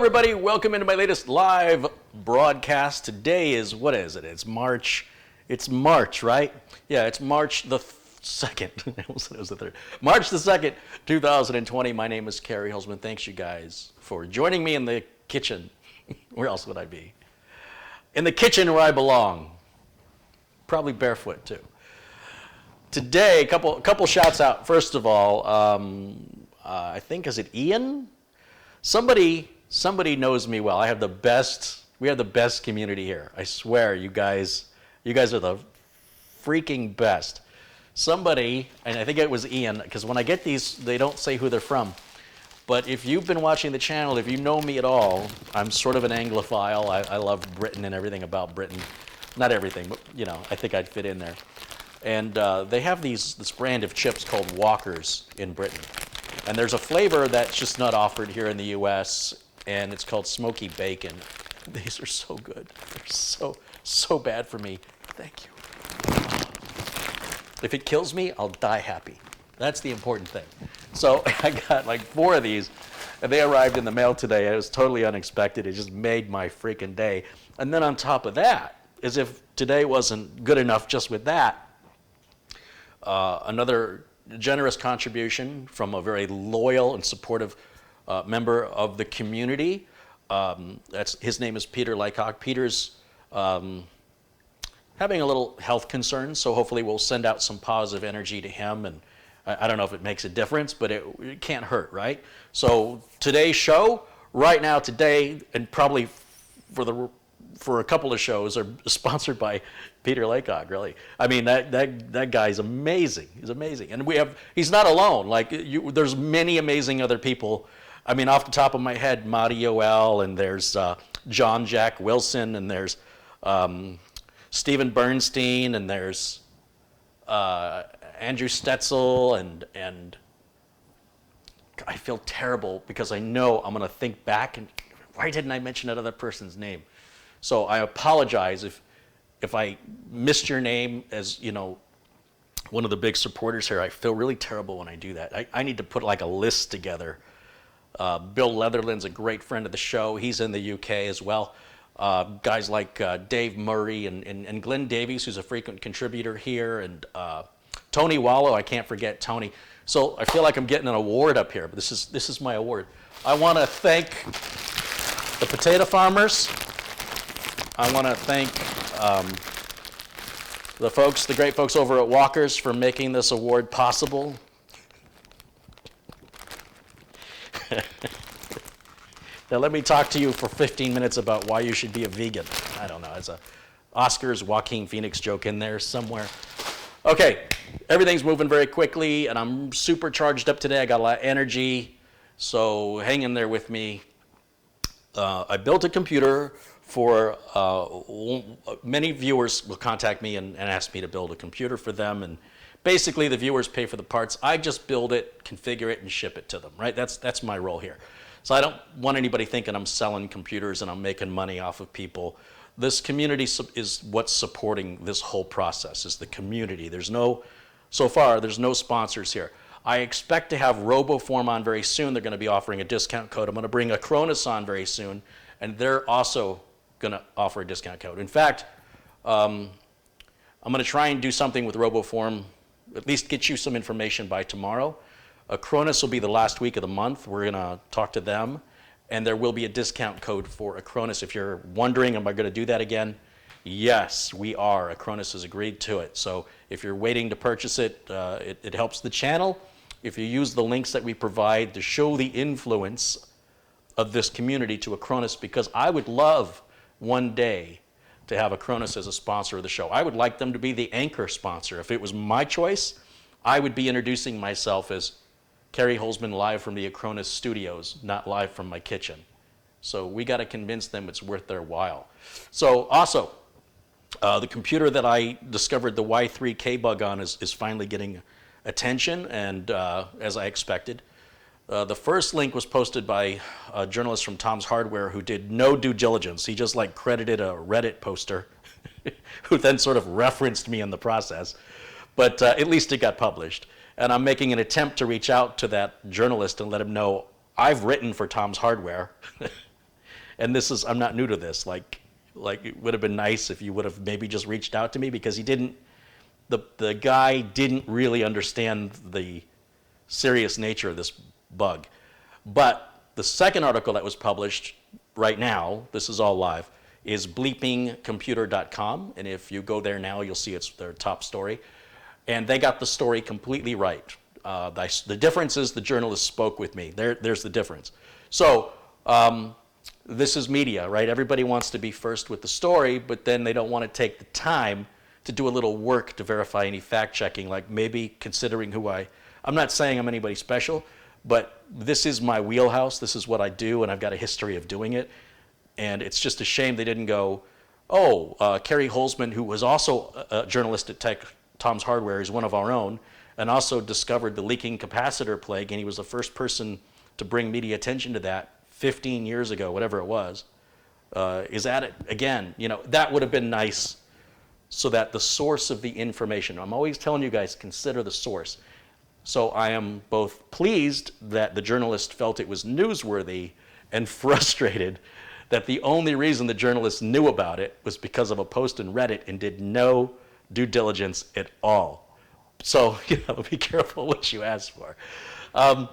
everybody. Welcome into my latest live broadcast. Today is, what is it? It's March, right? Yeah, it's March the 2nd. I almost said it was the 3rd. March the 2nd, 2020. My name is Carey Holzman. Thanks, you guys, for joining me in the kitchen. Where else would I be? In the kitchen where I belong. Probably barefoot, too. Today, a couple shouts out. First of all, I think, is it Ian? Somebody knows me well. We have the best community here. I swear, you guys are the freaking best. Somebody, and I think it was Ian, because when I get these, they don't say who they're from. But if you've been watching the channel, if you know me at all, I'm sort of an Anglophile. I love Britain and everything about Britain. Not everything, but I think I'd fit in there. And they have this brand of chips called Walkers in Britain. And there's a flavor that's just not offered here in the US, and it's called smoky bacon. These are so good. They're so bad for me. Thank you. If it kills me, I'll die happy. That's the important thing. So I got like 4 of these, and they arrived in the mail today. It was totally unexpected. It just made my freaking day. And then on top of that, as if today wasn't good enough just with that, another generous contribution from a very loyal and supportive member of the community. His name is Peter Lycock. Peter's having a little health concern, so hopefully we'll send out some positive energy to him. And I don't know if it makes a difference, but it can't hurt, right? So today's show, right now, today, and probably for a couple of shows, are sponsored by Peter Lycock, really. I mean, that guy's amazing. He's amazing. And he's not alone. There's many amazing other people. I mean, off the top of my head, Marty Yoel, and there's John Jack Wilson, and there's Stephen Bernstein, and there's Andrew Stetzel, and I feel terrible because I know I'm going to think back, and why didn't I mention that other person's name? So I apologize if I missed your name as, one of the big supporters here. I feel really terrible when I do that. I need to put like a list together. Bill Leatherland's a great friend of the show. He's in the UK as well. Guys like Dave Murray and Glenn Davies, who's a frequent contributor here, and Tony Wallow. I can't forget Tony. So I feel like I'm getting an award up here, but this is my award. I want to thank the potato farmers. I want to thank the great folks over at Walkers for making this award possible. Now let me talk to you for 15 minutes about why you should be a vegan. I don't know, it's a Oscars Joaquin Phoenix joke in there somewhere. Okay, everything's moving very quickly, and I'm super charged up today. I got a lot of energy, so hang in there with me. I built a computer for many viewers will contact me and ask me to build a computer for them, and basically the viewers pay for the parts. I just build it, configure it, and ship it to them, right? That's my role here. So I don't want anybody thinking I'm selling computers and I'm making money off of people. This community is what's supporting this whole process, is the community. So far, there's no sponsors here. I expect to have RoboForm on very soon. They're going to be offering a discount code. I'm going to bring Acronis on very soon, and they're also going to offer a discount code. In fact, I'm going to try and do something with RoboForm, at least get you some information by tomorrow. Acronis will be the last week of the month. We're going to talk to them, and there will be a discount code for Acronis. If you're wondering, am I going to do that again? Yes, we are. Acronis has agreed to it. So if you're waiting to purchase it, it helps the channel. If you use the links that we provide to show the influence of this community to Acronis, because I would love one day to have Acronis as a sponsor of the show. I would like them to be the anchor sponsor. If it was my choice, I would be introducing myself as Carey Holzman live from the Acronis studios, not live from my kitchen. So we got to convince them it's worth their while. So also, the computer that I discovered the Y3K bug on is finally getting attention, and as I expected. The first link was posted by a journalist from Tom's Hardware who did no due diligence. He just credited a Reddit poster who then sort of referenced me in the process. But at least it got published. And I'm making an attempt to reach out to that journalist and let him know I've written for Tom's Hardware. And this is, I'm not new to this. Like it would have been nice if you would have maybe just reached out to me, because he didn't, the guy didn't really understand the serious nature of this bug. But the second article that was published right now, this is all live, is bleepingcomputer.com. And if you go there now, you'll see it's their top story. And they got the story completely right. The difference is the journalist spoke with me. There's the difference. So this is media, right? Everybody wants to be first with the story, but then they don't want to take the time to do a little work to verify any fact checking, like maybe considering who I'm not saying I'm anybody special, but this is my wheelhouse. This is what I do, and I've got a history of doing it. And it's just a shame they didn't go, Carey Holzman, who was also a journalist at Tom's Hardware, is one of our own, and also discovered the leaking capacitor plague, and he was the first person to bring media attention to that 15 years ago, whatever it was, is at it again. You know, that would have been nice, so that the source of the information, I'm always telling you guys, consider the source. So I am both pleased that the journalist felt it was newsworthy and frustrated that the only reason the journalist knew about it was because of a post in Reddit and did no due diligence at all. So, be careful what you ask for. I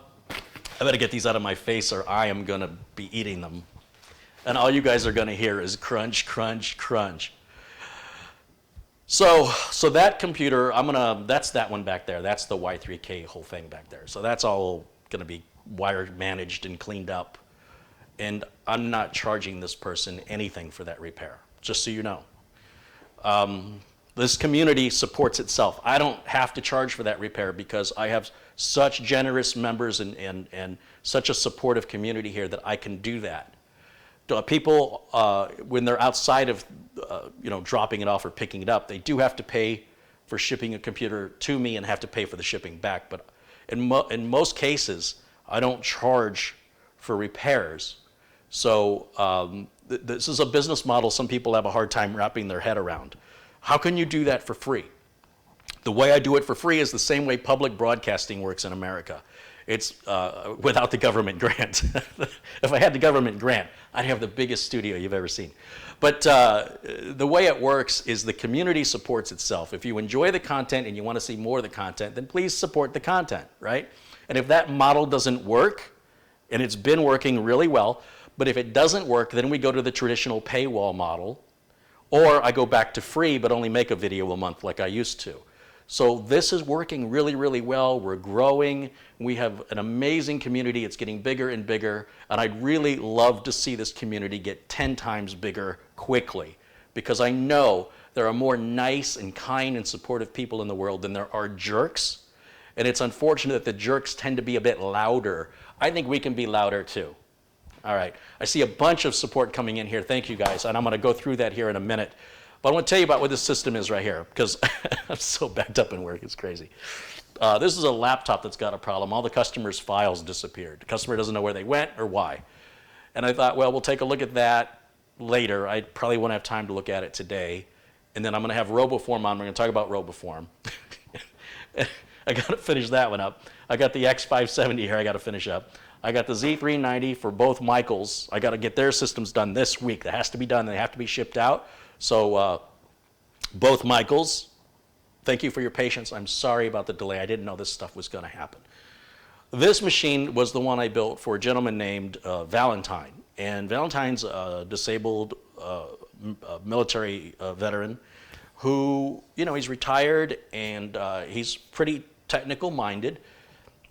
better get these out of my face, or I am going to be eating them. And all you guys are going to hear is crunch, crunch, crunch. So that computer, that's that one back there. That's the Y3K whole thing back there. So that's all going to be wired, managed, and cleaned up. And I'm not charging this person anything for that repair, just so you know. This community supports itself. I don't have to charge for that repair because I have such generous members and such a supportive community here that I can do that. People, when they're outside of dropping it off or picking it up, they do have to pay for shipping a computer to me and have to pay for the shipping back. But in most cases, I don't charge for repairs. So this is a business model some people have a hard time wrapping their head around. How can you do that for free? The way I do it for free is the same way public broadcasting works in America. It's without the government grant. If I had the government grant, I'd have the biggest studio you've ever seen. But the way it works is the community supports itself. If you enjoy the content and you want to see more of the content, then please support the content, right? And if that model doesn't work, and it's been working really well, but if it doesn't work, then we go to the traditional paywall model, or I go back to free but only make a video a month like I used to. So this is working really, really well. We're growing. We have an amazing community. It's getting bigger and bigger. And I'd really love to see this community get 10 times bigger quickly, because I know there are more nice and kind and supportive people in the world than there are jerks. And it's unfortunate that the jerks tend to be a bit louder. I think we can be louder too. All right. I see a bunch of support coming in here. Thank you, guys. And I'm going to go through that here in a minute. But I want to tell you about what this system is right here, because I'm so backed up in work, it's crazy. This is a laptop that's got a problem. All the customer's files disappeared. The customer doesn't know where they went or why. And I thought, well, we'll take a look at that later. I probably won't have time to look at it today. And then I'm going to have RoboForm on. We're going to talk about RoboForm. I got to finish that one up. I got the X570 here I got to finish up. I got the Z390 for both Michaels. I got to get their systems done this week. That has to be done. They have to be shipped out. So both Michaels, thank you for your patience. I'm sorry about the delay. I didn't know this stuff was going to happen. This machine was the one I built for a gentleman named Valentine. And Valentine's a disabled military veteran who, he's retired and he's pretty technical minded.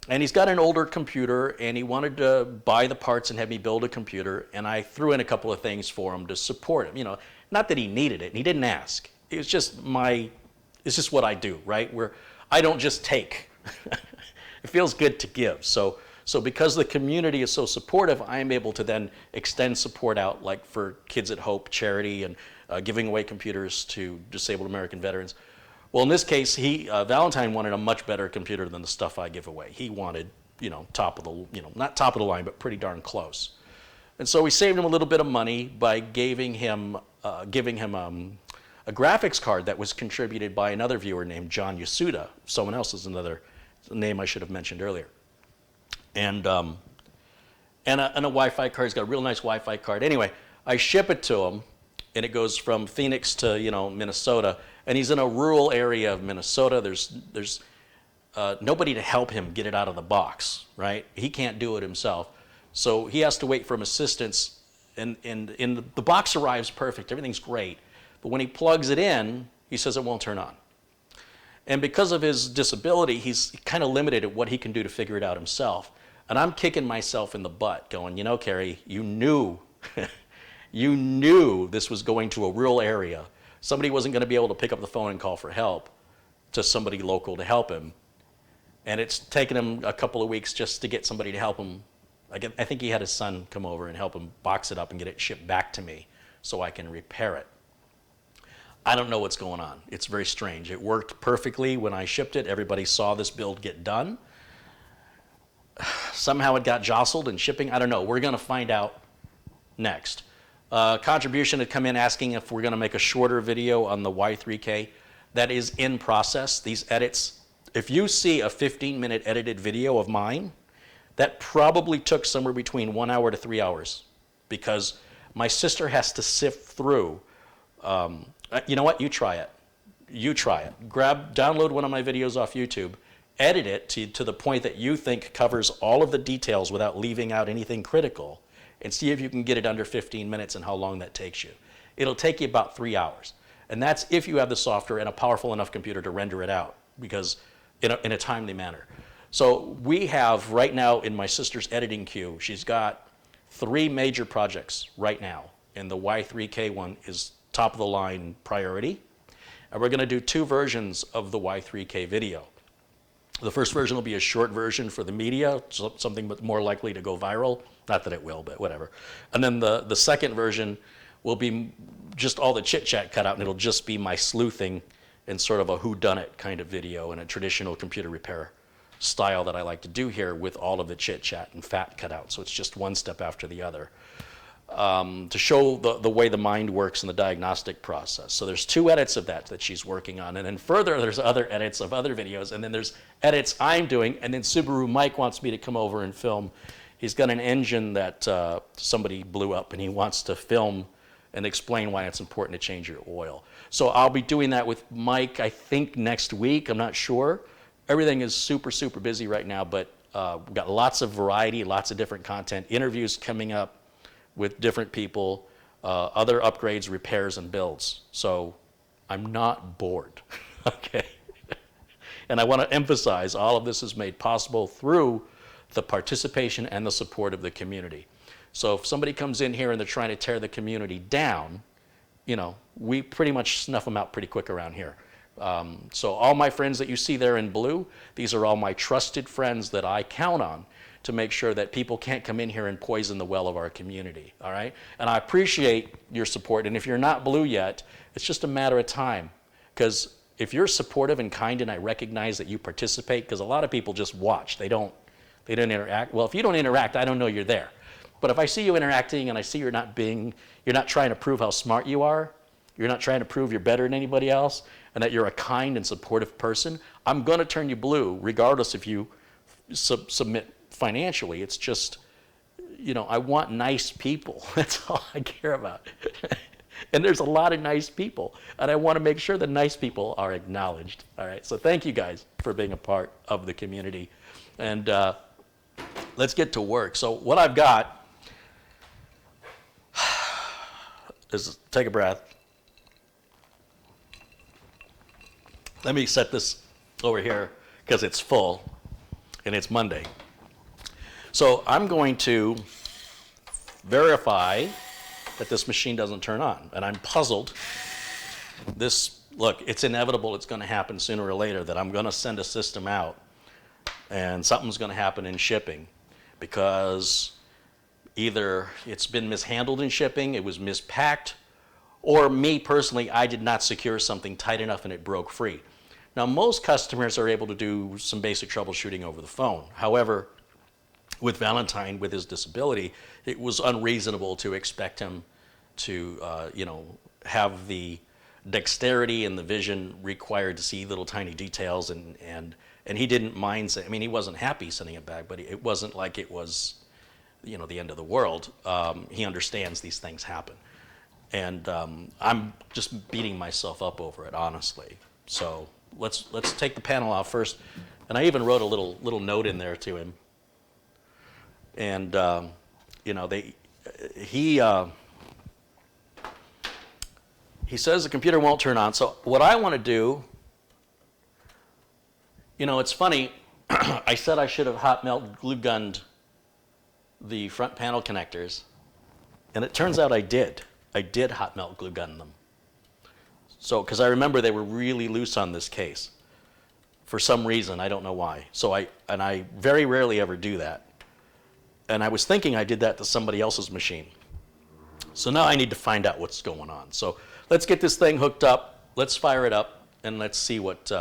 And he's got an older computer, and he wanted to buy the parts and have me build a computer. And I threw in a couple of things for him to support him. Not that he needed it, and he didn't ask. It was just it's just what I do, right? Where I don't just take. It feels good to give. So because the community is so supportive, I am able to then extend support out, like for Kids at Hope charity and giving away computers to disabled American veterans. Well, in this case, Valentine wanted a much better computer than the stuff I give away. He wanted, top of the, not top of the line, but pretty darn close. And so we saved him a little bit of money by giving him a graphics card that was contributed by another viewer named John Yasuda. Someone else is another name I should have mentioned earlier. And a Wi-Fi card. He's got a real nice Wi-Fi card. Anyway, I ship it to him, and it goes from Phoenix to, Minnesota, and he's in a rural area of Minnesota. There's nobody to help him get it out of the box, right? He can't do it himself. So he has to wait for assistance, and the box arrives perfect. Everything's great. But when he plugs it in, he says it won't turn on. And because of his disability, he's kind of limited at what he can do to figure it out himself. And I'm kicking myself in the butt going, Carey, you knew, you knew this was going to a rural area. Somebody wasn't going to be able to pick up the phone and call for help to somebody local to help him. And it's taken him a couple of weeks just to get somebody to help him. I think he had his son come over and help him box it up and get it shipped back to me so I can repair it. I don't know what's going on. It's very strange. It worked perfectly when I shipped it. Everybody saw this build get done. Somehow it got jostled in shipping. I don't know. We're going to find out next. Contribution had come in asking if we're going to make a shorter video on the Y3K. That is in process. These edits, if you see a 15-minute edited video of mine, that probably took somewhere between 1 hour to 3 hours because my sister has to sift through. You know what? You try it. You try it. Download one of my videos off YouTube, edit it to the point that you think covers all of the details without leaving out anything critical, and see if you can get it under 15 minutes and how long that takes you. It'll take you about 3 hours. And that's if you have the software and a powerful enough computer to render it out, because in a timely manner. So we have right now in my sister's editing queue, she's got 3 major projects right now, and the Y3K one is top of the line priority. And we're going to do 2 versions of the Y3K video. The first version will be a short version for the media, something more likely to go viral. Not that it will, but whatever. And then the second version will be just all the chit-chat cut out, and it'll just be my sleuthing and sort of a whodunit kind of video in a traditional computer repair style that I like to do here with all of the chit-chat and fat cut out. So it's just one step after the other. To show the way the mind works in the diagnostic process. So there's 2 edits of that she's working on. And then further, there's other edits of other videos. And then there's edits I'm doing. And then Subaru Mike wants me to come over and film. He's got an engine that somebody blew up, and he wants to film and explain why it's important to change your oil. So I'll be doing that with Mike, I think, next week. I'm not sure. Everything is super, super busy right now. But we've got lots of variety, lots of different content, interviews coming up with different people, other upgrades, repairs, and builds. So I'm not bored, okay? And I want to emphasize all of this is made possible through the participation and the support of the community. So if somebody comes in here and they're trying to tear the community down, we pretty much snuff them out pretty quick around here. So all my friends that you see there in blue, these are all my trusted friends that I count on to make sure that people can't come in here and poison the well of our community, all right? And I appreciate your support, and if you're not blue yet, it's just a matter of time, because if you're supportive and kind and I recognize that you participate, because a lot of people just watch, they don't interact. Well, if you don't interact, I don't know you're there. But if I see you interacting and I see you're not trying to prove how smart you are, you're not trying to prove you're better than anybody else, and that you're a kind and supportive person, I'm going to turn you blue regardless if you submit financially. It's just, I want nice people. That's all I care about. And there's a lot of nice people, and I want to make sure the nice people are acknowledged. All right, so thank you guys for being a part of the community. And let's get to work. So what I've got is, take a breath. Let me set this over here because it's full and it's Monday. So I'm going to verify that this machine doesn't turn on, and I'm puzzled. Look, it's inevitable, it's going to happen sooner or later that I'm going to send a system out and something's going to happen in shipping, because either it's been mishandled in shipping, it was mispacked, or me personally, I did not secure something tight enough and it broke free. Now, most customers are able to do some basic troubleshooting over the phone. However, with Valentine, with his disability, it was unreasonable to expect him to, have the dexterity and the vision required to see little tiny details, and he didn't mind. He wasn't happy sending it back, but it wasn't like it was you know, the end of the world. He understands these things happen. And I'm just beating myself up over it, honestly. So let's take the panel off first. And I even wrote a little note in there to him. And you know, he says the computer won't turn on. So what I want to do, you know, it's funny. I said I should have hot melt glue gunned the front panel connectors, and it turns out I did. I did hot melt glue gun them. So, because I remember they were really loose on this case. For some reason, I don't know why. So I very rarely ever do that. And I was thinking I did that to somebody else's machine. So now I need to find out what's going on. So let's get this thing hooked up, let's fire it up, and let's see what,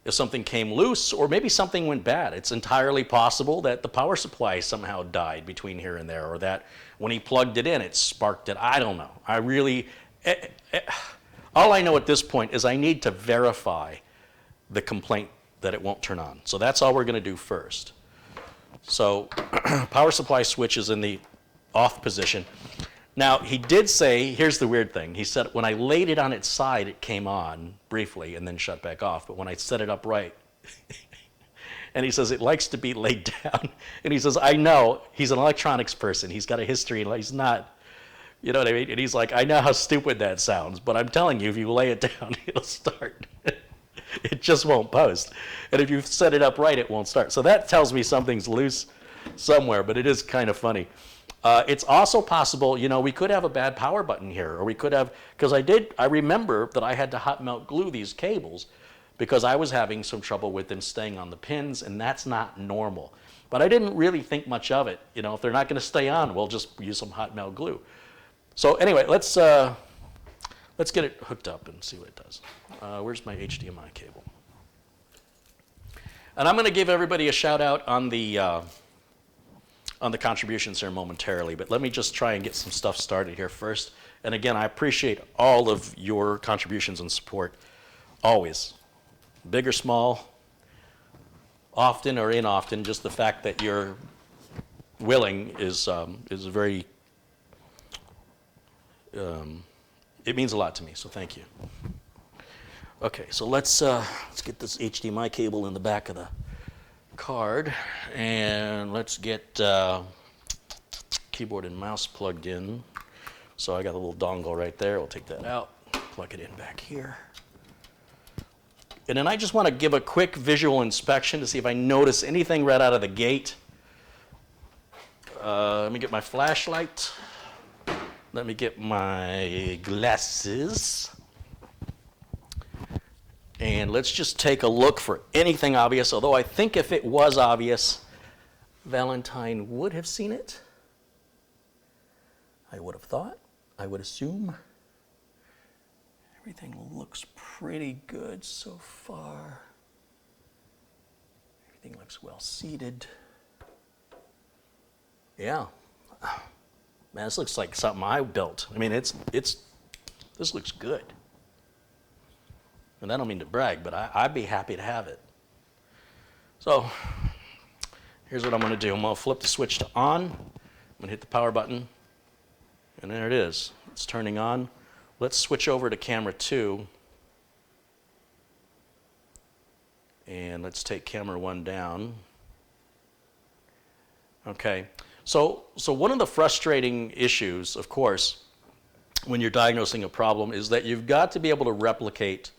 if something came loose, or maybe something went bad. It's entirely possible that the power supply somehow died between here and there, or that when he plugged it in, it sparked it. I don't know. I really, all I know at this point is I need to verify the complaint that it won't turn on. So that's all we're going to do first. So power supply switch is in the off position. Now, he did say, here's the weird thing. He said when I laid it on its side, it came on briefly and then shut back off. But when I set it up right, and he says it likes to be laid down. And he says, I know, he's an electronics person. He's got a history. He's not, you know what I mean? And he's like, I know how stupid that sounds, but I'm telling you, if you lay it down, it'll start. It just won't post. And if you set it up right, it won't start. So that tells me something's loose somewhere, but it is kind of funny. It's also possible, you know, we could have a bad power button here, or we could have, because I remember that I had to hot melt glue these cables because I was having some trouble with them staying on the pins, and that's not normal. But I didn't really think much of it. You know, if they're not going to stay on, we'll just use some hot melt glue. So anyway, let's get it hooked up and see what it does. Where's my HDMI cable? And I'm going to give everybody a shout out on the contributions here momentarily, but let me just try and get some stuff started here first. And again, I appreciate all of your contributions and support, always. Big or small, often or inoften, just the fact that you're willing is very, it means a lot to me, so thank you. Okay, so let's get this HDMI cable in the back of the card, and let's get keyboard and mouse plugged in. So I got a little dongle right there. We'll take that out, plug it in back here. And then I just want to give a quick visual inspection to see if I notice anything right out of the gate. Let me get my flashlight. Let me get my glasses. And let's just take a look for anything obvious, although I think if it was obvious, Valentine would have seen it. I would have thought, I would assume. Everything looks pretty good so far. Everything looks well seated. Yeah. Man, this looks like something I built. I mean, this looks good. And I don't mean to brag, but I'd be happy to have it. So here's what I'm going to do. I'm going to flip the switch to on. I'm going to hit the power button. And there it is. It's turning on. Let's switch over to camera 2. And let's take camera 1 down. Okay. So one of the frustrating issues, of course, when you're diagnosing a problem is that you've got to be able to replicate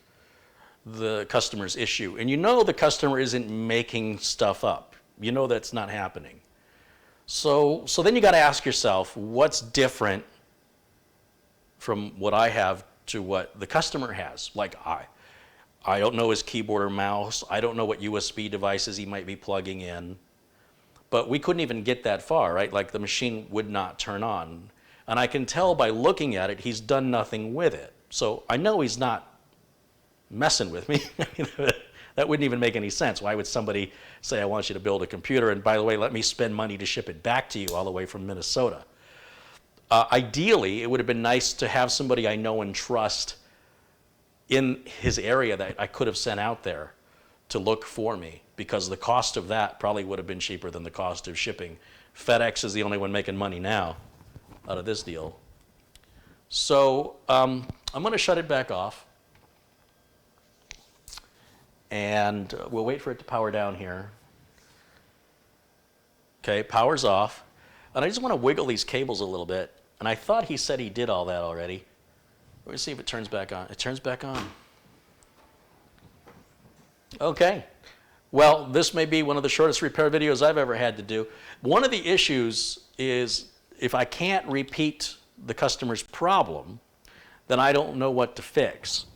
the customer's issue. And you know the customer isn't making stuff up. You know that's not happening. So then you got to ask yourself, what's different from what I have to what the customer has? Like I don't know his keyboard or mouse. I don't know what USB devices he might be plugging in. But we couldn't even get that far, right? Like the machine would not turn on. And I can tell by looking at it, he's done nothing with it. So I know he's not messing with me. That wouldn't even make any sense. Why would somebody say, I want you to build a computer, and by the way, let me spend money to ship it back to you all the way from Minnesota? Ideally, it would have been nice to have somebody I know and trust in his area that I could have sent out there to look for me, because the cost of that probably would have been cheaper than the cost of shipping FedEx is the only one making money now out of this deal. So I'm going to shut it back off. And we'll wait for it to power down here. Okay, power's off. And I just want to wiggle these cables a little bit. And I thought he said he did all that already. Let me see if it turns back on. It turns back on. Okay. Well, this may be one of the shortest repair videos I've ever had to do. One of the issues is if I can't repeat the customer's problem, then I don't know what to fix.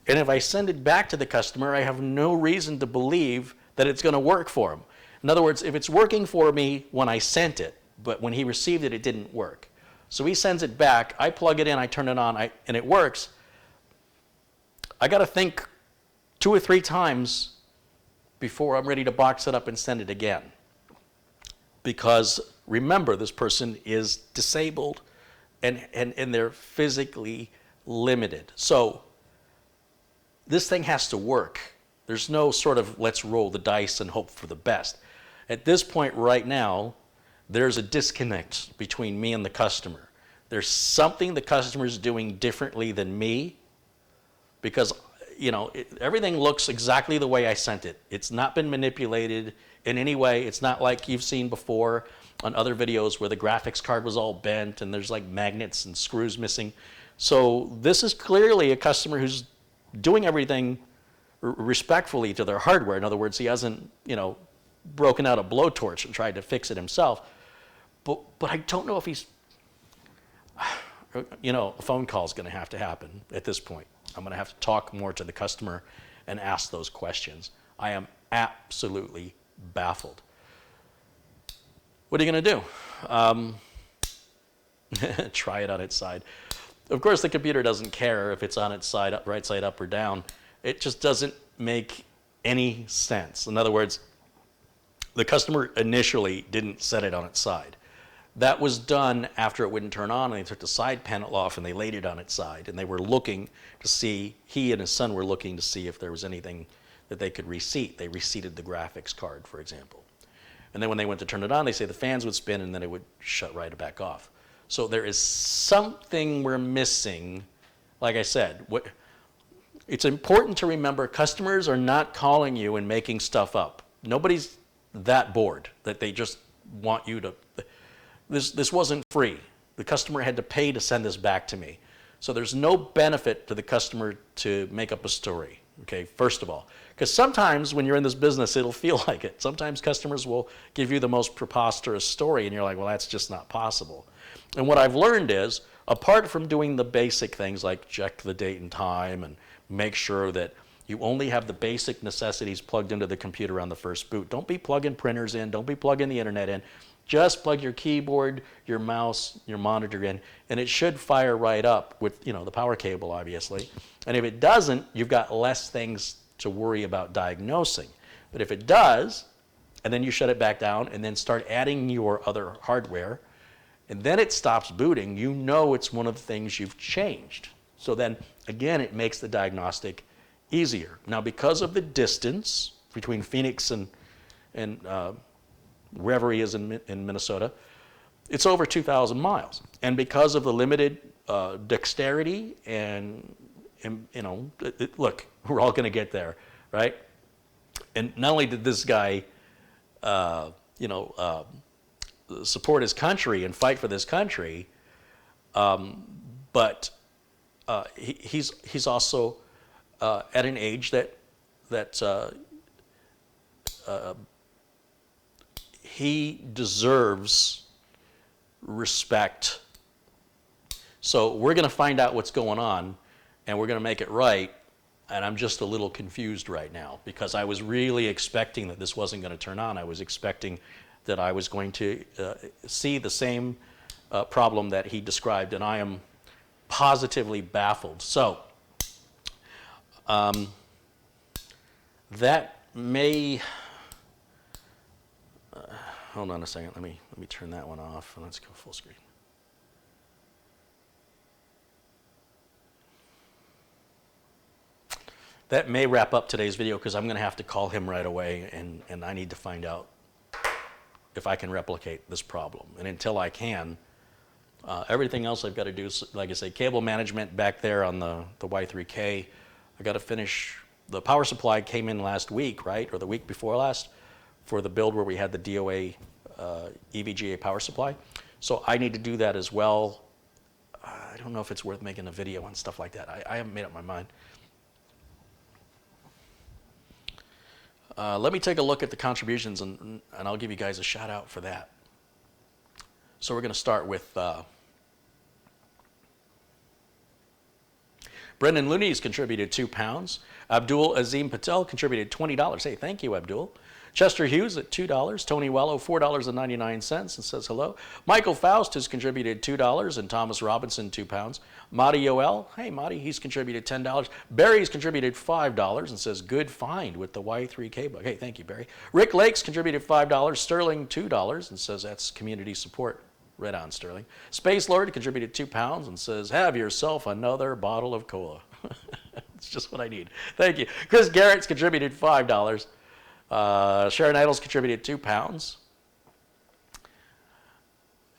And if I send it back to the customer, I have no reason to believe that it's going to work for him. In other words, if it's working for me when I sent it, but when he received it, it didn't work. So he sends it back, I plug it in, I turn it on, and it works. I got to think 2 or 3 times before I'm ready to box it up and send it again. Because remember, this person is disabled and they're physically limited. So this thing has to work. There's no sort of let's roll the dice and hope for the best. At this point right now, there's a disconnect between me and the customer. There's something the customer is doing differently than me because, you know, everything looks exactly the way I sent it. It's not been manipulated in any way. It's not like you've seen before on other videos where the graphics card was all bent and there's like magnets and screws missing. So this is clearly a customer who's doing everything respectfully to their hardware. In other words, he hasn't, you know, broken out a blowtorch and tried to fix it himself. But I don't know if he's, you know, a phone call is going to happen at this point. I'm going to have to talk more to the customer and ask those questions. I am absolutely baffled. What are you going to do? Try it on its side. Of course, the computer doesn't care if it's on its side up, right side up or down. It just doesn't make any sense. In other words, the customer initially didn't set it on its side. That was done after it wouldn't turn on, and they took the side panel off and they laid it on its side. And they were looking to see, he and his son were looking to see if there was anything that they could reseat. They reseated the graphics card, for example. And then when they went to turn it on, they say the fans would spin and then it would shut right back off. So there is something we're missing. Like I said, it's important to remember customers are not calling you and making stuff up. Nobody's that bored that they just want you to. This wasn't free. The customer had to pay to send this back to me. So there's no benefit to the customer to make up a story, okay, first of all. Because sometimes when you're in this business, it'll feel like it. Sometimes customers will give you the most preposterous story and you're like, well, that's just not possible. And what I've learned is, apart from doing the basic things like check the date and time and make sure that you only have the basic necessities plugged into the computer on the first boot. Don't be plugging printers in. Don't be plugging the internet in. Just plug your keyboard, your mouse, your monitor in, and it should fire right up with, you know, the power cable, obviously. And if it doesn't, you've got less things to worry about diagnosing. But if it does, and then you shut it back down and then start adding your other hardware, and then it stops booting, you know it's one of the things you've changed. So then, again, it makes the diagnostic easier. Now, because of the distance between Phoenix and wherever he is in Minnesota, it's over 2,000 miles. And because of the limited dexterity and you know, look, we're all going to get there, right? And not only did this guy, you know, support his country and fight for this country, but he's also at an age that he deserves respect. So we're going to find out what's going on, and we're going to make it right. And I'm just a little confused right now because I was really expecting that this wasn't going to turn on. I was expecting that I was going to see the same problem that he described, and I am positively baffled. So that may, hold on a second, let me turn that one off and let's go full screen. That may wrap up today's video because I'm going to have to call him right away and I need to find out if I can replicate this problem. And until I can, everything else I've got to do is, like I say, cable management back there on the Y3K. I got to finish. The power supply came in last week, right, or the week before last, for the build where we had the DOA EVGA power supply. So I need to do that as well. I don't know if it's worth making a video on stuff like that. I haven't made up my mind. Let me take a look at the contributions, and I'll give you guys a shout out for that. So we're going to start with Brendan Looney's contributed £2. Abdul Azim Patel contributed $20. Hey, thank you, Abdul. Chester Hughes at $2. Tony Wello, $4.99, and says hello. Michael Faust has contributed $2, and Thomas Robinson, £2. Marty Yoel, hey, Marty, he's contributed $10. Barry's contributed $5 and says, good find with the Y3K bug. Hey, thank you, Barry. Rick Lakes contributed $5. Sterling, $2, and says that's community support. Right on, Sterling. Space Lord contributed £2 and says, have yourself another bottle of cola. It's just what I need. Thank you. Chris Garrett's contributed $5. Sharon Idles contributed £2.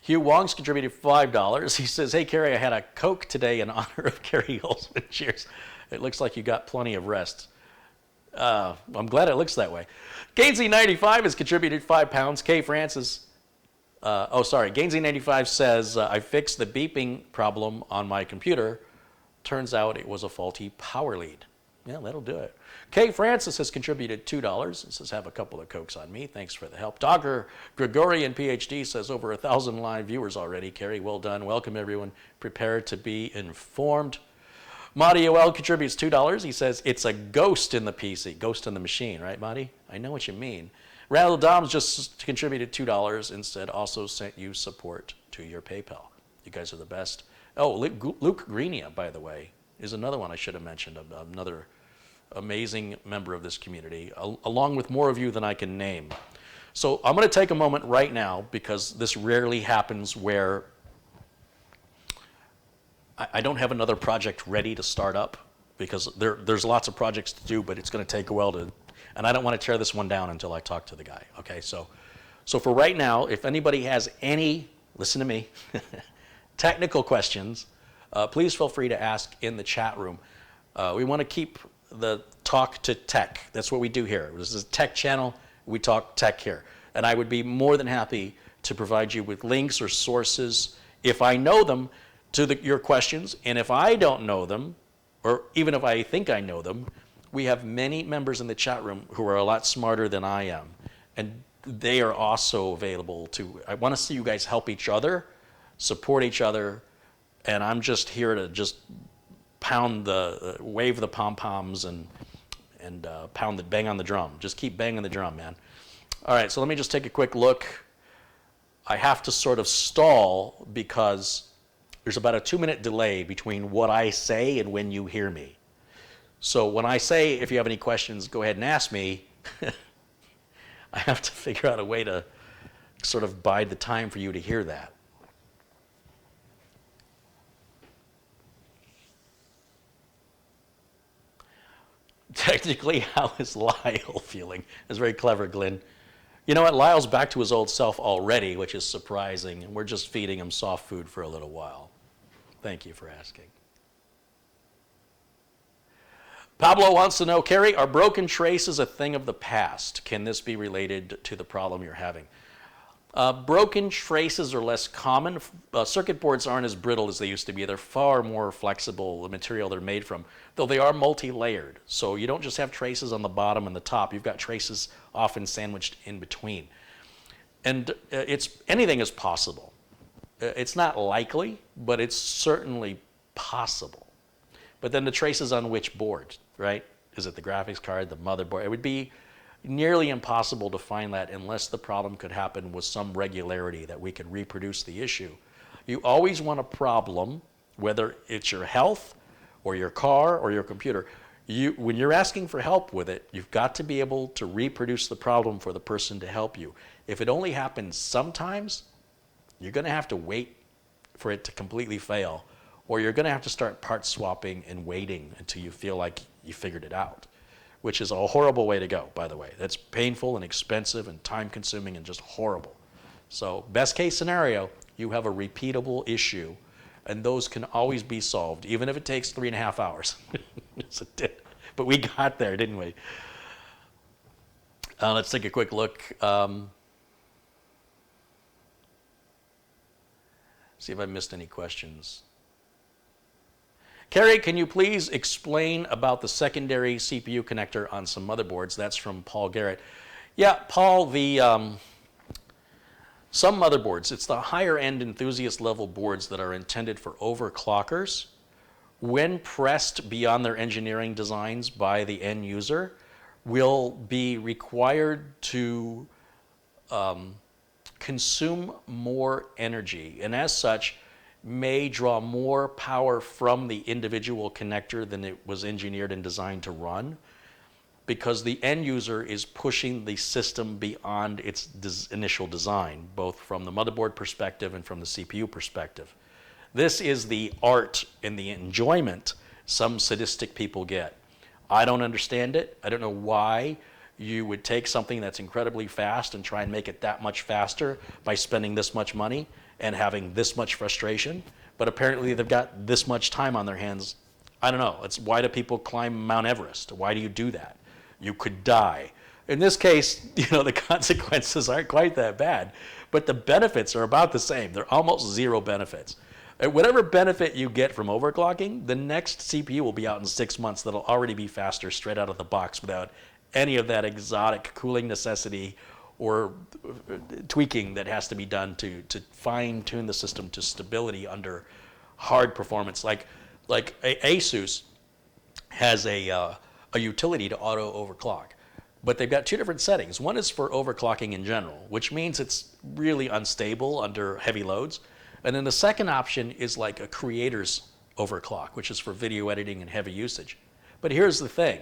Hugh Wong's contributed $5. He says, hey, Carey, I had a Coke today in honor of Carey Holzman. Cheers. It looks like you got plenty of rest. I'm glad it looks that way. Gainsy95 has contributed £5. Kay Francis. Gainsy95 says, I fixed the beeping problem on my computer. Turns out it was a faulty power lead. Yeah, that'll do it. Kay Francis has contributed $2 and says, have a couple of Cokes on me. Thanks for the help. Dr. Gregorian, PhD, says, over 1,000 live viewers already. Carey, well done. Welcome, everyone. Prepare to be informed. Marty O.L. contributes $2. He says, it's a ghost in the PC. Ghost in the machine, right, Marty? I know what you mean. Randall Doms just contributed $2 and said, also sent you support to your PayPal. You guys are the best. Oh, Luke Greenia, by the way, is another one I should have mentioned, another amazing member of this community, along with more of you than I can name. So I'm going to take a moment right now, because this rarely happens where I don't have another project ready to start up, because there's lots of projects to do, but it's going to take a while to, and I don't want to tear this one down until I talk to the guy. Okay, so for right now, if anybody has any, listen to me, technical questions, please feel free to ask in the chat room. We want to keep the talk to tech. That's what we do here. This is a tech channel. We talk tech here. And I would be more than happy to provide you with links or sources, if I know them, to your questions. And if I don't know them, or even if I think I know them, we have many members in the chat room who are a lot smarter than I am. And they are also available to, I want to see you guys help each other, support each other, and I'm just here to just pound the, wave the pom-poms and bang on the drum. Just keep banging the drum, man. All right, so let me just take a quick look. I have to sort of stall because there's about a 2-minute delay between what I say and when you hear me. So when I say, if you have any questions, go ahead and ask me, I have to figure out a way to sort of bide the time for you to hear that. Technically, how is Lyle feeling? That's very clever, Glenn. You know what? Lyle's back to his old self already, which is surprising, and we're just feeding him soft food for a little while. Thank you for asking. Pablo wants to know, Carey, are broken traces a thing of the past? Can this be related to the problem you're having? Broken traces are less common. Circuit boards aren't as brittle as they used to be. They're far more flexible, the material they're made from, though they are multi-layered. So you don't just have traces on the bottom and the top. You've got traces often sandwiched in between. And anything is possible. It's not likely, but it's certainly possible. But then the traces on which board, right? Is it the graphics card, the motherboard? It would be nearly impossible to find that unless the problem could happen with some regularity that we could reproduce the issue. You always want a problem, whether it's your health or your car or your computer. When you're asking for help with it, you've got to be able to reproduce the problem for the person to help you. If it only happens sometimes, you're going to have to wait for it to completely fail, or you're going to have to start part swapping and waiting until you feel like you figured it out, which is a horrible way to go, by the way. That's painful and expensive and time-consuming and just horrible. So best case scenario, you have a repeatable issue, and those can always be solved, even if it takes 3.5 hours. But we got there, didn't we? Let's take a quick look. See if I missed any questions. Carey, can you please explain about the secondary CPU connector on some motherboards? That's from Paul Garrett. Yeah, Paul, some motherboards, it's the higher end enthusiast level boards that are intended for overclockers. When pressed beyond their engineering designs by the end user, will be required to consume more energy, and as such may draw more power from the individual connector than it was engineered and designed to run, because the end user is pushing the system beyond its initial design, both from the motherboard perspective and from the CPU perspective. This is the art and the enjoyment some sadistic people get. I don't understand it. I don't know why you would take something that's incredibly fast and try and make it that much faster by spending this much money and having this much frustration. But apparently they've got this much time on their hands. I don't know. It's why do people climb Mount Everest? Why do you do that? You could die. In this case, the consequences aren't quite that bad, but the benefits are about the same. They're almost zero benefits. And whatever benefit you get from overclocking, the next CPU will be out in 6 months that'll already be faster straight out of the box without any of that exotic cooling necessity or tweaking that has to be done to fine-tune the system to stability under hard performance. Like Asus has a utility to auto overclock, but they've got two different settings. One is for overclocking in general, which means it's really unstable under heavy loads. And then the second option is like a creator's overclock, which is for video editing and heavy usage. But here's the thing.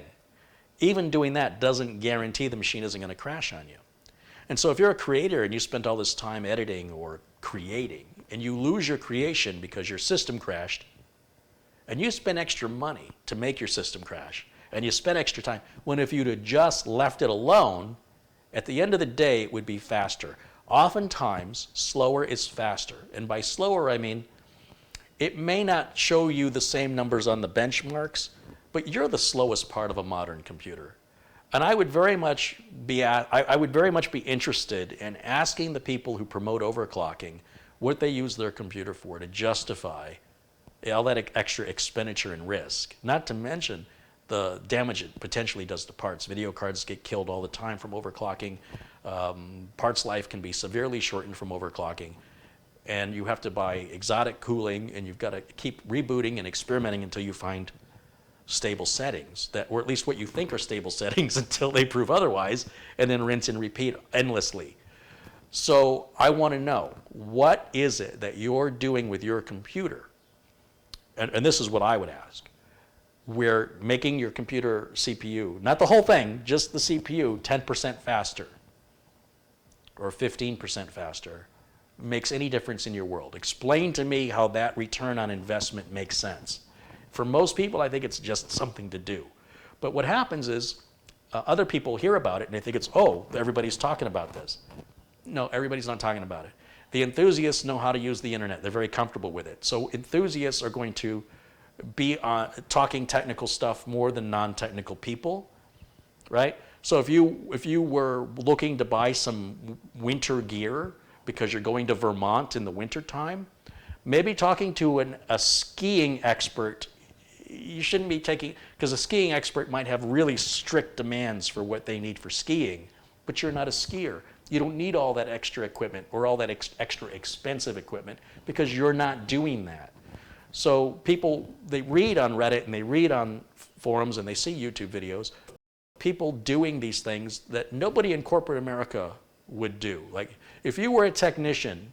Even doing that doesn't guarantee the machine isn't going to crash on you. And so if you're a creator and you spent all this time editing or creating, and you lose your creation because your system crashed, and you spend extra money to make your system crash, and you spend extra time, when if you'd have just left it alone, at the end of the day, it would be faster. Oftentimes, slower is faster. And by slower, I mean, it may not show you the same numbers on the benchmarks, but you're the slowest part of a modern computer. And I would very much be interested in asking the people who promote overclocking what they use their computer for to justify all that extra expenditure and risk. Not to mention the damage it potentially does to parts. Video cards get killed all the time from overclocking. Parts life can be severely shortened from overclocking. And you have to buy exotic cooling, and you've got to keep rebooting and experimenting until you find stable settings, or at least what you think are stable settings until they prove otherwise, and then rinse and repeat endlessly. So I want to know, what is it that you're doing with your computer? And this is what I would ask. We're making your computer CPU, not the whole thing, just the CPU, 10% faster or 15% faster, makes any difference in your world. Explain to me how that return on investment makes sense. For most people, I think it's just something to do. But what happens is other people hear about it and they think it's, oh, everybody's talking about this. No, everybody's not talking about it. The enthusiasts know how to use the internet. They're very comfortable with it. So enthusiasts are going to be talking technical stuff more than non-technical people, right? So if you were looking to buy some winter gear because you're going to Vermont in the wintertime, maybe talking to a skiing expert, you shouldn't be taking, because a skiing expert might have really strict demands for what they need for skiing, but you're not a skier. You don't need all that extra equipment or all that extra expensive equipment because you're not doing that. So people, they read on Reddit and they read on forums and they see YouTube videos, people doing these things that nobody in corporate America would do. Like if you were a technician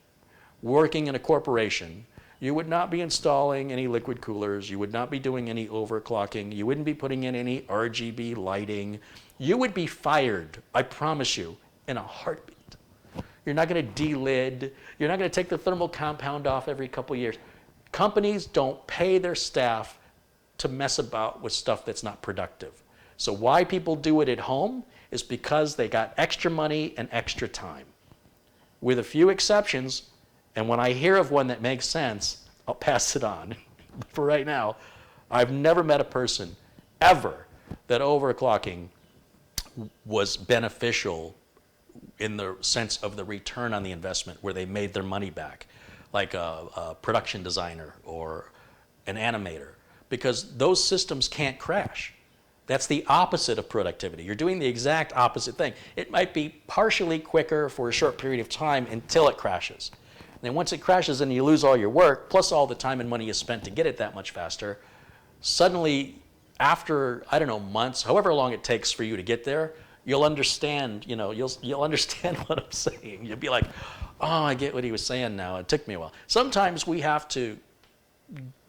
working in a corporation, you would not be installing any liquid coolers, you would not be doing any overclocking, you wouldn't be putting in any RGB lighting. You would be fired, I promise you, in a heartbeat. You're not going to de-lid, you're not going to take the thermal compound off every couple of years. Companies don't pay their staff to mess about with stuff that's not productive. So why people do it at home is because they got extra money and extra time. with a few exceptions, and when I hear of one that makes sense, I'll pass it on. For right now, I've never met a person ever that overclocking was beneficial in the sense of the return on the investment, where they made their money back, like a production designer or an animator, because those systems can't crash. That's the opposite of productivity. You're doing the exact opposite thing. It might be partially quicker for a short period of time until it crashes. And then once it crashes and you lose all your work, plus all the time and money you spent to get it that much faster, suddenly after, I don't know, months, however long it takes for you to get there, you'll understand, you'll understand what I'm saying. You'll be like, oh, I get what he was saying now. It took me a while. Sometimes we have to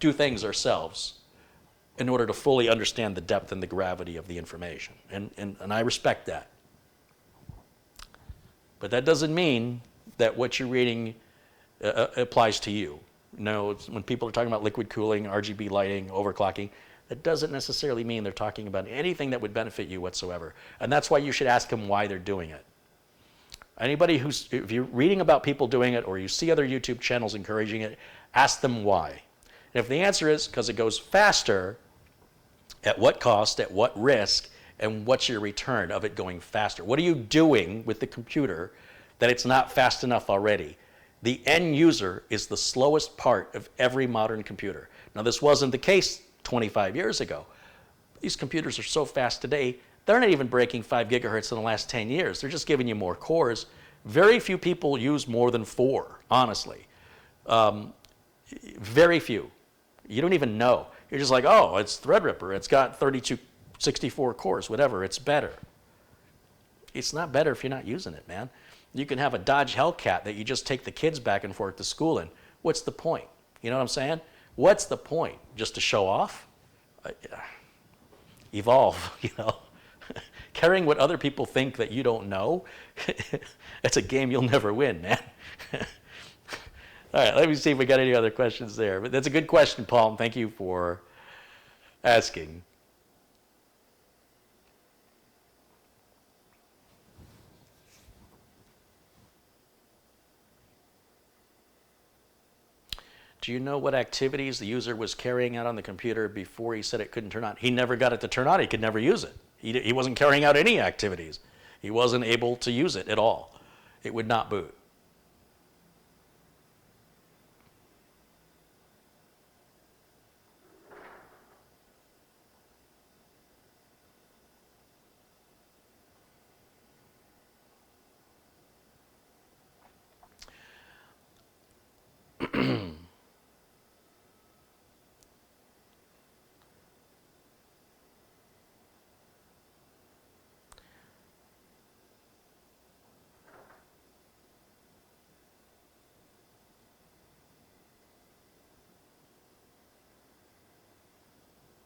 do things ourselves in order to fully understand the depth and the gravity of the information. And I respect that. But that doesn't mean that what you're reading applies to you. No, when people are talking about liquid cooling, RGB lighting, overclocking, that doesn't necessarily mean they're talking about anything that would benefit you whatsoever. And that's why you should ask them why they're doing it. Anybody if you're reading about people doing it or you see other YouTube channels encouraging it, ask them why. And if the answer is because it goes faster, at what cost, at what risk, and what's your return of it going faster? What are you doing with the computer that it's not fast enough already? The end user is the slowest part of every modern computer. Now, this wasn't the case 25 years ago. These computers are so fast today, they're not even breaking 5 gigahertz in the last 10 years. They're just giving you more cores. Very few people use more than 4, honestly. Very few. You don't even know. You're just like, oh, it's Threadripper. It's got 32, 64 cores, whatever. It's better. It's not better if you're not using it, man. You can have a Dodge Hellcat that you just take the kids back and forth to school in. What's the point? You know what I'm saying? What's the point? Just to show off? Evolve, Caring what other people think that you don't know, that's a game you'll never win, man. All right, let me see if we got any other questions there. But that's a good question, Paul, and thank you for asking. Do you know what activities the user was carrying out on the computer before he said it couldn't turn on? He never got it to turn on. He could never use it. He wasn't carrying out any activities. He wasn't able to use it at all. It would not boot.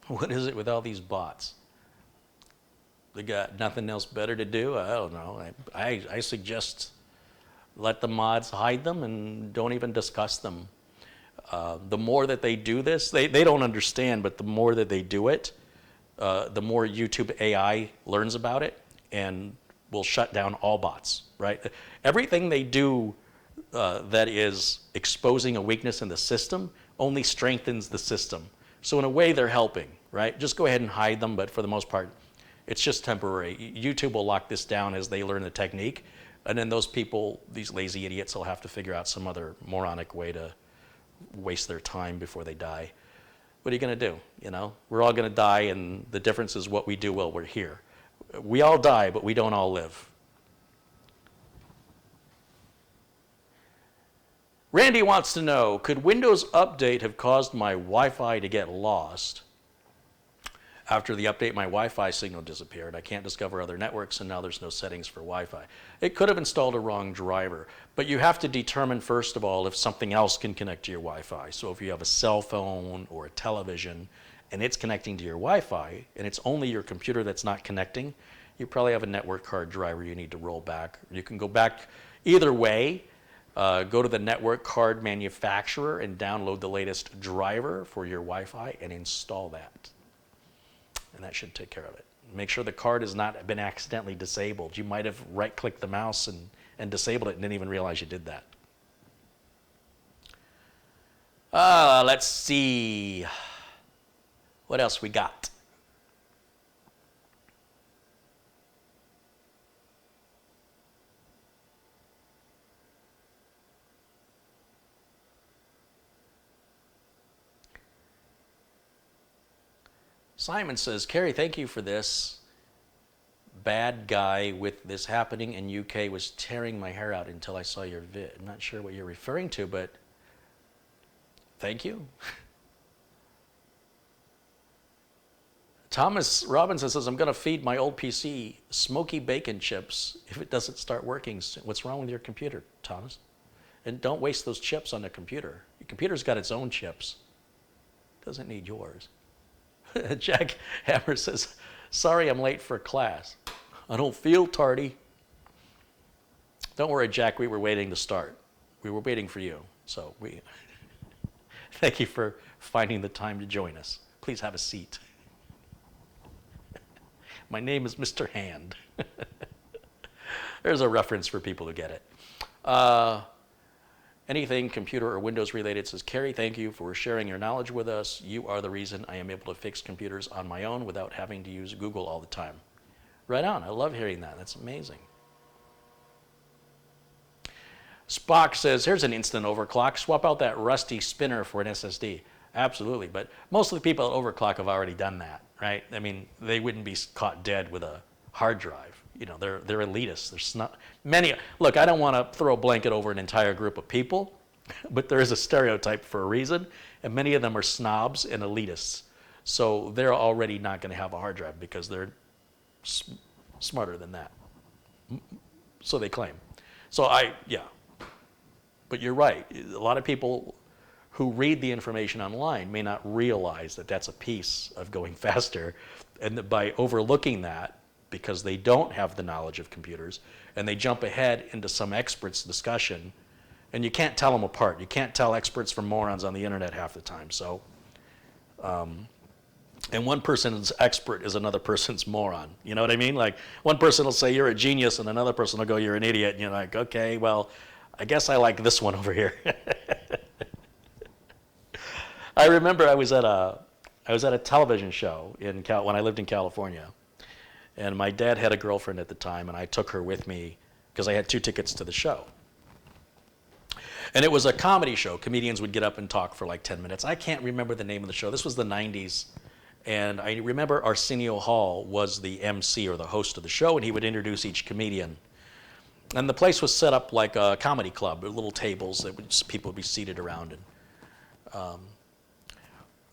What is it with all these bots? They got nothing else better to do? I don't know. I suggest let the mods hide them and don't even discuss them. The more that they do this, they don't understand, but the more that they do it, the more YouTube AI learns about it and will shut down all bots, right? Everything they do that is exposing a weakness in the system only strengthens the system. So in a way, they're helping, right? Just go ahead and hide them, but for the most part, it's just temporary. YouTube will lock this down as they learn the technique, and then those people, these lazy idiots, will have to figure out some other moronic way to waste their time before they die. What are you going to do? We're all going to die, and the difference is what we do while we're here. We all die, but we don't all live. Randy wants to know, could Windows Update have caused my Wi-Fi to get lost? After the update, my Wi-Fi signal disappeared. I can't discover other networks, and now there's no settings for Wi-Fi. It could have installed a wrong driver, but you have to determine, first of all, if something else can connect to your Wi-Fi. So if you have a cell phone or a television, and it's connecting to your Wi-Fi, and it's only your computer that's not connecting, you probably have a network card driver you need to roll back. You can go back either way. Go to the network card manufacturer and download the latest driver for your Wi-Fi and install that. And that should take care of it. Make sure the card has not been accidentally disabled. You might have right-clicked the mouse and and disabled it and didn't even realize you did that. Let's see. What else we got? Simon says, Carey, thank you for this. Bad guy with this happening in UK was tearing my hair out until I saw your vid. I'm not sure what you're referring to, but thank you. Thomas Robinson says, I'm going to feed my old PC smoky bacon chips if it doesn't start working soon. What's wrong with your computer, Thomas? And don't waste those chips on the computer. Your computer's got its own chips. It doesn't need yours. Jack Hammer says, sorry I'm late for class. I don't feel tardy. Don't worry, Jack, we were waiting to start. We were waiting for you. So thank you for finding the time to join us. Please have a seat. My name is Mr. Hand. There's a reference for people who get it. Anything computer or Windows related says, Carey, thank you for sharing your knowledge with us. You are the reason I am able to fix computers on my own without having to use Google all the time. Right on. I love hearing that. That's amazing. Spock says, here's an instant overclock. Swap out that rusty spinner for an SSD. Absolutely. But most of the people at Overclock have already done that, right? I mean, they wouldn't be caught dead with a hard drive. You know, they're elitists. There's not many. Look, I don't want to throw a blanket over an entire group of people, but there is a stereotype for a reason, and many of them are snobs and elitists. So they're already not going to have a hard drive because they're smarter than that. So they claim. So yeah. But you're right. A lot of people who read the information online may not realize that that's a piece of going faster, and that by overlooking that, because they don't have the knowledge of computers, and they jump ahead into some expert's discussion, and you can't tell them apart. You can't tell experts from morons on the internet half the time. So, and one person's expert is another person's moron. You know what I mean? Like, one person will say you're a genius, and another person will go, you're an idiot. And you're like, okay, well, I guess I like this one over here. I remember I was at a television show when I lived in California. And my dad had a girlfriend at the time, and I took her with me because I had 2 tickets to the show. And it was a comedy show. Comedians would get up and talk for like 10 minutes. I can't remember the name of the show. This was the 90s. And I remember Arsenio Hall was the MC or the host of the show, and he would introduce each comedian. And the place was set up like a comedy club, with little tables that people would be seated around. And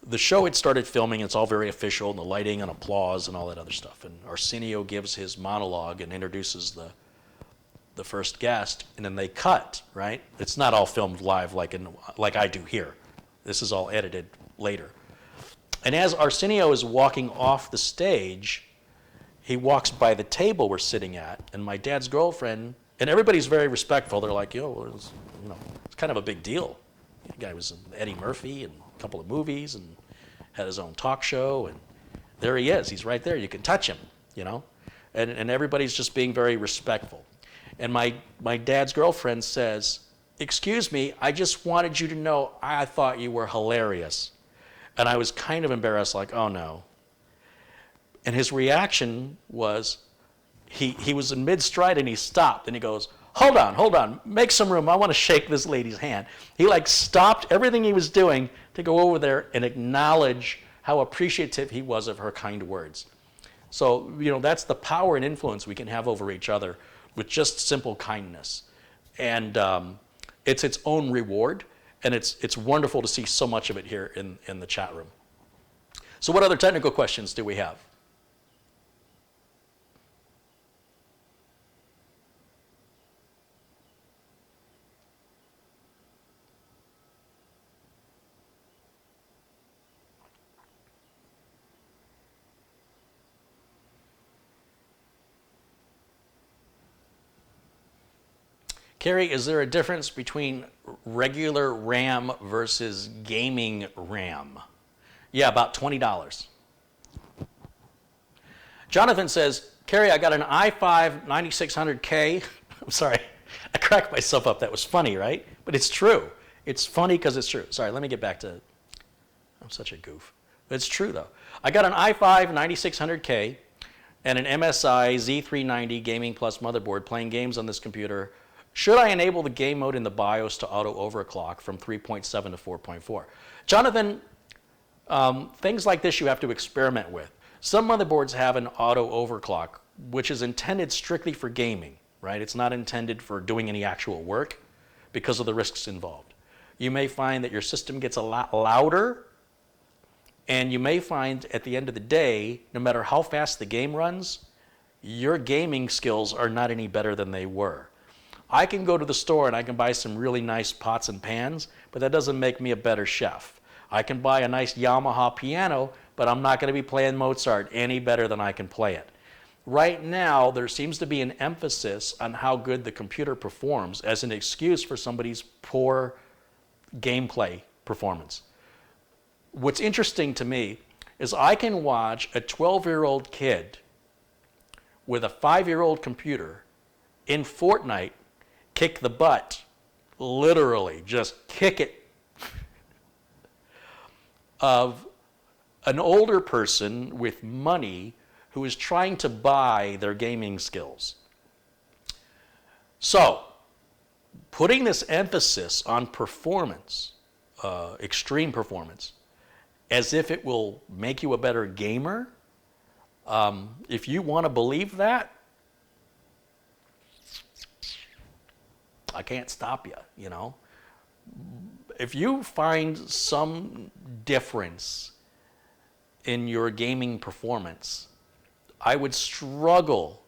the show had started filming. It's all very official, and the lighting and applause and all that other stuff. And Arsenio gives his monologue and introduces the first guest, and then they cut, right? It's not all filmed live like I do here. This is all edited later. And as Arsenio is walking off the stage, he walks by the table we're sitting at, and my dad's girlfriend, and everybody's very respectful. They're like, it's kind of a big deal. The guy was in Eddie Murphy and a couple of movies and had his own talk show, and there he is. He's right there. You can touch him, you know? And everybody's just being very respectful. And my dad's girlfriend says, excuse me, I just wanted you to know I thought you were hilarious. And I was kind of embarrassed, like, oh no. And his reaction was, he was in mid-stride and he stopped and he goes, hold on, make some room. I want to shake this lady's hand. He stopped everything he was doing to go over there and acknowledge how appreciative he was of her kind words. So, that's the power and influence we can have over each other with just simple kindness. And it's its own reward, and it's wonderful to see so much of it here in the chat room. So what other technical questions do we have? Carey, is there a difference between regular RAM versus gaming RAM? Yeah, about $20. Jonathan says, Carey, I got an i5 9600K. I'm sorry. I cracked myself up. That was funny, right? But it's true. It's funny because it's true. Sorry, let me get back to, I'm such a goof. But it's true, though. I got an i5 9600K and an MSI Z390 Gaming Plus motherboard playing games on this computer. Should I enable the game mode in the BIOS to auto overclock from 3.7 to 4.4? Jonathan, things like this you have to experiment with. Some motherboards have an auto overclock, which is intended strictly for gaming, right? It's not intended for doing any actual work because of the risks involved. You may find that your system gets a lot louder, and you may find at the end of the day, no matter how fast the game runs, your gaming skills are not any better than they were. I can go to the store and I can buy some really nice pots and pans, but that doesn't make me a better chef. I can buy a nice Yamaha piano, but I'm not going to be playing Mozart any better than I can play it. Right now, there seems to be an emphasis on how good the computer performs as an excuse for somebody's poor gameplay performance. What's interesting to me is I can watch a 12-year-old kid with a 5-year-old computer in Fortnite kick the butt, literally just kick it, of an older person with money who is trying to buy their gaming skills. So, putting this emphasis on performance, extreme performance, as if it will make you a better gamer, if you want to believe that, I can't stop you, you know. If you find some difference in your gaming performance, I would struggle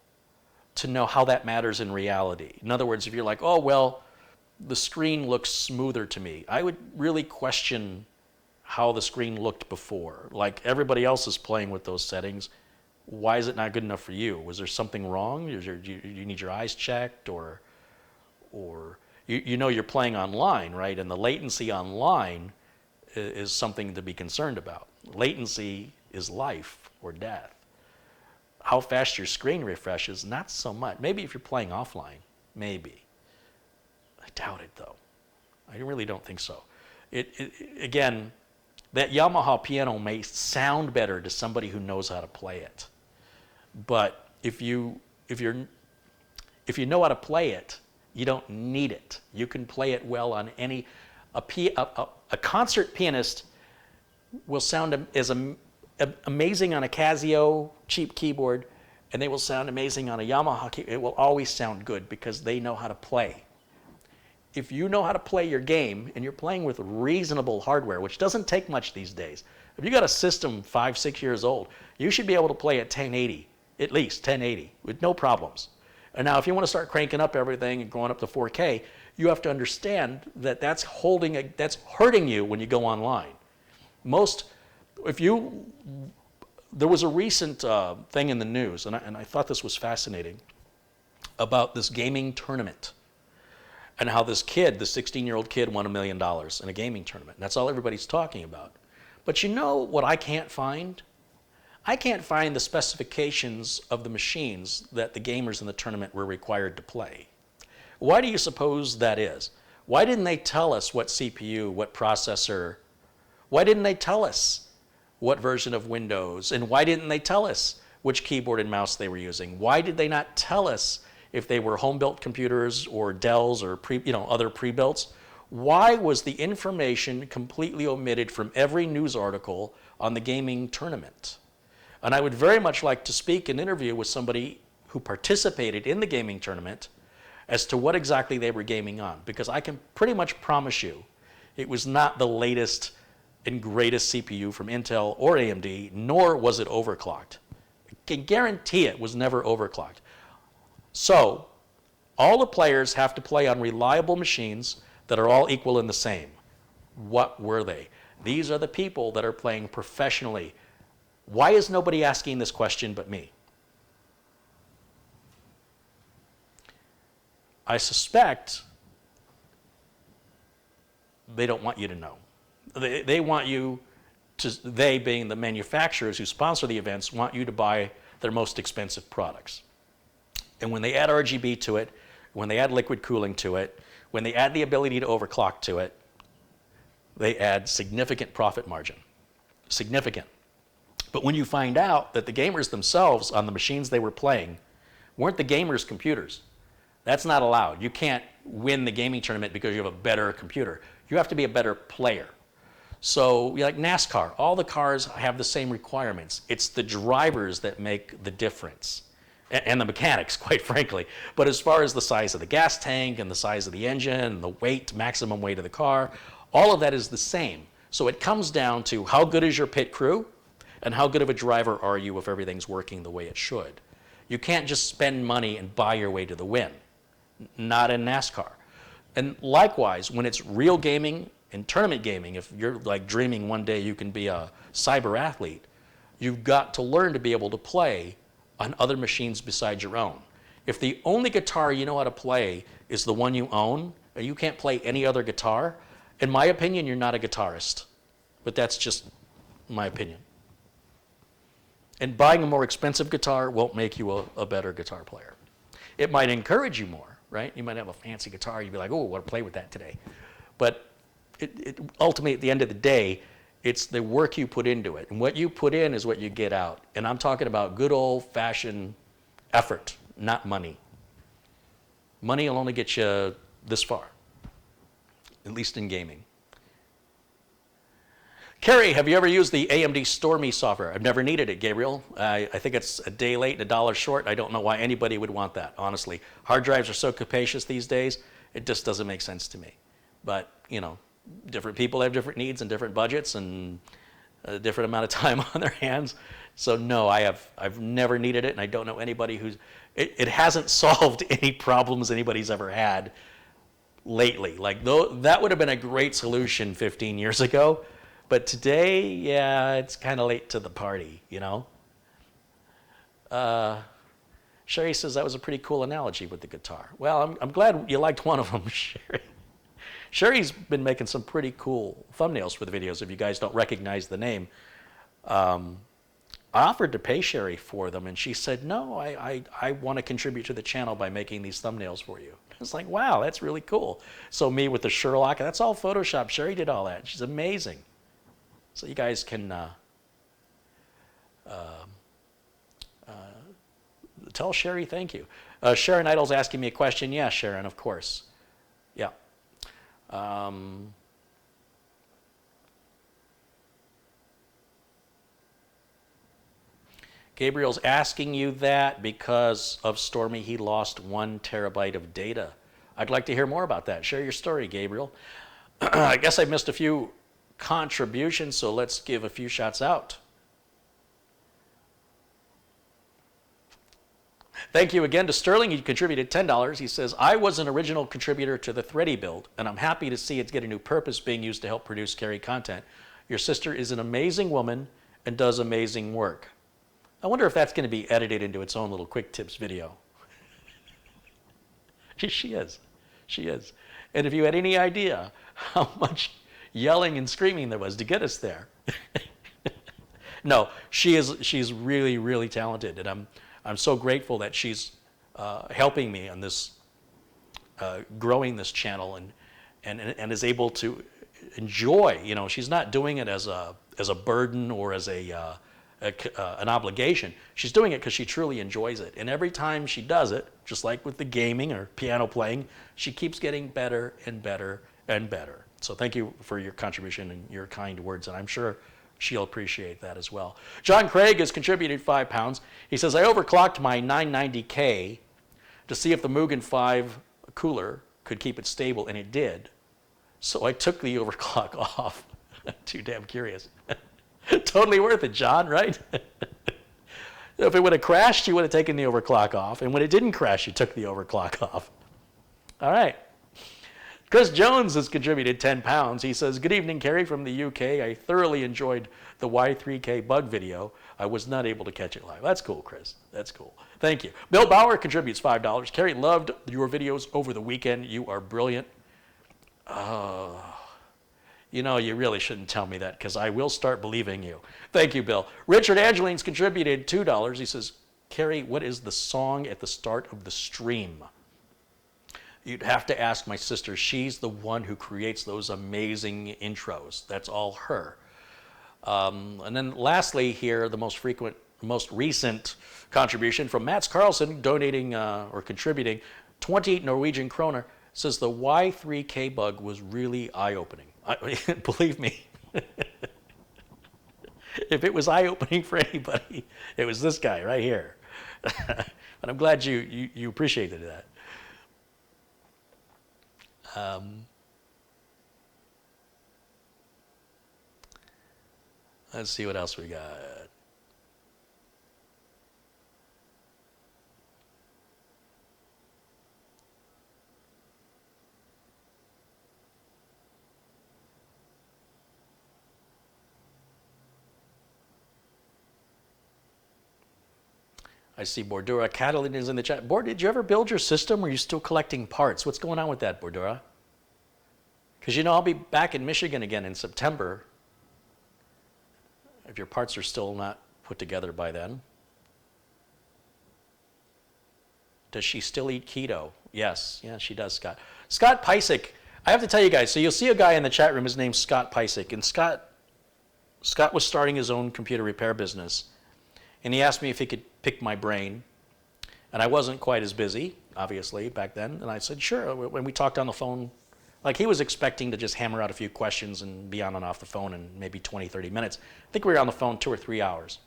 to know how that matters in reality. In other words, if you're like, oh, well, the screen looks smoother to me, I would really question how the screen looked before. Like everybody else is playing with those settings. Why is it not good enough for you? Was there something wrong? Do you need your eyes checked, or you know you're playing online, right? And the latency online is something to be concerned about. Latency is life or death. How fast your screen refreshes, not so much. Maybe if you're playing offline, maybe. I doubt it, though. I really don't think so. Again, that Yamaha piano may sound better to somebody who knows how to play it. But if you know how to play it, you don't need it. You can play it well on any. A concert pianist will sound as amazing on a Casio cheap keyboard, and they will sound amazing on a Yamaha keyboard. It will always sound good because they know how to play. If you know how to play your game and you're playing with reasonable hardware, which doesn't take much these days, if you got a system 5-6 years old, you should be able to play at 1080, at least 1080, with no problems. And now if you want to start cranking up everything and going up to 4K, you have to understand that that's hurting you when you go online. There was a recent thing in the news, and I thought this was fascinating, about this gaming tournament and how this kid, the 16-year-old kid, won $1 million in a gaming tournament. And that's all everybody's talking about. But you know what I can't find? I can't find the specifications of the machines that the gamers in the tournament were required to play. Why do you suppose that is? Why didn't they tell us what CPU, what processor? Why didn't they tell us what version of Windows? And why didn't they tell us which keyboard and mouse they were using? Why did they not tell us if they were home-built computers or Dells or other pre-builts? Why was the information completely omitted from every news article on the gaming tournament? And I would very much like to speak and interview with somebody who participated in the gaming tournament as to what exactly they were gaming on, because I can pretty much promise you it was not the latest and greatest CPU from Intel or AMD, nor was it overclocked. I can guarantee it was never overclocked. So, all the players have to play on reliable machines that are all equal and the same. What were they? These are the people that are playing professionally. Why is nobody asking this question but me? I suspect they don't want you to know. They want you to, they being the manufacturers who sponsor the events, want you to buy their most expensive products. And when they add RGB to it, when they add liquid cooling to it, when they add the ability to overclock to it, they add significant profit margin. Significant. But when you find out that the gamers themselves on the machines they were playing weren't the gamers' computers, that's not allowed. You can't win the gaming tournament because you have a better computer. You have to be a better player. So like NASCAR, all the cars have the same requirements. It's the drivers that make the difference. And the mechanics, quite frankly. But as far as the size of the gas tank and the size of the engine and the weight, maximum weight of the car, all of that is the same. So it comes down to how good is your pit crew and how good of a driver are you if everything's working the way it should. You can't just spend money and buy your way to the win. Not in NASCAR. And likewise, when it's real gaming and tournament gaming, if you're like dreaming one day you can be a cyber athlete, you've got to learn to be able to play on other machines besides your own. If the only guitar you know how to play is the one you own, and you can't play any other guitar, in my opinion, you're not a guitarist. But that's just my opinion. And buying a more expensive guitar won't make you a better guitar player. It might encourage you more, right? You might have a fancy guitar, you'd be like, oh, I want to play with that today. But ultimately, at the end of the day, it's the work you put into it. And what you put in is what you get out. And I'm talking about good old-fashioned effort, not money. Money will only get you this far, at least in gaming. Carey, have you ever used the AMD Stormy software? I've never needed it, Gabriel. I think it's a day late and $1 short. I don't know why anybody would want that, honestly. Hard drives are so capacious these days, it just doesn't make sense to me. But, you know, different people have different needs and different budgets and a different amount of time on their hands. So no, I've never needed it, and I don't know anybody who's... It hasn't solved any problems anybody's ever had lately. Like, that would have been a great solution 15 years ago. But today, yeah, it's kind of late to the party, you know? Sherry says that was a pretty cool analogy with the guitar. Well, I'm glad you liked one of them, Sherry. Sherry's been making some pretty cool thumbnails for the videos, if you guys don't recognize the name. I offered to pay Sherry for them, and she said, no, I want to contribute to the channel by making these thumbnails for you. It's like, wow, that's really cool. So me with the Sherlock, that's all Photoshop. Sherry did all that. She's amazing. So you guys can tell Sherry thank you. Sharon Idle's asking me a question. Yeah, Sharon, of course. Yeah. Gabriel's asking you that because of Stormy, he lost 1 terabyte of data. I'd like to hear more about that. Share your story, Gabriel. I guess I missed a few contributions, so let's give a few shots out. Thank you again to Sterling. He contributed $10. He says, I was an original contributor to the Thready build, and I'm happy to see it's getting a new purpose being used to help produce Carey content. Your sister is an amazing woman and does amazing work. I wonder if that's going to be edited into its own little quick tips video. She is. She is. And if you had any idea how much yelling and screaming there was to get us there. No, she's really, really talented, and I'm so grateful that she's helping me on this, growing this channel and is able to enjoy. You know, she's not doing it as a burden or as an obligation. She's doing it because she truly enjoys it, and every time she does it, just like with the gaming or piano playing, she keeps getting better and better and better. So thank you for your contribution and your kind words, and I'm sure she'll appreciate that as well. John Craig has contributed £5. He says, I overclocked my 990K to see if the Mugen 5 cooler could keep it stable, and it did. So I took the overclock off. Too damn curious. Totally worth it, John, right? If it would have crashed, you would have taken the overclock off, and when it didn't crash, you took the overclock off. All right. Chris Jones has contributed £10. He says, good evening, Carey from the UK. I thoroughly enjoyed the Y3K Bug video. I was not able to catch it live. That's cool, Chris. That's cool. Thank you. Bill Bauer contributes $5. Carey, loved your videos over the weekend. You are brilliant. You know, you really shouldn't tell me that because I will start believing you. Thank you, Bill. Richard Angeline's contributed $2. He says, Carey, what is the song at the start of the stream? You'd have to ask my sister. She's the one who creates those amazing intros. That's all her. And then lastly here, the most recent contribution from Mats Carlson, donating or contributing 28 Norwegian kroner, says the Y3K bug was really eye-opening. Believe me, if it was eye-opening for anybody, it was this guy right here. But I'm glad you appreciated that. Let's see what else we got. I see Bordura. Catalina is in the chat. Bord, did you ever build your system, or are you still collecting parts? What's going on with that, Bordura? Because, you know, I'll be back in Michigan again in September, if your parts are still not put together by then. Does she still eat keto? Yes, yeah, she does, Scott. Scott Pysick, I have to tell you guys, so you'll see a guy in the chat room, his name's Scott Pysick, and Scott was starting his own computer repair business, and he asked me if he could pick my brain, and I wasn't quite as busy, obviously, back then, and I said, sure. When we talked on the phone, like, he was expecting to just hammer out a few questions and be on and off the phone in maybe 20, 30 minutes. I think we were on the phone 2 or 3 hours.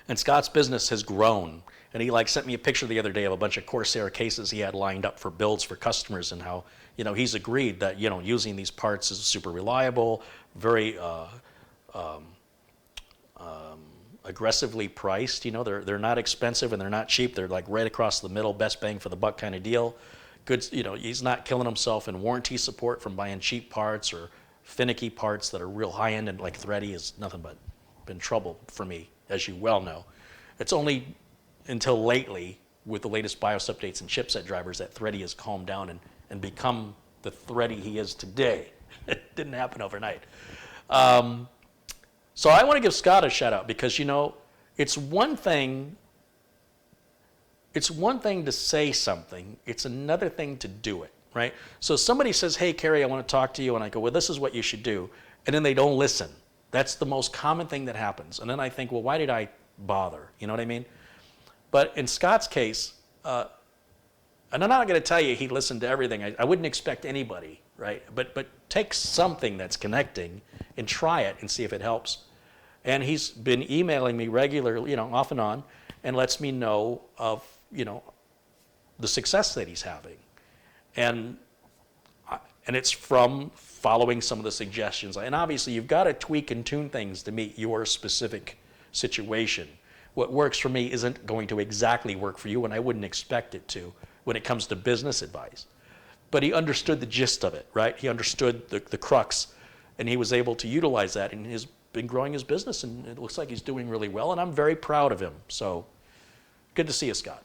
And Scott's business has grown. And he sent me a picture the other day of a bunch of Corsair cases he had lined up for builds for customers, and how, he's agreed that, using these parts is super reliable, very aggressively priced. They're not expensive and they're not cheap. They're like right across the middle, best bang for the buck kind of deal. Good, he's not killing himself in warranty support from buying cheap parts or finicky parts that are real high-end, and like Thready is nothing but been trouble for me, as you well know. It's only until lately, with the latest BIOS updates and chipset drivers, that Thready has calmed down and become the Thready he is today. It didn't happen overnight. So I want to give Scott a shout out, because, it's one thing to say something, it's another thing to do it, right? So somebody says, hey, Carey, I want to talk to you, and I go, well, this is what you should do, and then they don't listen. That's the most common thing that happens. And then I think, well, why did I bother? You know what I mean? But in Scott's case, and I'm not going to tell you he listened to everything. I wouldn't expect anybody, right? But take something that's connecting and try it and see if it helps. And he's been emailing me regularly, off and on, and lets me know of, the success that he's having. And it's from following some of the suggestions. And obviously, you've got to tweak and tune things to meet your specific situation. What works for me isn't going to exactly work for you, and I wouldn't expect it to when it comes to business advice. But he understood the gist of it, right? He understood the crux, and he was able to utilize that, and has been growing his business, and it looks like he's doing really well, and I'm very proud of him. So good to see you, Scott.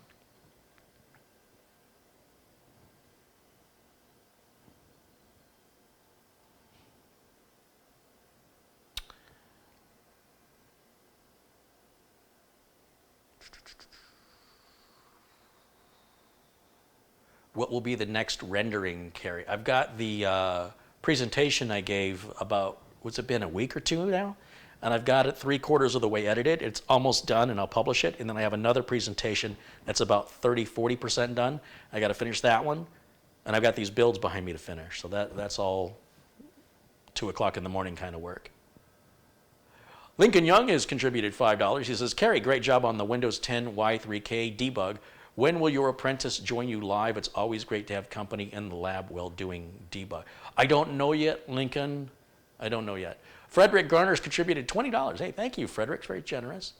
What will be the next rendering, Carey? I've got the presentation I gave about, what's it been, a week or two now? And I've got it 3/4 of the way edited. It's almost done, and I'll publish it. And then I have another presentation that's about 30, 40% done. I got to finish that one. And I've got these builds behind me to finish. So that's all 2 o'clock in the morning kind of work. Lincoln Young has contributed $5. He says, Carey, great job on the Windows 10 Y3K debug. When will your apprentice join you live? It's always great to have company in the lab while doing debug. I don't know yet, Lincoln. I don't know yet. Frederick Garner's contributed $20. Hey, thank you, Frederick. Very generous.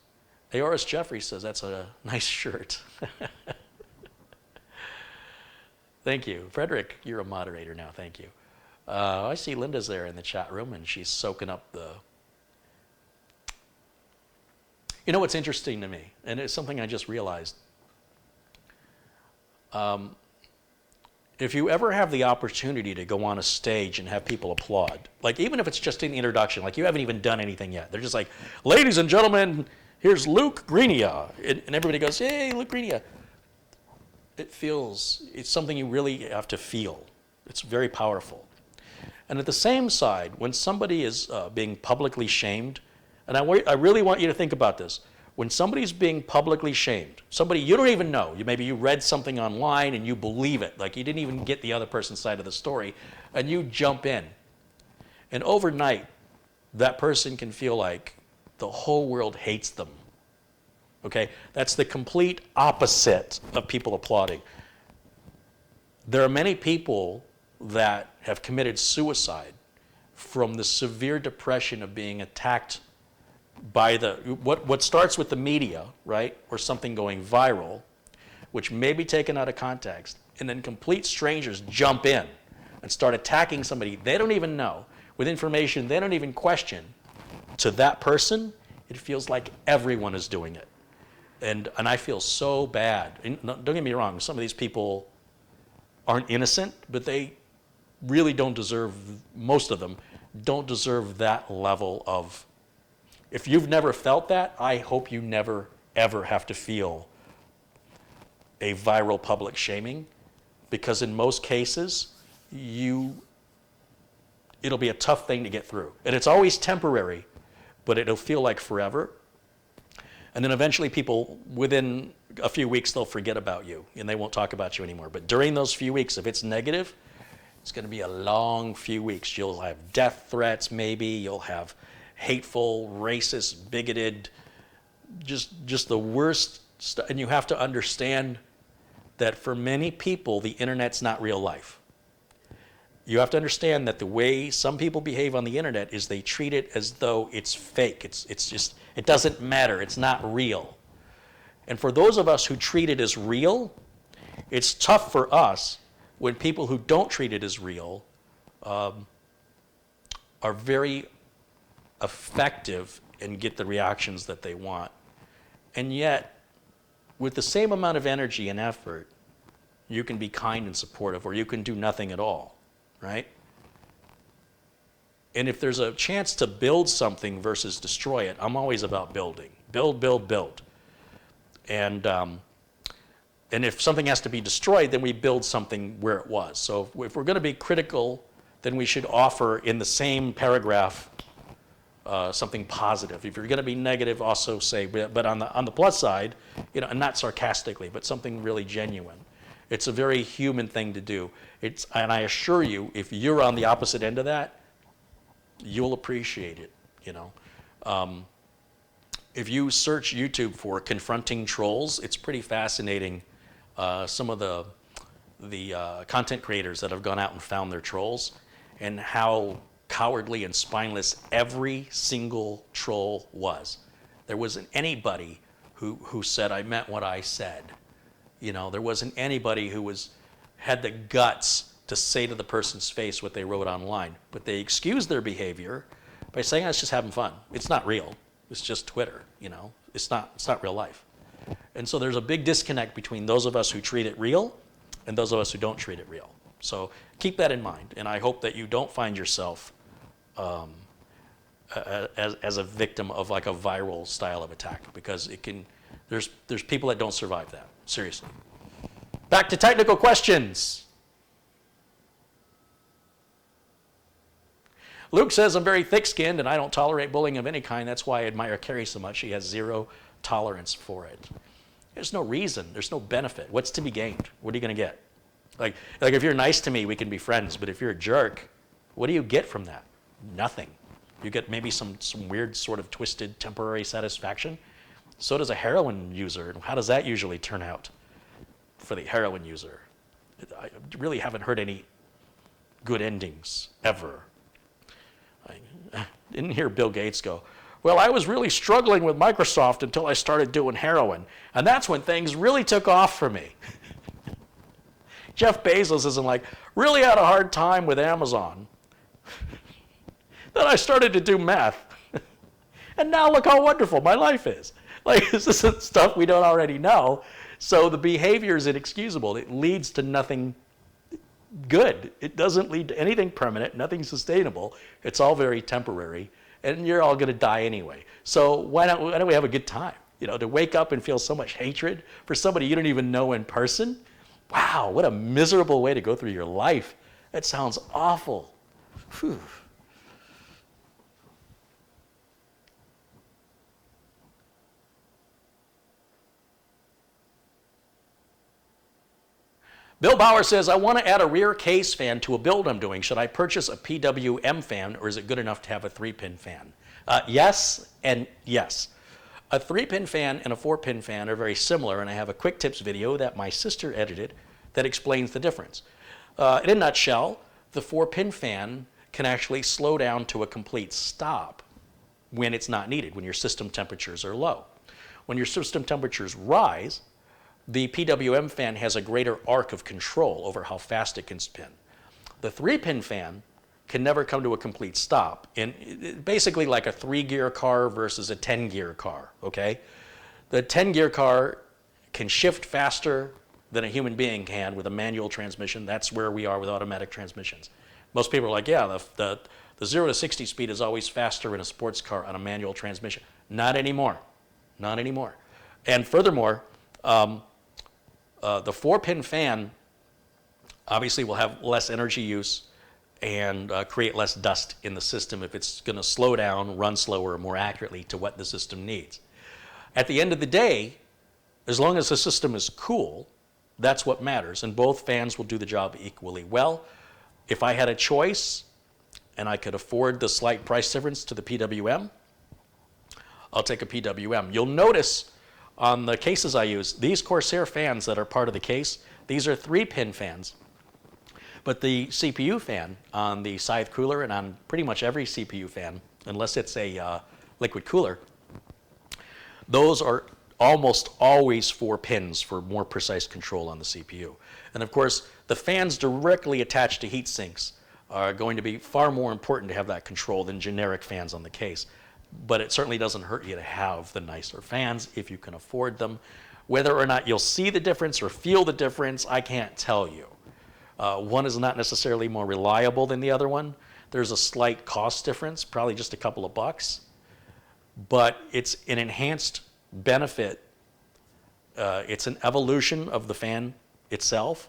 Aoris Jeffrey says that's a nice shirt. Thank you. Frederick, you're a moderator now. Thank you. I see Linda's there in the chat room, and she's soaking up the... You know what's interesting to me, and it's something I just realized. If you ever have the opportunity to go on a stage and have people applaud, like even if it's just in the introduction, like you haven't even done anything yet, they're just like, ladies and gentlemen, here's Luke Greenia, and everybody goes, hey, Luke Greenia. it's something you really have to feel. It's very powerful. And at the same side, when somebody is being publicly shamed, and I really want you to think about this. When somebody's being publicly shamed, somebody you don't even know, maybe you read something online and you believe it, like you didn't even get the other person's side of the story, and you jump in. And overnight, that person can feel like the whole world hates them. Okay? That's the complete opposite of people applauding. There are many people that have committed suicide from the severe depression of being attacked by what starts with the media, right, or something going viral, which may be taken out of context, and then complete strangers jump in and start attacking somebody they don't even know with information they don't even question. To that person, it feels like everyone is doing it. And I feel so bad. And don't get me wrong, some of these people aren't innocent, but they really don't deserve, most of them, don't deserve that level of. If you've never felt that, I hope you never, ever have to feel a viral public shaming, because in most cases, it'll be a tough thing to get through. And it's always temporary, but it'll feel like forever. And then eventually people, within a few weeks, they'll forget about you, and they won't talk about you anymore. But during those few weeks, if it's negative, it's going to be a long few weeks. You'll have death threats, maybe. You'll have hateful, racist, bigoted, just the worst stuff. And you have to understand that for many people, the internet's not real life. You have to understand that the way some people behave on the internet is they treat it as though it's fake. It's just, it doesn't matter. It's not real. And for those of us who treat it as real, it's tough for us when people who don't treat it as real are very effective and get the reactions that they want. And yet, with the same amount of energy and effort, you can be kind and supportive, or you can do nothing at all, right? And if there's a chance to build something versus destroy it, I'm always about building. Build, build, build. And if something has to be destroyed, then we build something where it was. So if we're going to be critical, then we should offer in the same paragraph something positive. If you're going to be negative, also say, but on the plus side, and not sarcastically, but something really genuine. It's a very human thing to do. And I assure you, if you're on the opposite end of that, you'll appreciate it. If you search YouTube for confronting trolls, it's pretty fascinating. Some of the content creators that have gone out and found their trolls, and how cowardly and spineless every single troll was. There wasn't anybody who said, I meant what I said. There wasn't anybody who had the guts to say to the person's face what they wrote online. But they excused their behavior by saying, it's just having fun. It's not real. It's just Twitter, It's not real life. And so there's a big disconnect between those of us who treat it real and those of us who don't treat it real. So keep that in mind, and I hope that you don't find yourself as a victim of like a viral style of attack, because there's people that don't survive that, seriously. Back to technical questions. Luke says, I'm very thick-skinned and I don't tolerate bullying of any kind. That's why I admire Carey so much. He has zero tolerance for it. There's no reason. There's no benefit. What's to be gained? What are you going to get? Like if you're nice to me, we can be friends. But if you're a jerk, what do you get from that? Nothing. You get maybe some weird sort of twisted temporary satisfaction. So does a heroin user. How does that usually turn out for the heroin user? I really haven't heard any good endings ever. I didn't hear Bill Gates go, well, I was really struggling with Microsoft until I started doing heroin. And that's when things really took off for me. Jeff Bezos isn't like, really had a hard time with Amazon. Then I started to do meth. And now look how wonderful my life is. Like, this isn't stuff we don't already know. So the behavior is inexcusable. It leads to nothing good. It doesn't lead to anything permanent, nothing sustainable. It's all very temporary, and you're all going to die anyway. So why don't we have a good time? To wake up and feel so much hatred for somebody you don't even know in person, Wow, what a miserable way to go through your life. That sounds awful. Whew. Bill Bauer says, I want to add a rear case fan to a build I'm doing. Should I purchase a PWM fan, or is it good enough to have a 3-pin fan? Yes and yes. A 3-pin fan and a 4-pin fan are very similar, and I have a quick tips video that my sister edited that explains the difference. In a nutshell, the 4-pin fan can actually slow down to a complete stop when it's not needed, when your system temperatures are low. When your system temperatures rise, the PWM fan has a greater arc of control over how fast it can spin. The 3-pin fan can never come to a complete stop. And basically like a 3-gear car versus a 10-gear car, okay? The 10-gear car can shift faster than a human being can with a manual transmission. That's where we are with automatic transmissions. Most people are like, yeah, the 0 to 60 speed is always faster in a sports car on a manual transmission. Not anymore, not anymore. And furthermore, the 4-pin fan obviously will have less energy use and create less dust in the system if it's going to slow down, run slower, more accurately to what the system needs. At the end of the day, as long as the system is cool, that's what matters, and both fans will do the job equally well. If I had a choice and I could afford the slight price difference to the PWM, I'll take a PWM. You'll notice on the cases I use, these Corsair fans that are part of the case, these are 3-pin fans. But the CPU fan on the Scythe cooler and on pretty much every CPU fan, unless it's a liquid cooler, those are almost always 4 pins for more precise control on the CPU. And of course, the fans directly attached to heat sinks are going to be far more important to have that control than generic fans on the case. But it certainly doesn't hurt you to have the nicer fans if you can afford them. Whether or not you'll see the difference or feel the difference, I can't tell you. One is not necessarily more reliable than the other one. There's a slight cost difference, probably just a couple of bucks, but it's an enhanced benefit. It's an evolution of the fan itself,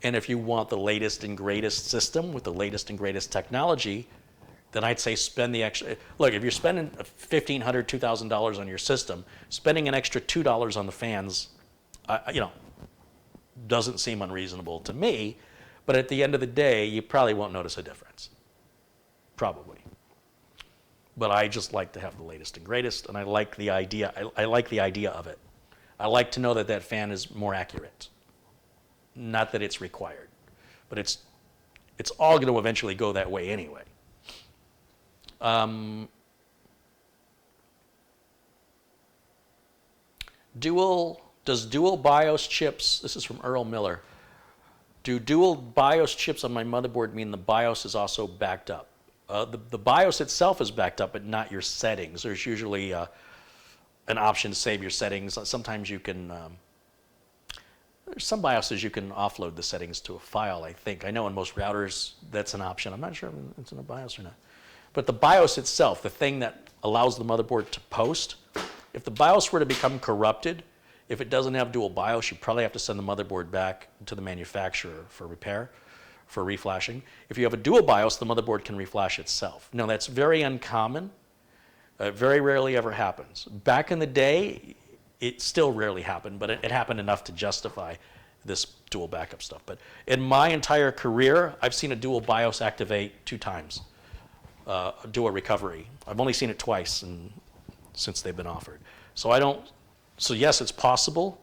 and if you want the latest and greatest system with the latest and greatest technology, then I'd say spend the extra. Look, if you're spending $1,500, $2,000 on your system, spending an extra $2 on the fans, doesn't seem unreasonable to me. But at the end of the day, you probably won't notice a difference. Probably. But I just like to have the latest and greatest, and I like the idea. I like the idea of it. I like to know that that fan is more accurate. Not that it's required, but it's all going to eventually go that way anyway. Does dual BIOS chips, this is from Earl Miller, do dual BIOS chips on my motherboard mean the BIOS is also backed up? The BIOS itself is backed up, but not your settings. There's usually an option to save your settings. Sometimes you can, there's some BIOSes you can offload the settings to a file, I think. I know in most routers that's an option. I'm not sure if it's in a BIOS or not. But the BIOS itself, the thing that allows the motherboard to post, if the BIOS were to become corrupted, if it doesn't have dual BIOS, you probably have to send the motherboard back to the manufacturer for repair, for reflashing. If you have a dual BIOS, the motherboard can reflash itself. Now, that's very uncommon. Very rarely ever happens. Back in the day, it still rarely happened, but it happened enough to justify this dual backup stuff. But in my entire career, I've seen a dual BIOS activate 2 times, do a recovery. I've only seen it twice since they've been offered. So yes, it's possible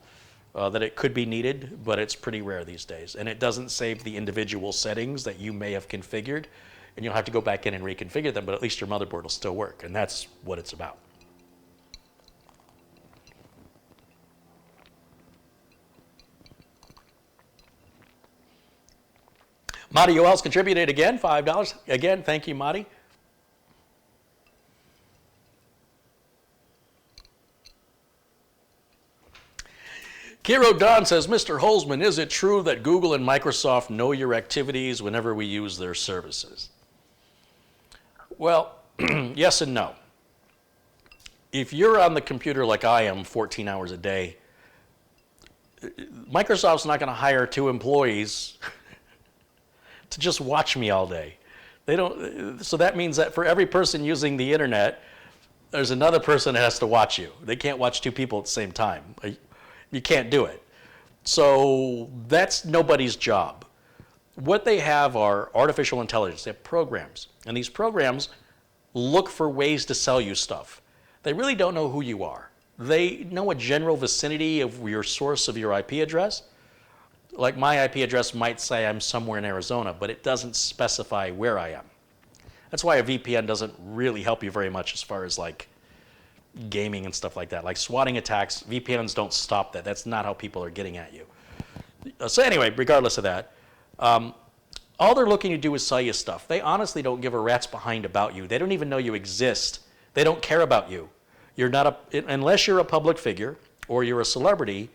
that it could be needed, but it's pretty rare these days. And it doesn't save the individual settings that you may have configured, and you'll have to go back in and reconfigure them, but at least your motherboard will still work, and that's what it's about. Marty Yoels contributed again, $5. Again, thank you, Marty. Kiro Don says, Mr. Holzman, is it true that Google and Microsoft know your activities whenever we use their services? Well, yes and no. If you're on the computer like I am 14 hours a day, Microsoft's not going to hire 2 employees to just watch me all day. They don't. So that means that for every person using the internet, there's another person that has to watch you. They can't watch 2 people at the same time. You can't do it. So that's nobody's job. What they have are artificial intelligence. They have programs. And these programs look for ways to sell you stuff. They really don't know who you are. They know a general vicinity of your source of your IP address. Like my IP address might say I'm somewhere in Arizona, but it doesn't specify where I am. That's why a VPN doesn't really help you very much as far as like gaming and stuff like that. Like swatting attacks, VPNs don't stop that. That's not how people are getting at you. So anyway, regardless of that, all they're looking to do is sell you stuff. They honestly don't give a rat's behind about you. They don't even know you exist. They don't care about you. You're not unless you're a public figure or you're a celebrity,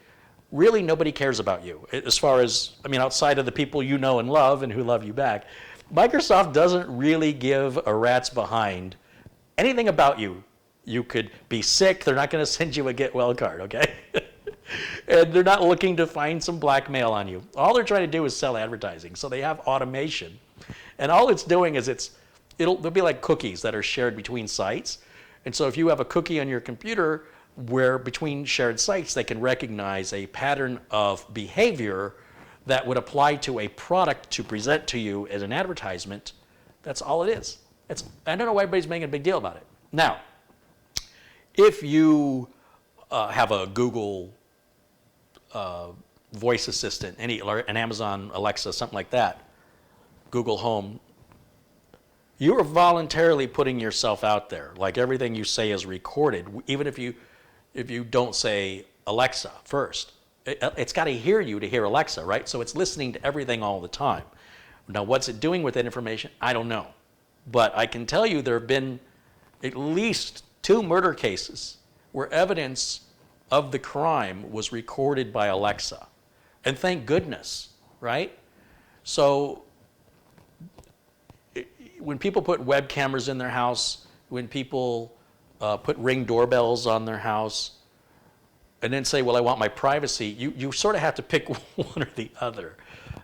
really nobody cares about you. As far as, I mean, outside of the people you know and love and who love you back, Microsoft doesn't really give a rat's behind anything about you. You could be sick, they're not going to send you a get well card, okay? And they're not looking to find some blackmail on you. All they're trying to do is sell advertising. So they have automation. And all it's doing is they'll be like cookies that are shared between sites. And so if you have a cookie on your computer where between shared sites, they can recognize a pattern of behavior that would apply to a product to present to you as an advertisement. That's all it is. I don't know why everybody's making a big deal about it. Now, if you have a Google voice assistant, an Amazon Alexa, something like that, Google Home, you are voluntarily putting yourself out there. Like everything you say is recorded, even if you don't say Alexa first. It's got to hear you to hear Alexa, right? So it's listening to everything all the time. Now, what's it doing with that information? I don't know. But I can tell you there have been at least 2 murder cases where evidence of the crime was recorded by Alexa. And thank goodness, right? So when people put web cameras in their house, when people put Ring doorbells on their house, and then say, well, I want my privacy, you sort of have to pick one or the other.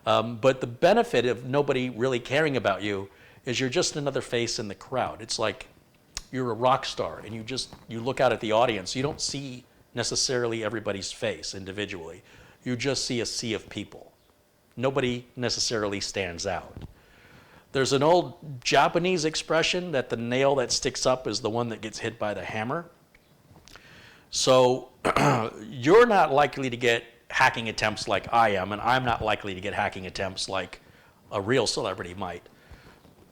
But the benefit of nobody really caring about you is you're just another face in the crowd. It's like you're a rock star, and you look out at the audience. You don't see necessarily everybody's face individually. You just see a sea of people. Nobody necessarily stands out. There's an old Japanese expression that the nail that sticks up is the one that gets hit by the hammer. So you're not likely to get hacking attempts like I am, and I'm not likely to get hacking attempts like a real celebrity might.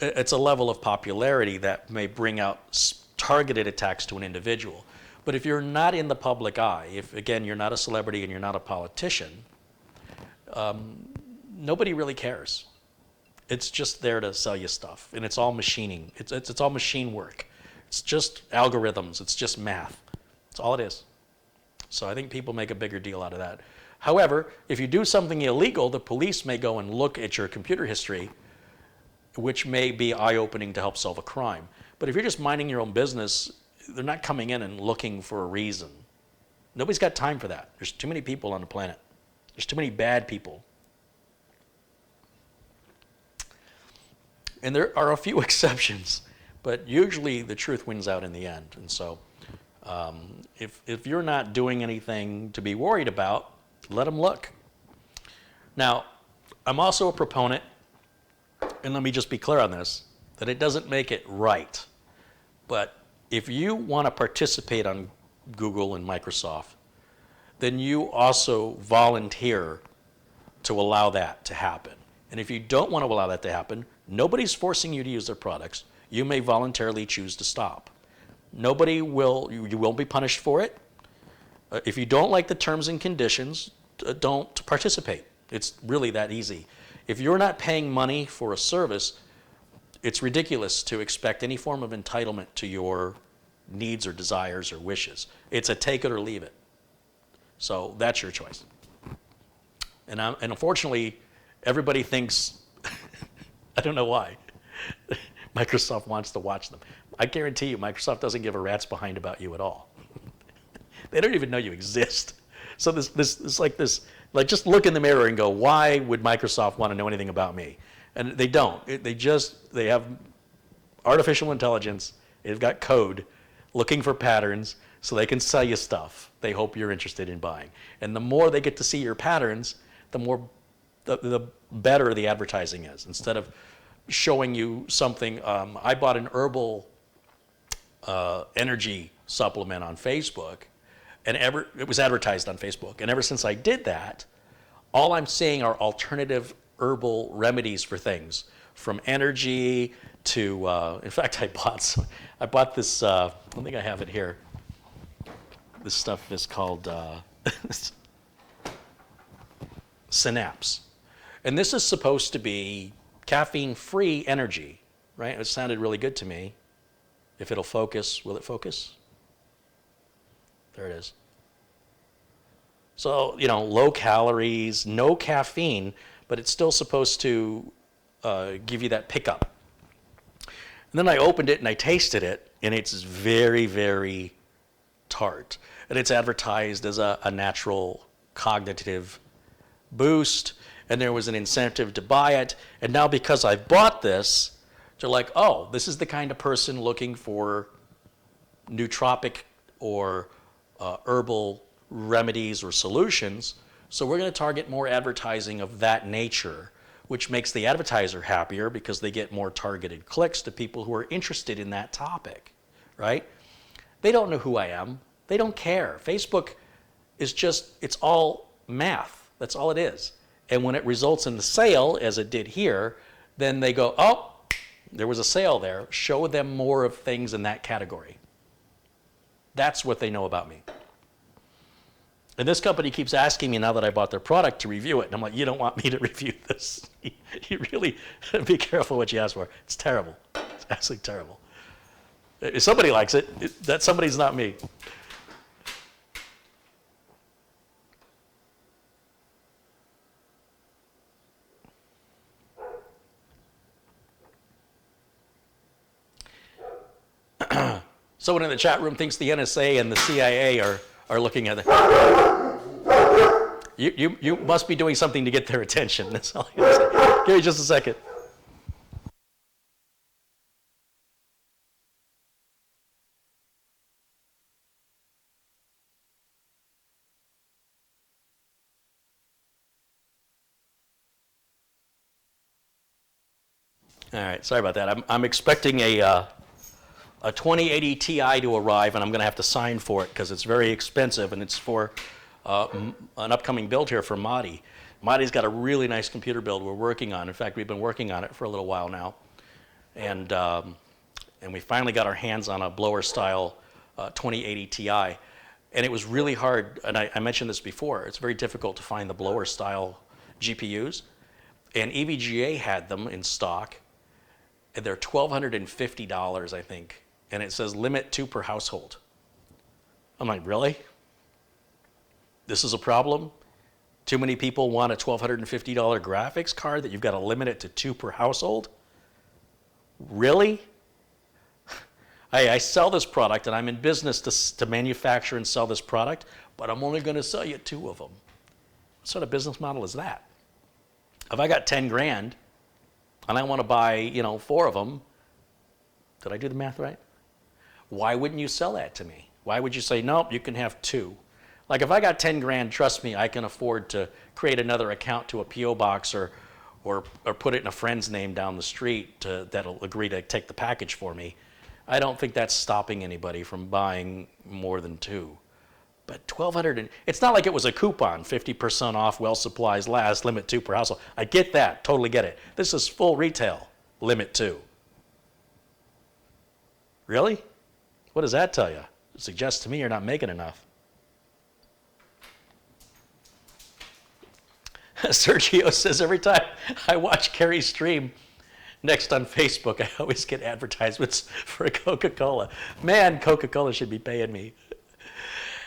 It's a level of popularity that may bring out targeted attacks to an individual. But if you're not in the public eye, if, again, you're not a celebrity and you're not a politician, nobody really cares. It's just there to sell you stuff, and it's all machining. It's all machine work. It's just algorithms. It's just math. That's all it is. So I think people make a bigger deal out of that. However, if you do something illegal, the police may go and look at your computer history, which may be eye-opening to help solve a crime. But if you're just minding your own business, they're not coming in and looking for a reason. Nobody's got time for that. There's too many people on the planet. There's too many bad people. And there are a few exceptions, but usually the truth wins out in the end. And so if you're not doing anything to be worried about, let them look. Now, I'm also a proponent, and let me just be clear on this, that it doesn't make it right. But if you want to participate on Google and Microsoft, then you also volunteer to allow that to happen. And if you don't want to allow that to happen, nobody's forcing you to use their products. You may voluntarily choose to stop. You won't be punished for it. If you don't like the terms and conditions, don't participate. It's really that easy. If you're not paying money for a service, it's ridiculous to expect any form of entitlement to your needs or desires or wishes. It's a take it or leave it. So that's your choice. And unfortunately, everybody thinks, I don't know why, Microsoft wants to watch them. I guarantee you, Microsoft doesn't give a rat's behind about you at all. They don't even know you exist. So this like this, like just look in the mirror and go, why would Microsoft want to know anything about me? And they don't. They have artificial intelligence. They've got code looking for patterns so they can sell you stuff they hope you're interested in buying. And the more they get to see your patterns, the better the advertising is. Instead of showing you something, I bought an herbal energy supplement on Facebook, and it was advertised on Facebook. And ever since I did that, all I'm seeing are alternative herbal remedies for things, from energy to, in fact, I bought this, I think I have it here. This stuff is called Synapse. And this is supposed to be caffeine-free energy, right? It sounded really good to me. If it'll focus, will it focus? There it is. So, low calories, no caffeine, but it's still supposed to give you that pickup. And then I opened it and I tasted it, and it's very, very tart. And it's advertised as a natural cognitive boost, and there was an incentive to buy it. And now because I've bought this, they're like, oh, this is the kind of person looking for nootropic or herbal remedies or solutions. So we're going to target more advertising of that nature, which makes the advertiser happier because they get more targeted clicks to people who are interested in that topic, right? They don't know who I am. They don't care. Facebook is it's all math. That's all it is. And when it results in the sale, as it did here, then they go, oh, there was a sale there. Show them more of things in that category. That's what they know about me. And this company keeps asking me now that I bought their product to review it. And I'm like, you don't want me to review this. You really be careful what you ask for. It's terrible. It's absolutely terrible. If somebody likes it, that somebody's not me. Someone in the chat room thinks the NSA and the CIA are looking at it. You must be doing something to get their attention. That's all I'm going to say. Give me just a second. All right, sorry about that. I'm expecting a 2080 Ti to arrive, and I'm going to have to sign for it because it's very expensive, and it's for an upcoming build here for Madi. Madi's got a really nice computer build we're working on. In fact, we've been working on it for a little while now, and we finally got our hands on a blower-style 2080 Ti, and it was really hard. And I mentioned this before. It's very difficult to find the blower-style GPUs, and EVGA had them in stock, and they're $1,250, I think. And it says limit 2 per household. I'm like, really? This is a problem? Too many people want a $1,250 graphics card that you've got to limit it to 2 per household? Really? I sell this product, and I'm in business to manufacture and sell this product, but I'm only going to sell you 2 of them. What sort of business model is that? If I got 10 grand and I want to buy, 4 of them, did I do the math right? Why wouldn't you sell that to me? Why would you say, nope, you can have 2? Like if I got 10 grand, trust me, I can afford to create another account to a P.O. box or put it in a friend's name down the street that'll agree to take the package for me. I don't think that's stopping anybody from buying more than 2. But $1,200, it's not like it was a coupon, 50% off, well supplies last, limit 2 per household. I get that, totally get it. This is full retail, limit 2. Really? What does that tell you? It suggests to me you're not making enough. Sergio says, every time I watch Carey's stream next on Facebook, I always get advertisements for Coca-Cola. Man, Coca-Cola should be paying me.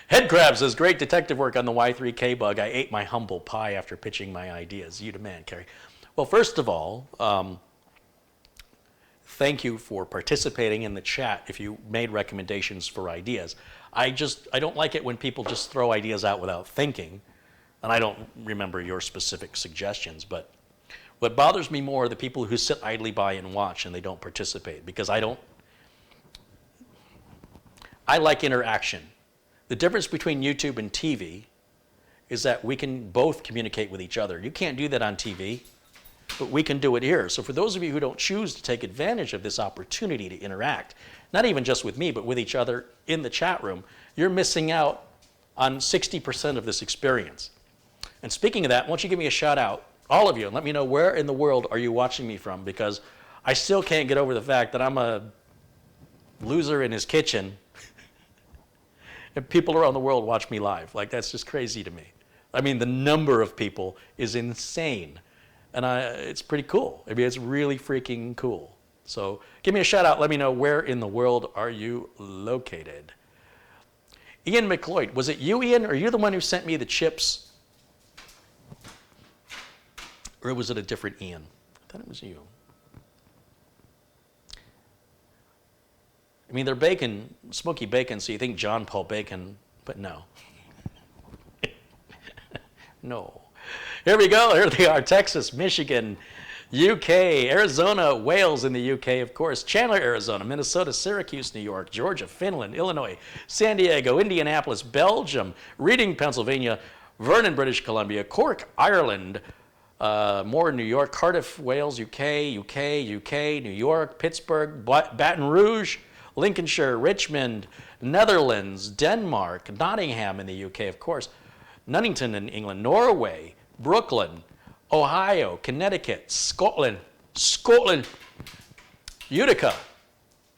Headcrab says, great detective work on the Y3K bug. I ate my humble pie after pitching my ideas. You demand, Carey. Well, first of all, thank you for participating in the chat if you made recommendations for ideas. I don't like it when people just throw ideas out without thinking. And I don't remember your specific suggestions, but what bothers me more are the people who sit idly by and watch and they don't participate, because I like interaction. The difference between YouTube and TV is that we can both communicate with each other. You can't do that on TV, but we can do it here. So for those of you who don't choose to take advantage of this opportunity to interact, not even just with me, but with each other in the chat room, you're missing out on 60% of this experience. And speaking of that, why don't you give me a shout out, all of you, and let me know where in the world are you watching me from, because I still can't get over the fact that I'm a loser in his kitchen and people around the world watch me live. Like, that's just crazy to me. I mean, the number of people is insane. And it's pretty cool. I mean, it's really freaking cool. So give me a shout out. Let me know where in the world are you located. Ian McLeod, was it you, Ian? Or are you the one who sent me the chips? Or was it a different Ian? I thought it was you. I mean, they're bacon, smoky bacon, so you think John Paul Bacon, but no. No. Here we go. Here they are. Texas, Michigan, UK, Arizona, Wales in the UK, of course, Chandler, Arizona, Minnesota, Syracuse, New York, Georgia, Finland, Illinois, San Diego, Indianapolis, Belgium, Reading, Pennsylvania, Vernon, British Columbia, Cork, Ireland, more New York, Cardiff, Wales, UK, New York, Pittsburgh, Baton Rouge, Lincolnshire, Richmond, Netherlands, Denmark, Nottingham in the UK, of course, Nuneaton in England, Norway, Brooklyn, Ohio, Connecticut, Scotland, Utica,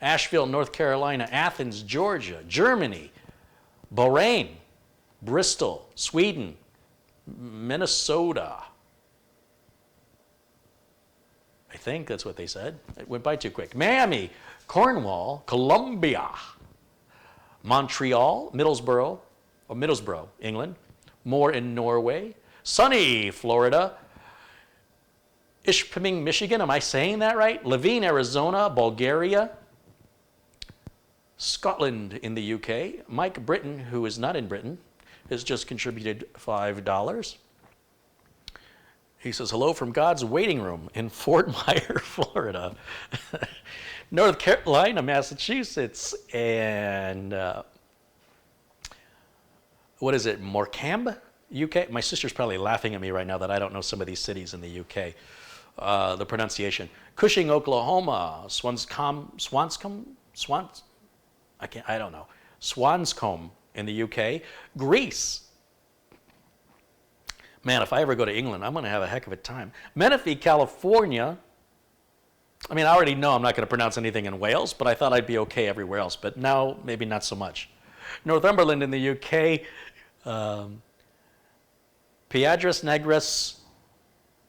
Asheville, North Carolina, Athens, Georgia, Germany, Bahrain, Bristol, Sweden, Minnesota. I think that's what they said. It went by too quick. Miami, Cornwall, Columbia, Montreal, Middlesbrough, England, Moore in Norway, sunny Florida, Ishpeming, Michigan, am I saying that right? Levine, Arizona, Bulgaria, Scotland in the UK. Mike Britton, who is not in Britain, has just contributed $5. He says, hello from God's waiting room in Fort Myers, Florida. North Carolina, Massachusetts, and what is it, Morecambe, UK? My sister's probably laughing at me right now that I don't know some of these cities in the UK. The pronunciation. Cushing, Oklahoma, Swanscombe, Swanscombe in the UK. Greece. Man, if I ever go to England, I'm going to have a heck of a time. Menifee, California. I mean, I already know I'm not going to pronounce anything in Wales, but I thought I'd be okay everywhere else. But now, maybe not so much. Northumberland in the UK. Piedras Negras,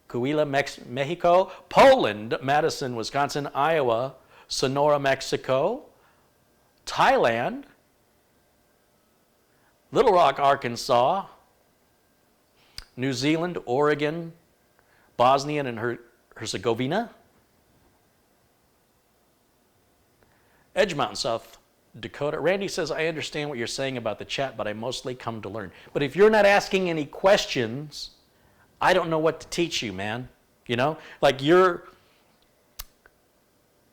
Coahuila, Mexico. Poland, Madison, Wisconsin. Iowa, Sonora, Mexico. Thailand. Little Rock, Arkansas. New Zealand, Oregon, Bosnia and Herzegovina, Edgemountain, South Dakota. Randy says, I understand what you're saying about the chat, but I mostly come to learn. But if you're not asking any questions, I don't know what to teach you, man. You know, like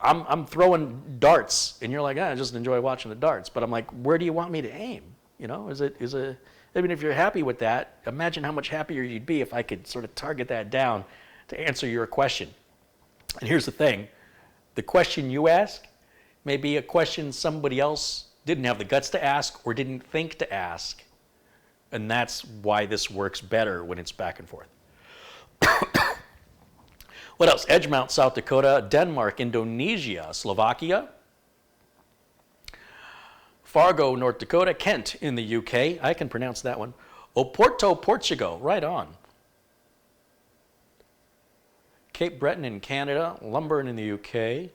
I'm throwing darts, and you're like, I just enjoy watching the darts. But I'm like, where do you want me to aim? You know, I mean, if you're happy with that, imagine how much happier you'd be if I could sort of target that down to answer your question. And here's the thing. The question you ask may be a question somebody else didn't have the guts to ask or didn't think to ask. And that's why this works better when it's back and forth. What else? Edgemount, South Dakota, Denmark, Indonesia, Slovakia, Fargo, North Dakota, Kent in the UK. I can pronounce that one. Oporto, Portugal. Right on. Cape Breton in Canada. Lumburn in the UK.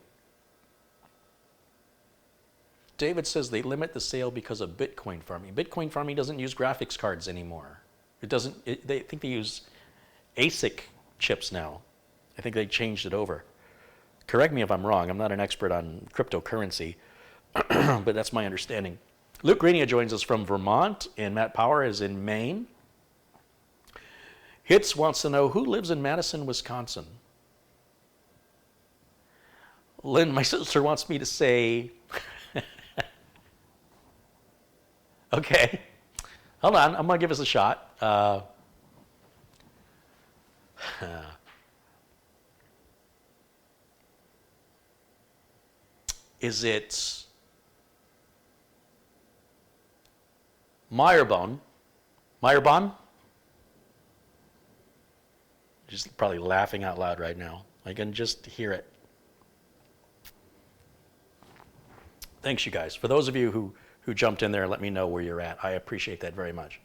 David says they limit the sale because of Bitcoin farming. Bitcoin farming doesn't use graphics cards anymore. They think they use ASIC chips now. I think they changed it over. Correct me if I'm wrong. I'm not an expert on cryptocurrency. But that's my understanding. Luke Greenia joins us from Vermont, and Matt Power is in Maine. Hitz wants to know who lives in Madison, Wisconsin. Lynn, my sister, wants me to say, okay, hold on, I'm going to give us a shot. Is it Meyerbon? Meyerbon? Just probably laughing out loud right now. I can just hear it. Thanks, you guys. For those of you who jumped in there and let me know where you're at, I appreciate that very much.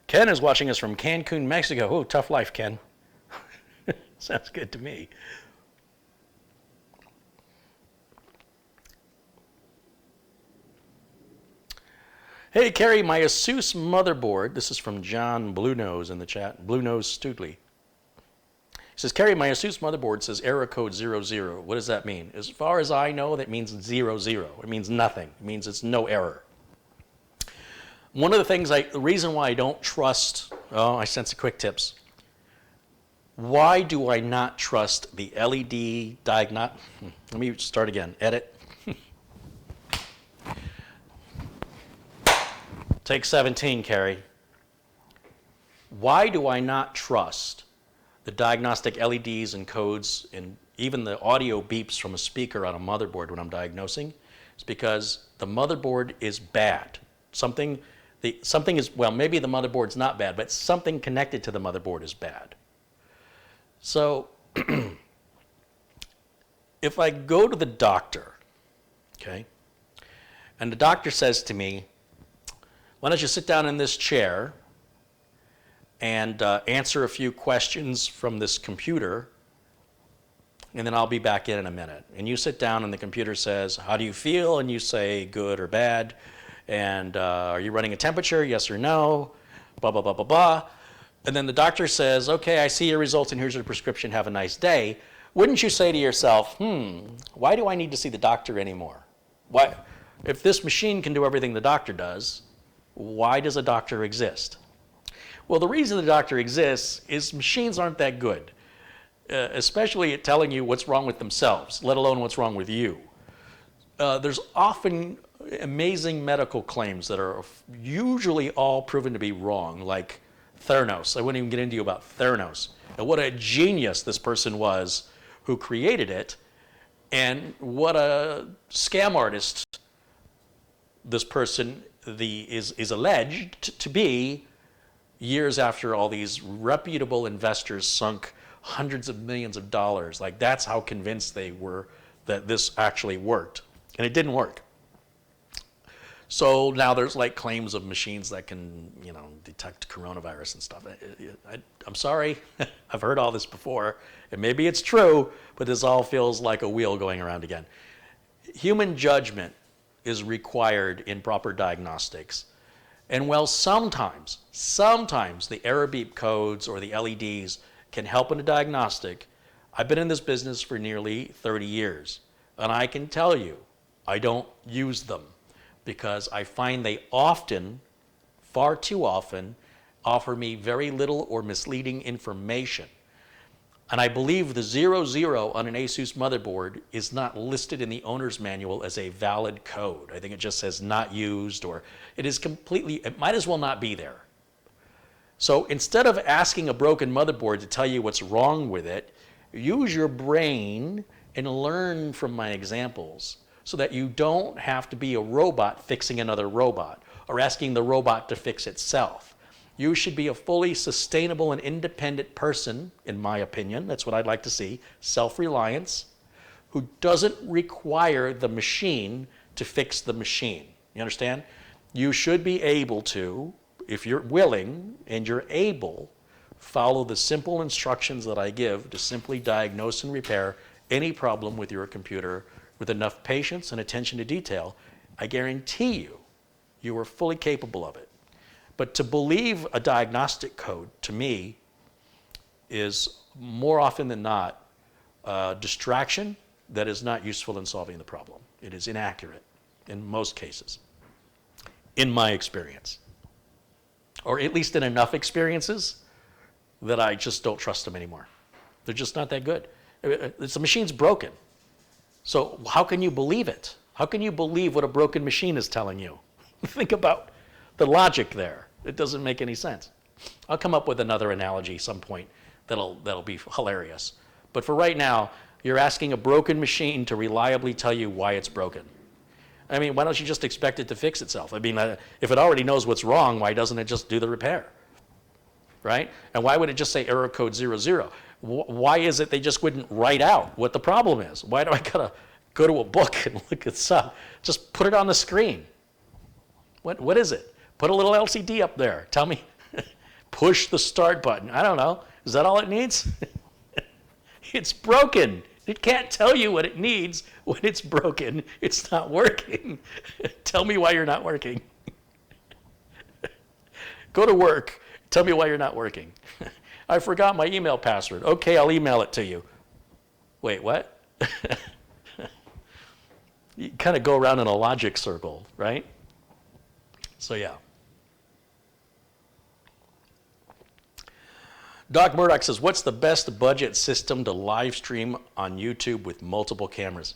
Ken is watching us from Cancun, Mexico. Oh, tough life, Ken. Sounds good to me. Hey, Carey, my Asus motherboard, this is from John Bluenose in the chat, Bluenose Studley. He says, Carey, my Asus motherboard says error code 00. What does that mean? As far as I know, that means 00. It means nothing. It means it's no error. One of the things, the reason why I don't trust, I sense a quick tips. Why do I not trust the LED diagnostic? Let me start again, edit. Take 17, Carey. Why do I not trust the diagnostic LEDs and codes and even the audio beeps from a speaker on a motherboard when I'm diagnosing? It's because the motherboard is bad. Something is, well, maybe the motherboard's not bad, but something connected to the motherboard is bad. So if I go to the doctor, okay, and the doctor says to me, why don't you sit down in this chair and answer a few questions from this computer, and then I'll be back in a minute. And you sit down and the computer says, how do you feel? And you say good or bad. And are you running a temperature? Yes or no? Blah, blah, blah, blah, blah. And then the doctor says, okay, I see your results and here's your prescription. Have a nice day. Wouldn't you say to yourself, why do I need to see the doctor anymore? Why, if this machine can do everything the doctor does, why does a doctor exist? Well, the reason the doctor exists is machines aren't that good, especially at telling you what's wrong with themselves, let alone what's wrong with you. There's often amazing medical claims that are usually all proven to be wrong, like Theranos. I wouldn't even get into you about Theranos and what a genius this person was who created it, and what a scam artist this person is alleged to be years after all these reputable investors sunk hundreds of millions of dollars. Like, that's how convinced they were that this actually worked. And it didn't work. So now there's like claims of machines that can, detect coronavirus and stuff. I'm sorry, I've heard all this before, and maybe it's true, but this all feels like a wheel going around again. Human judgment is required in proper diagnostics. And while sometimes the error beep codes or the LEDs can help in a diagnostic, I've been in this business for nearly 30 years. And I can tell you, I don't use them because I find they often, far too often, offer me very little or misleading information. And I believe the 00 on an Asus motherboard is not listed in the owner's manual as a valid code. I think it just says not used, or it might as well not be there. So instead of asking a broken motherboard to tell you what's wrong with it, use your brain and learn from my examples so that you don't have to be a robot fixing another robot or asking the robot to fix itself. You should be a fully sustainable and independent person, in my opinion. That's what I'd like to see. Self-reliance, who doesn't require the machine to fix the machine. You understand? You should be able to, if you're willing and you're able, follow the simple instructions that I give to simply diagnose and repair any problem with your computer with enough patience and attention to detail. I guarantee you, you are fully capable of it. But to believe a diagnostic code, to me, is more often than not a distraction that is not useful in solving the problem. It is inaccurate. in most cases, in my experience. Or at least in enough experiences that I just don't trust them anymore. They're just not that good. The machine's broken. So how can you believe it? How can you believe what a broken machine is telling you? Think about the logic there. It doesn't make any sense. I'll come up with another analogy some point that'll be hilarious. But for right now, you're asking a broken machine to reliably tell you why it's broken. I mean, why don't you just expect it to fix itself? I mean, if it already knows what's wrong, why doesn't it just do the repair? Right? And why would it just say error code 00? Why is it they just wouldn't write out what the problem is? Why do I gotta go to a book and look this up? Just put it on the screen. What is it? Put a little LCD up there. Tell me, push the start button. I don't know. Is that all it needs? It's broken. It can't tell you what it needs when it's broken. It's not working. Tell me why you're not working. Go to work. Tell me why you're not working. I forgot my email password. Okay, I'll email it to you. Wait, what? You kind of go around in a logic circle, right? So yeah. Doc Murdoch says, what's the best budget system to live stream on YouTube with multiple cameras?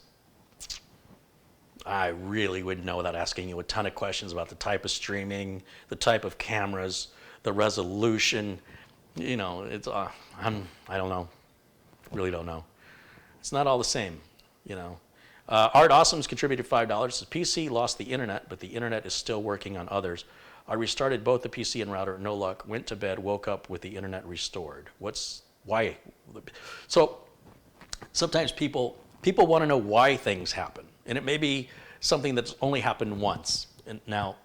I really wouldn't know without asking you a ton of questions about the type of streaming, the type of cameras, the resolution. You know, it's I don't know. Really don't know. It's not all the same, you know. Art Awesome's contributed $5. Says, PC lost the internet, but the internet is still working on others. I restarted both the PC and router, no luck. Went to bed, woke up with the internet restored. Why? So sometimes people want to know why things happen, and it may be something that's only happened once. And now,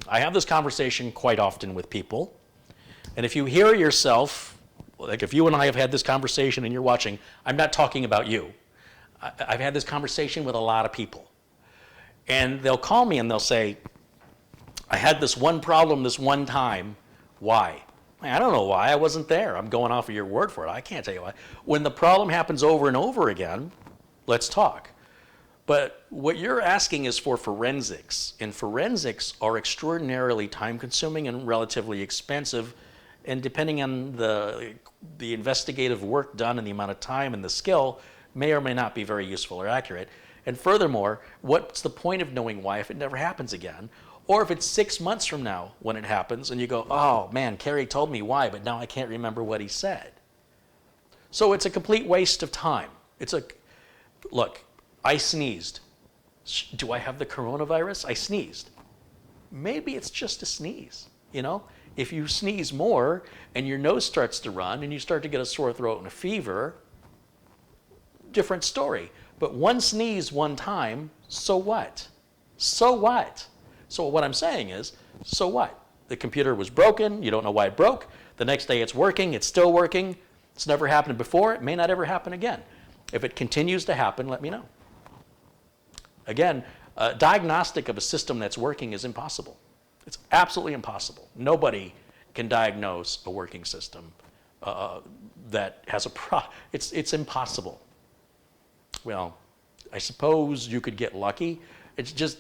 I have this conversation quite often with people, and if you hear yourself, like if you and I have had this conversation and you're watching, I'm not talking about you. I've had this conversation with a lot of people, and they'll call me and they'll say, I had this one problem this one time. Why? I don't know why. I wasn't there. I'm going off of your word for it. I can't tell you why. When the problem happens over and over again, let's talk. But what you're asking is for forensics, and forensics are extraordinarily time-consuming and relatively expensive, and depending on the investigative work done and the amount of time and the skill, may or may not be very useful or accurate. And furthermore, what's the point of knowing why if it never happens again? Or if it's 6 months from now when it happens and you go, oh man, Carey told me why, but now I can't remember what he said. So it's a complete waste of time. Look, I sneezed. Do I have the coronavirus? I sneezed. Maybe it's just a sneeze, you know? If you sneeze more and your nose starts to run and you start to get a sore throat and a fever, different story. But one sneeze one time, so what? So what? So what I'm saying is, so what? The computer was broken, you don't know why it broke. The next day it's working, it's still working. It's never happened before, it may not ever happen again. If it continues to happen, let me know. Again, a diagnostic of a system that's working is impossible. It's absolutely impossible. Nobody can diagnose a working system that has a it's impossible. Well, I suppose you could get lucky. It's just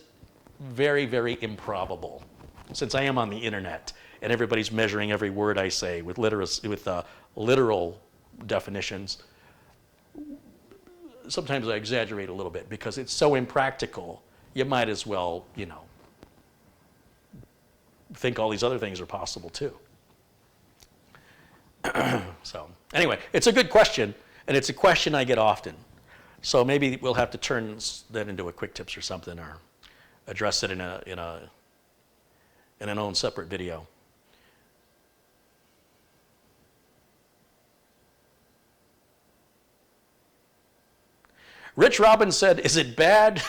very, very improbable. Since I am on the internet and everybody's measuring every word I say with literal definitions, sometimes I exaggerate a little bit because it's so impractical. You might as well, you know, think all these other things are possible too. So anyway, it's a good question, and it's a question I get often. So maybe we'll have to turn that into a quick tips or something, or address it in an own separate video. Rich Robbins said, is it bad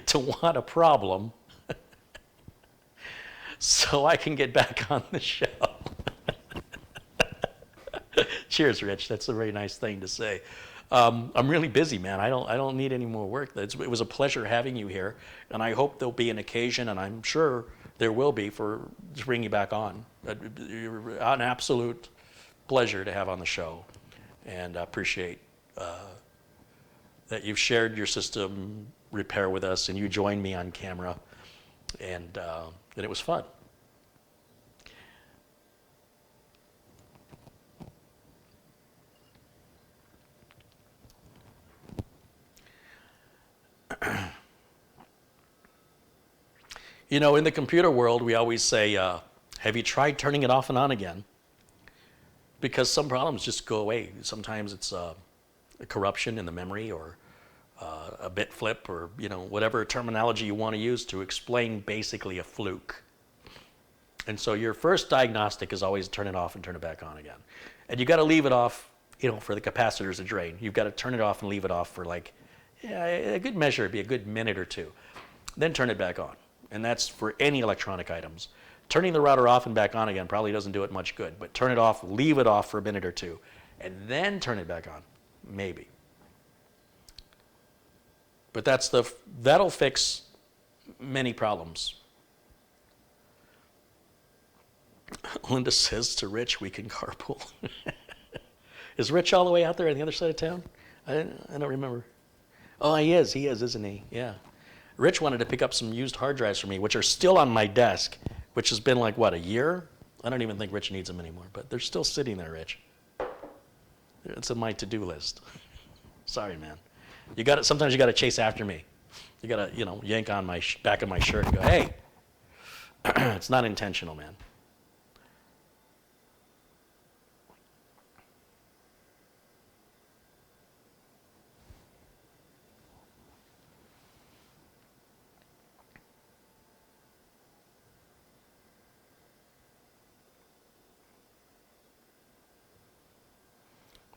to want a problem so I can get back on the show? Cheers, Rich. That's a very nice thing to say. I'm really busy, man. I don't need any more work. It was a pleasure having you here, and I hope there'll be an occasion, and I'm sure there will be, to bring you back on. You're an absolute pleasure to have on the show, and I appreciate that you've shared your system repair with us, and you joined me on camera, and it was fun. You know, in the computer world, we always say, have you tried turning it off and on again? Because some problems just go away. Sometimes it's a corruption in the memory, or a bit flip, or whatever terminology you want to use to explain basically a fluke. And so your first diagnostic is always turn it off and turn it back on again. And you got to leave it off, for the capacitors to drain. You've got to turn it off and leave it off for a good measure, it'd be a good minute or two. Then turn it back on. And that's for any electronic items. Turning the router off and back on again probably doesn't do it much good, but turn it off, leave it off for a minute or two, and then turn it back on, maybe. But that'll fix many problems. Linda says to Rich, we can carpool. Is Rich all the way out there on the other side of town? I don't remember. Oh, he is, isn't he? Yeah. Rich wanted to pick up some used hard drives for me, which are still on my desk, which has been like, what, a year? I don't even think Rich needs them anymore, but they're still sitting there, Rich. It's on my to-do list. Sorry, man. Sometimes you got to chase after me. You got to, yank on my back of my shirt and go, hey. It's not intentional, man.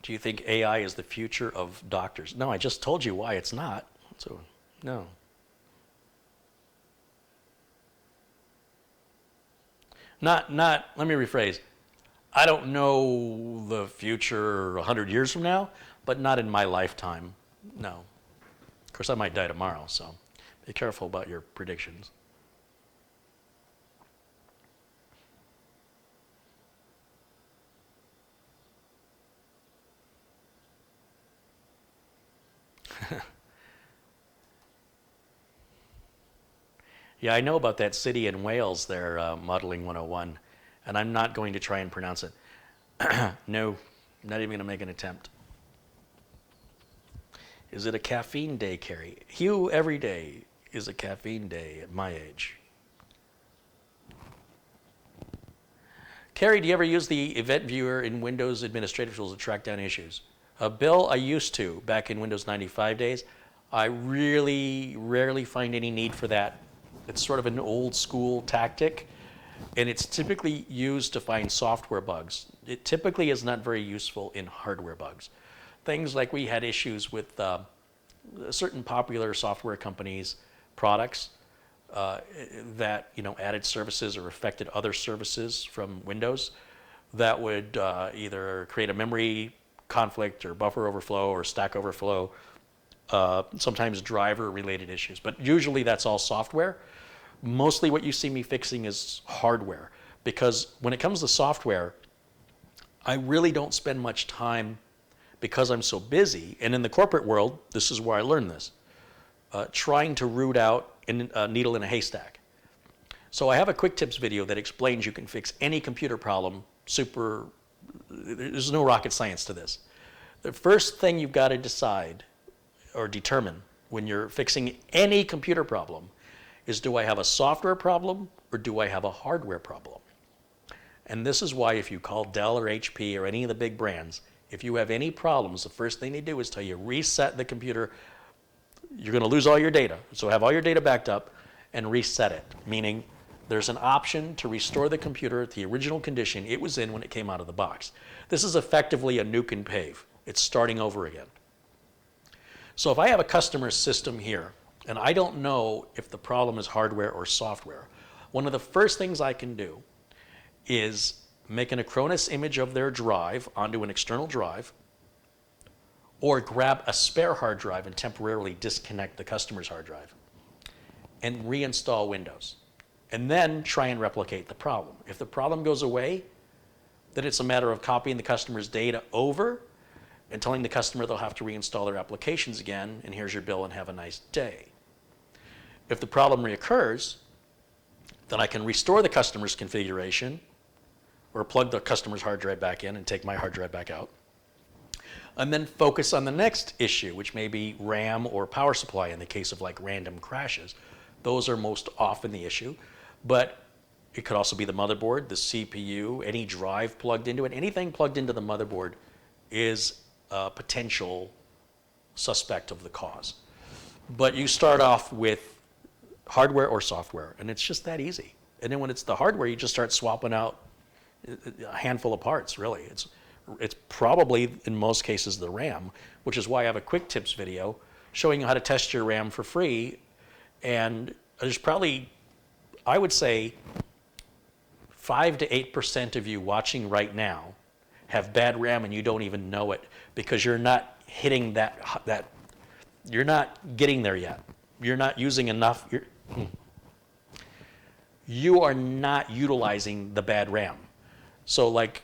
Do you think AI is the future of doctors? No, I just told you why it's not. So, no. Let me rephrase. I don't know the future 100 years from now, but not in my lifetime, no. Of course, I might die tomorrow, so be careful about your predictions. Yeah, I know about that city in Wales there, Modeling 101, and I'm not going to try and pronounce it. No, not even going to make an attempt. Is it a caffeine day, Carey? Hugh, every day is a caffeine day at my age. Carey, do you ever use the event viewer in Windows administrative tools to track down issues? Bill, I used to back in Windows 95 days. I really rarely find any need for that. It's sort of an old school tactic, and it's typically used to find software bugs. It typically is not very useful in hardware bugs. Things like we had issues with certain popular software companies' products that added services or affected other services from Windows that would either create a memory conflict or buffer overflow or stack overflow, sometimes driver-related issues. But usually that's all software. Mostly what you see me fixing is hardware, because when it comes to software, I really don't spend much time, because I'm so busy, and in the corporate world, this is where I learned this, trying to root out a needle in a haystack. So I have a quick tips video that explains you can fix any computer problem there's no rocket science to this. The first thing you've got to decide or determine when you're fixing any computer problem is, do I have a software problem or do I have a hardware problem? And this is why if you call Dell or HP or any of the big brands, if you have any problems, the first thing they do is tell you reset the computer. You're going to lose all your data. So have all your data backed up and reset it, meaning there's an option to restore the computer to the original condition it was in when it came out of the box. This is effectively a nuke and pave. It's starting over again. So if I have a customer system here, and I don't know if the problem is hardware or software, one of the first things I can do is make an Acronis image of their drive onto an external drive, or grab a spare hard drive and temporarily disconnect the customer's hard drive and reinstall Windows, and then try and replicate the problem. If the problem goes away, then it's a matter of copying the customer's data over and telling the customer they'll have to reinstall their applications again, and here's your bill and have a nice day. If the problem reoccurs, then I can restore the customer's configuration or plug the customer's hard drive back in and take my hard drive back out. And then focus on the next issue, which may be RAM or power supply in the case of like random crashes. Those are most often the issue. But it could also be the motherboard, the CPU, any drive plugged into it. Anything plugged into the motherboard is a potential suspect of the cause. But you start off with hardware or software, and it's just that easy. And then when it's the hardware, you just start swapping out a handful of parts, really. It's probably, in most cases, the RAM, which is why I have a quick tips video showing you how to test your RAM for free. And there's probably, I would say, 5 to 8% of you watching right now have bad RAM and you don't even know it because you're not hitting that you're not getting there yet. You're not using enough. You are not utilizing the bad RAM. So like,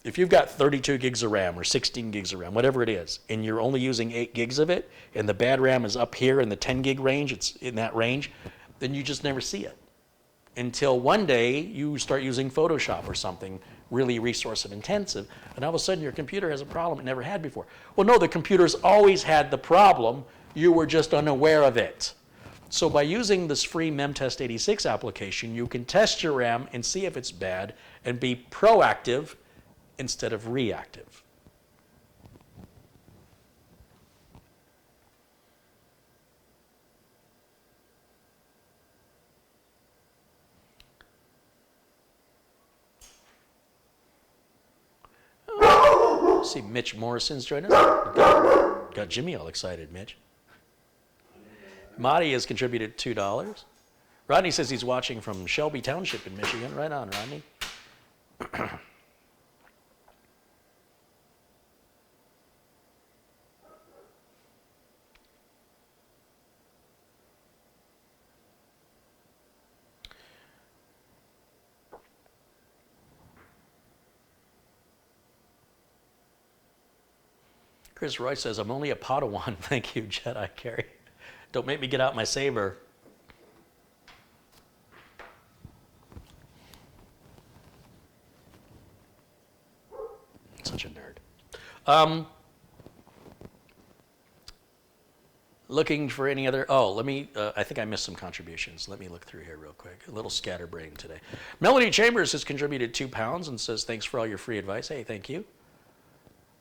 if you've got 32 gigs of RAM or 16 gigs of RAM, whatever it is, and you're only using 8 gigs of it, and the bad RAM is up here in the 10 gig range, it's in that range, then you just never see it. Until one day you start using Photoshop or something really resource intensive, and all of a sudden your computer has a problem it never had before. Well, no, the computer's always had the problem. You were just unaware of it. So by using this free MemTest 86 application, you can test your RAM and see if it's bad and be proactive instead of reactive. See, Mitch Morrison's joined us. Got Jimmy all excited, Mitch. Marty has contributed $2. Rodney says he's watching from Shelby Township in Michigan. Right on, Rodney. Chris Roy says, I'm only a Padawan. Thank you, Jedi Carey. Don't make me get out my saber. Such a nerd. Looking for any other, I think I missed some contributions. Let me look through here real quick. A little scatterbrained today. Melody Chambers has contributed £2 and says, thanks for all your free advice. Hey, thank you.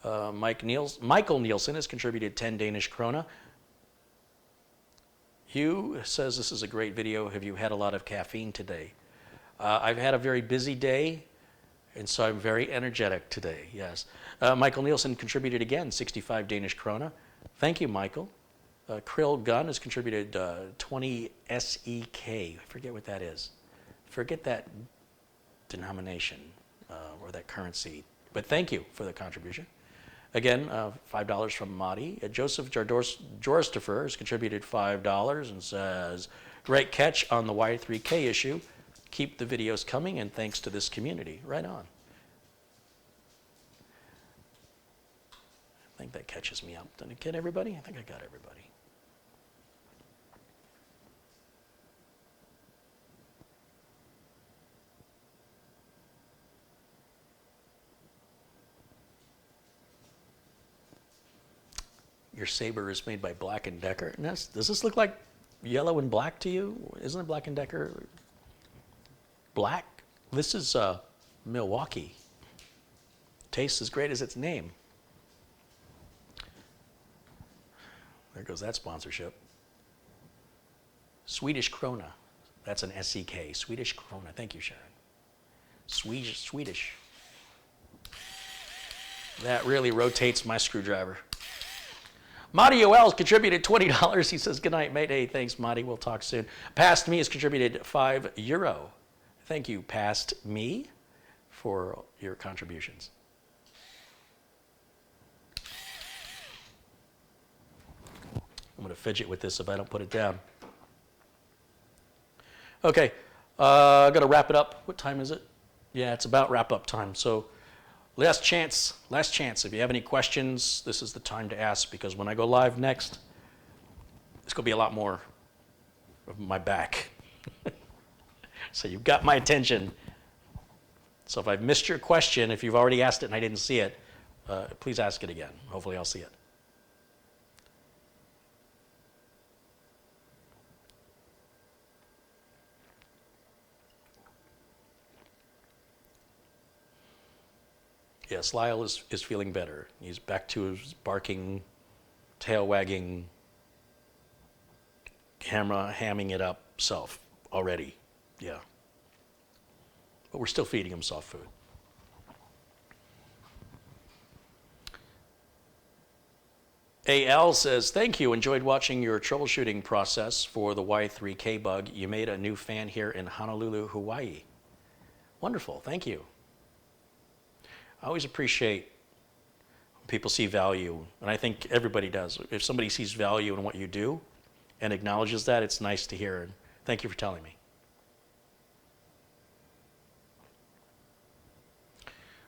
Michael Nielsen has contributed 10 Danish krona. Hugh says, this is a great video. Have you had a lot of caffeine today? I've had a very busy day, and so I'm very energetic today, yes. Michael Nielsen contributed again, 65 Danish krona. Thank you, Michael. Krill Gunn has contributed 20 SEK. I forget what that is. Forget that denomination or that currency. But thank you for the contribution. Again, $5 from Madi. Joseph Jorstifer has contributed $5 and says, great catch on the Y3K issue. Keep the videos coming, and thanks to this community. Right on. I think that catches me up. Did I get everybody? I think I got everybody. Your saber is made by Black & Decker. Does this look like yellow and black to you? Isn't it Black & Decker black? This is Milwaukee. Tastes as great as its name. There goes that sponsorship. Swedish krona. That's an SEK. Swedish krona. Thank you, Sharon. Swedish. That really rotates my screwdriver. Marty O'Ells contributed $20. He says, good night, mate. Hey, thanks, Marty. We'll talk soon. Past Me has contributed €5. Thank you, Past Me, for your contributions. I'm going to fidget with this if I don't put it down. Okay, I'm going to wrap it up. What time is it? Yeah, it's about wrap-up time. So last chance. If you have any questions, this is the time to ask, because when I go live next, it's going to be a lot more of my back. So you've got my attention. So if I've missed your question, if you've already asked it and I didn't see it, please ask it again. Hopefully I'll see it. Yes, Lyle is feeling better. He's back to his barking, tail wagging, camera hamming it up self already. Yeah. But we're still feeding him soft food. AL says, thank you. Enjoyed watching your troubleshooting process for the Y3K bug. You made a new fan here in Honolulu, Hawaii. Wonderful. Thank you. I always appreciate when people see value, and I think everybody does. If somebody sees value in what you do and acknowledges that, it's nice to hear, and thank you for telling me.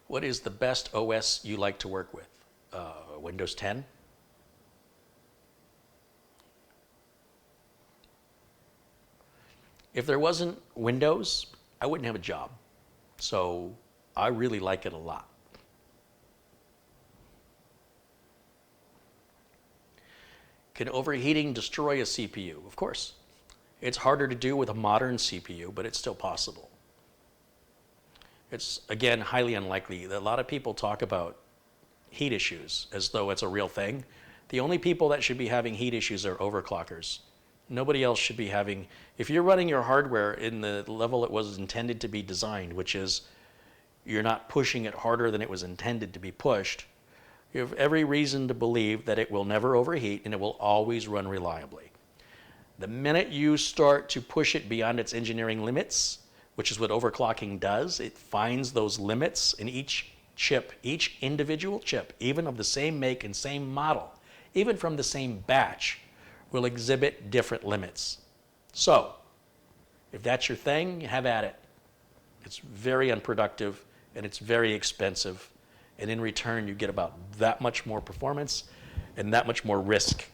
What is the best OS you like to work with? Windows 10? If there wasn't Windows, I wouldn't have a job. So I really like it a lot. Can overheating destroy a CPU? Of course. It's harder to do with a modern CPU, but it's still possible. It's, again, highly unlikely. A lot of people talk about heat issues as though it's a real thing. The only people that should be having heat issues are overclockers. Nobody else should be having, if you're running your hardware in the level it was intended to be designed, which is you're not pushing it harder than it was intended to be pushed, you have every reason to believe that it will never overheat and it will always run reliably. The minute you start to push it beyond its engineering limits, which is what overclocking does, it finds those limits in each chip, each individual chip, even of the same make and same model, even from the same batch, will exhibit different limits. So, if that's your thing, have at it. It's very unproductive and it's very expensive. And in return, you get about that much more performance and that much more risk.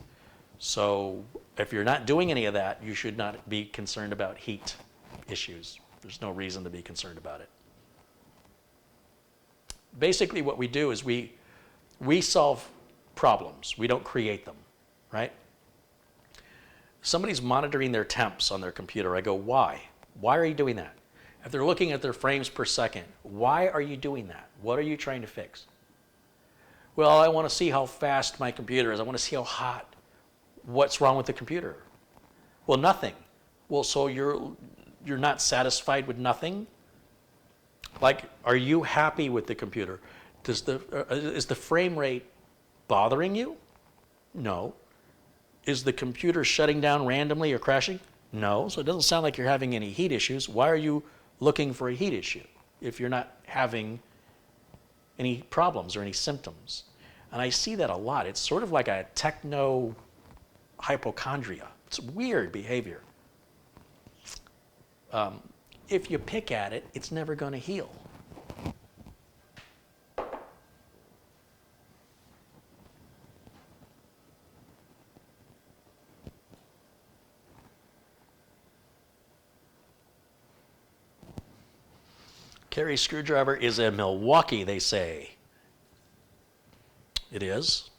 So if you're not doing any of that, you should not be concerned about heat issues. There's no reason to be concerned about it. Basically what we do is we solve problems. We don't create them, right? Somebody's monitoring their temps on their computer. I go, why? Why are you doing that? If they're looking at their frames per second, why are you doing that? What are you trying to fix? Well, I want to see how fast my computer is. I want to see how hot. What's wrong with the computer? Well, nothing. Well, so you're not satisfied with nothing? Like, are you happy with the computer? Is the frame rate bothering you? No. Is the computer shutting down randomly or crashing? No. So it doesn't sound like you're having any heat issues. Why are you looking for a heat issue if you're not having any problems or any symptoms? And I see that a lot. It's sort of like a techno hypochondria. It's weird behavior. If you pick at it, it's never going to heal. Carey's screwdriver is a Milwaukee, they say. It is.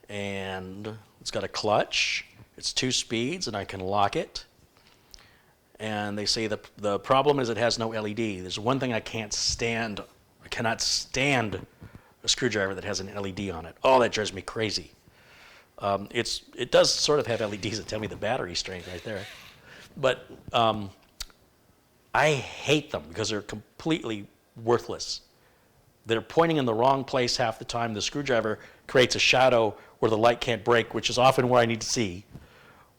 And it's got a clutch. It's 2 speeds, and I can lock it. And they say the problem is it has no LED. There's one thing I can't stand. I cannot stand a screwdriver that has an LED on it. Oh, that drives me crazy. It does sort of have LEDs that tell me the battery strength right there. But I hate them because they're completely worthless. They're pointing in the wrong place half the time. The screwdriver creates a shadow where the light can't break, which is often where I need to see.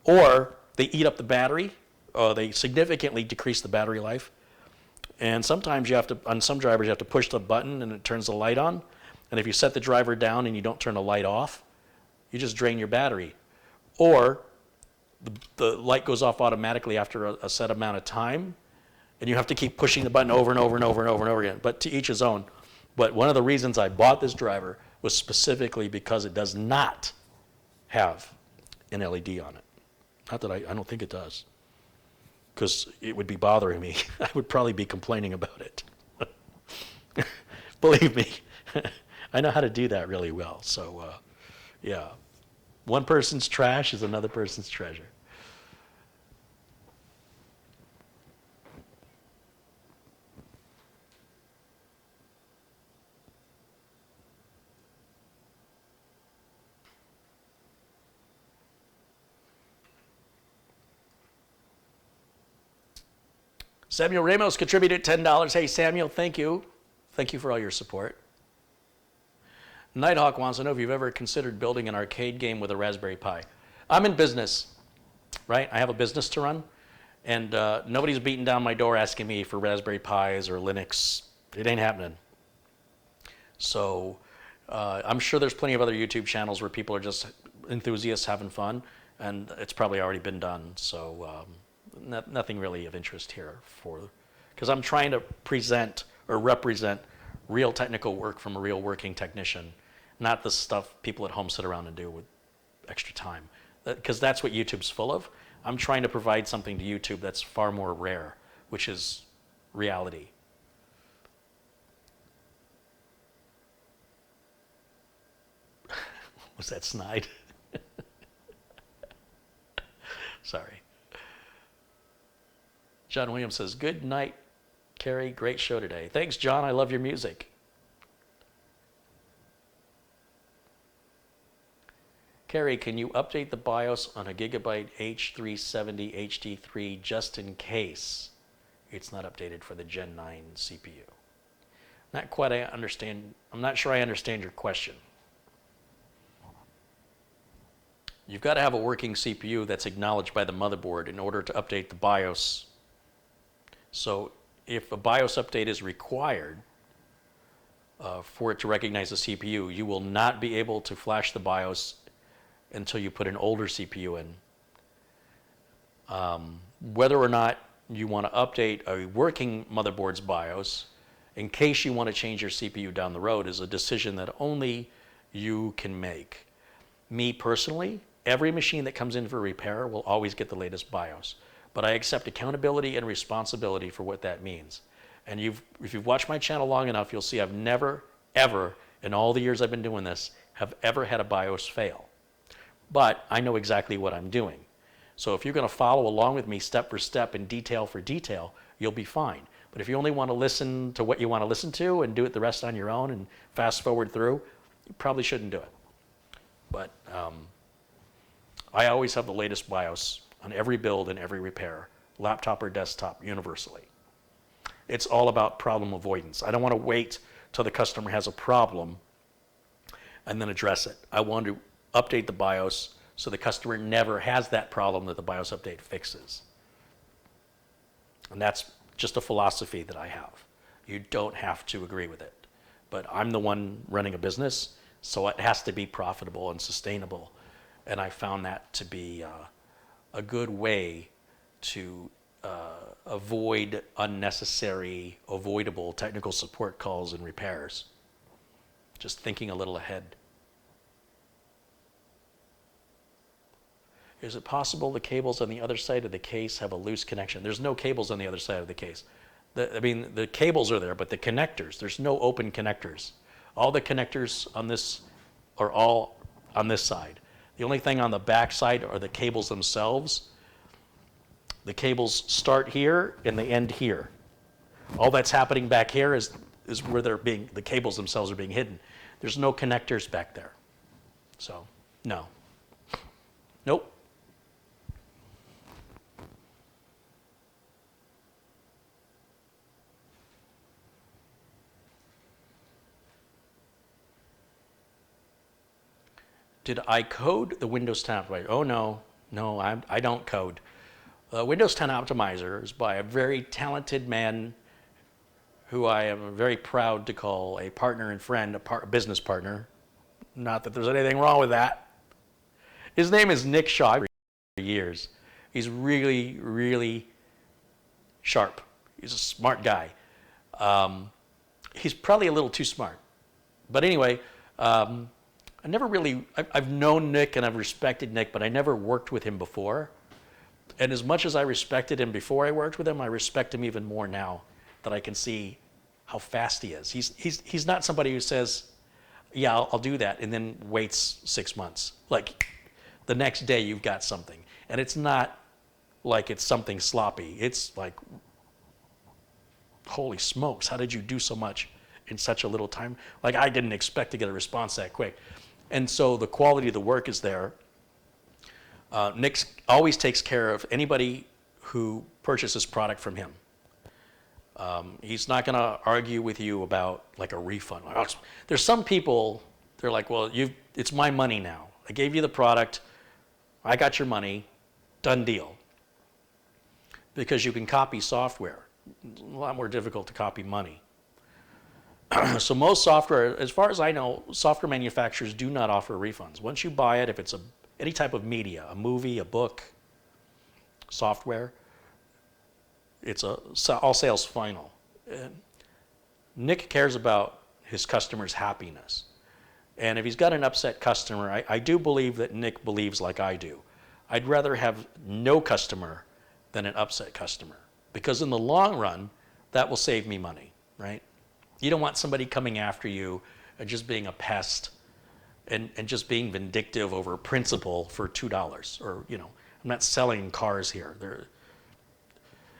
Or they eat up the battery. They significantly decrease the battery life. And sometimes you have to, on some drivers, you have to push the button and it turns the light on. And if you set the driver down and you don't turn the light off, you just drain your battery. Or the light goes off automatically after a set amount of time, and you have to keep pushing the button over and over and over and over and over again. But to each his own. But one of the reasons I bought this driver was specifically because it does not have an LED on it. Not that I don't think it does, because it would be bothering me. I would probably be complaining about it. Believe me, I know how to do that really well. So, yeah, one person's trash is another person's treasure. Samuel Ramos contributed $10. Hey, Samuel, thank you. Thank you for all your support. Nighthawk wants to know if you've ever considered building an arcade game with a Raspberry Pi. I'm in business, right? I have a business to run, and nobody's beating down my door asking me for Raspberry Pis or Linux. It ain't happening. So I'm sure there's plenty of other YouTube channels where people are just enthusiasts having fun, and it's probably already been done. So nothing really of interest here, because I'm trying to present or represent real technical work from a real working technician, not the stuff people at home sit around and do with extra time, because that's what YouTube's full of. I'm trying to provide something to YouTube that's far more rare, which is reality. Was that snide? Sorry. John Williams says, good night, Carey. Great show today. Thanks, John. I love your music. Carey, can you update the BIOS on a Gigabyte H370 HD3 just in case it's not updated for the Gen 9 CPU? Not quite. I understand. I'm not sure I understand your question. You've got to have a working CPU that's acknowledged by the motherboard in order to update the BIOS. So if a BIOS update is required for it to recognize the CPU, you will not be able to flash the BIOS until you put an older CPU in. Whether or not you want to update a working motherboard's BIOS in case you want to change your CPU down the road is a decision that only you can make. Me personally, every machine that comes in for repair will always get the latest BIOS. But I accept accountability and responsibility for what that means. And if you've watched my channel long enough, you'll see I've never, ever, in all the years I've been doing this, have ever had a BIOS fail. But I know exactly what I'm doing. So if you're going to follow along with me step for step and detail for detail, you'll be fine. But if you only want to listen to what you want to listen to and do it the rest on your own and fast forward through, you probably shouldn't do it. But I always have the latest BIOS on every build and every repair, laptop or desktop, universally. It's all about problem avoidance. I don't want to wait till the customer has a problem and then address it. I want to update the BIOS so the customer never has that problem that the BIOS update fixes. And that's just a philosophy that I have. You don't have to agree with it. But I'm the one running a business, so it has to be profitable and sustainable. And I found that to be a good way to avoid unnecessary, avoidable technical support calls and repairs. Just thinking a little ahead. Is it possible the cables on the other side of the case have a loose connection? There's no cables on the other side of the case. The cables are there, but the connectors, there's no open connectors. All the connectors on this are all on this side. The only thing on the back side are the cables themselves. The cables start here and they end here. All that's happening back here is where the cables themselves are being hidden. There's no connectors back there. So, no. Nope. Did I code the Windows 10 optimizer? Oh, no, I don't code. Windows 10 optimizer is by a very talented man who I am very proud to call a partner and friend, a business partner. Not that there's anything wrong with that. His name is Nick Shaw. For years. He's really, really sharp. He's a smart guy. He's probably a little too smart. But anyway, I never really, I've known Nick and I've respected Nick, but I never worked with him before. And as much as I respected him before I worked with him, I respect him even more now that I can see how fast he is. He's not somebody who says, yeah, I'll do that, and then waits 6 months. Like the next day you've got something. And it's not like it's something sloppy. It's like, holy smokes, how did you do so much in such a little time? Like I didn't expect to get a response that quick. And so the quality of the work is there. Nick always takes care of anybody who purchases product from him. He's not going to argue with you about like a refund. There's some people, they're like, well, it's my money now. I gave you the product. I got your money. Done deal. Because you can copy software. It's a lot more difficult to copy money. So most software, as far as I know, software manufacturers do not offer refunds. Once you buy it, if it's any type of media, a movie, a book, software, it's all sales final. And Nick cares about his customers' happiness. And if he's got an upset customer, I do believe that Nick believes like I do. I'd rather have no customer than an upset customer. Because in the long run, that will save me money, right? You don't want somebody coming after you and just being a pest and just being vindictive over principle for $2. Or, I'm not selling cars here.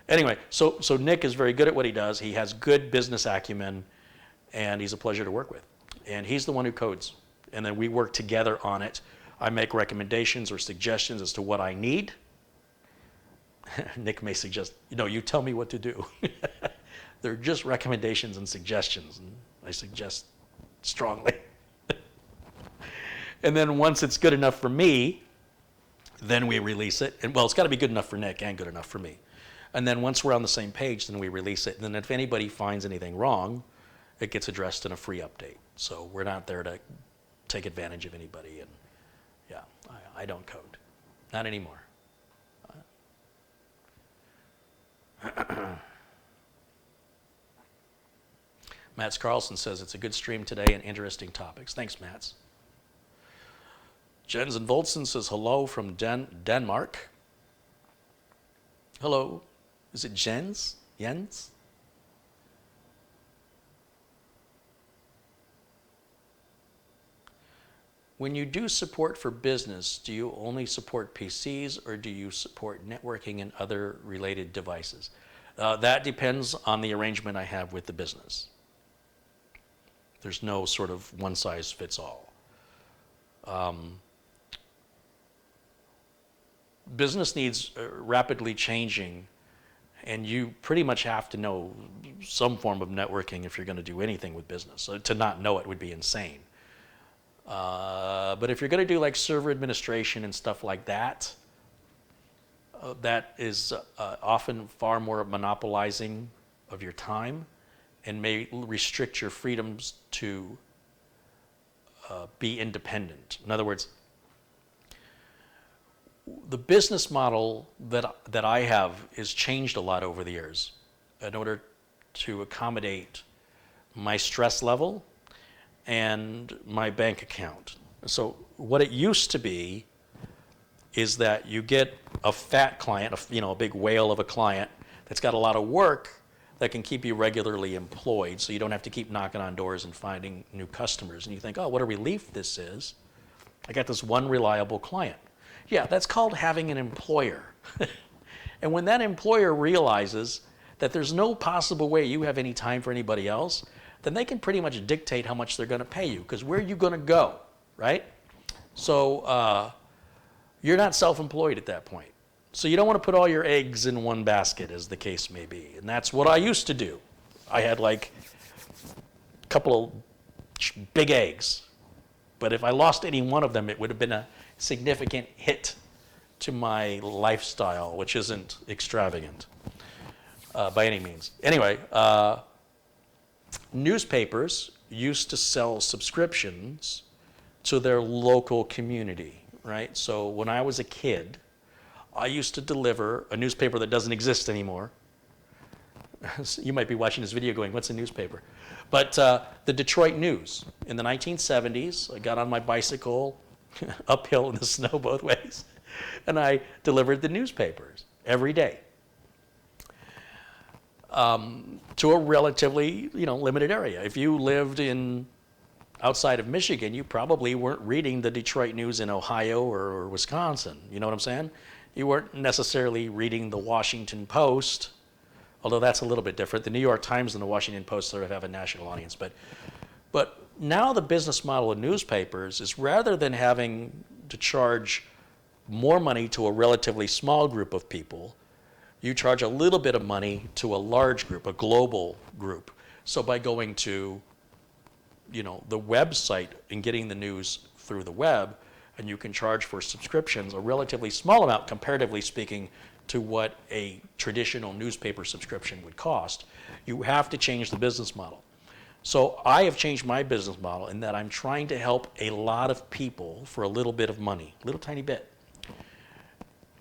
Anyway, so Nick is very good at what he does. He has good business acumen, and he's a pleasure to work with. And he's the one who codes. And then we work together on it. I make recommendations or suggestions as to what I need. Nick may suggest, you tell me what to do. They're just recommendations and suggestions, and I suggest strongly. And then once it's good enough for me, then we release it. And well, it's got to be good enough for Nick and good enough for me. And then once we're on the same page, then we release it. And then if anybody finds anything wrong, it gets addressed in a free update. So we're not there to take advantage of anybody. And yeah, I don't code. Not anymore. Mats Carlson says, it's a good stream today and interesting topics. Thanks, Mats. Jens and Voltson says, hello from Denmark. Hello. Is it Jens? Jens? When you do support for business, do you only support PCs or do you support networking and other related devices? That depends on the arrangement I have with the business. There's no sort of one size fits all. Business needs rapidly changing, and you pretty much have to know some form of networking if you're going to do anything with business. So to not know it would be insane. But if you're going to do like server administration and stuff like that, that is often far more monopolizing of your time and may restrict your freedoms to be independent. In other words, the business model that I have has changed a lot over the years in order to accommodate my stress level and my bank account. So what it used to be is that you get a fat client, a big whale of a client that's got a lot of work that can keep you regularly employed, so you don't have to keep knocking on doors and finding new customers. And you think, oh, what a relief this is. I got this one reliable client. Yeah, that's called having an employer. And when that employer realizes that there's no possible way you have any time for anybody else, then they can pretty much dictate how much they're going to pay you, because where are you going to go, right? So you're not self-employed at that point. So you don't want to put all your eggs in one basket, as the case may be. And that's what I used to do. I had like a couple of big eggs. But if I lost any one of them, it would have been a significant hit to my lifestyle, which isn't extravagant by any means. Anyway, newspapers used to sell subscriptions to their local community, right? So when I was a kid, I used to deliver a newspaper that doesn't exist anymore. You might be watching this video going, what's a newspaper? But the Detroit News. In the 1970s, I got on my bicycle uphill in the snow both ways, and I delivered the newspapers every day to a relatively, limited area. If you lived outside of Michigan, you probably weren't reading the Detroit News in Ohio or Wisconsin. You know what I'm saying? You weren't necessarily reading the Washington Post, although that's a little bit different. The New York Times and the Washington Post sort of have a national audience. But now the business model of newspapers is, rather than having to charge more money to a relatively small group of people, you charge a little bit of money to a large group, a global group. So by going to the website and getting the news through the web, and you can charge for subscriptions a relatively small amount, comparatively speaking, to what a traditional newspaper subscription would cost, you have to change the business model. So I have changed my business model in that I'm trying to help a lot of people for a little bit of money, a little tiny bit.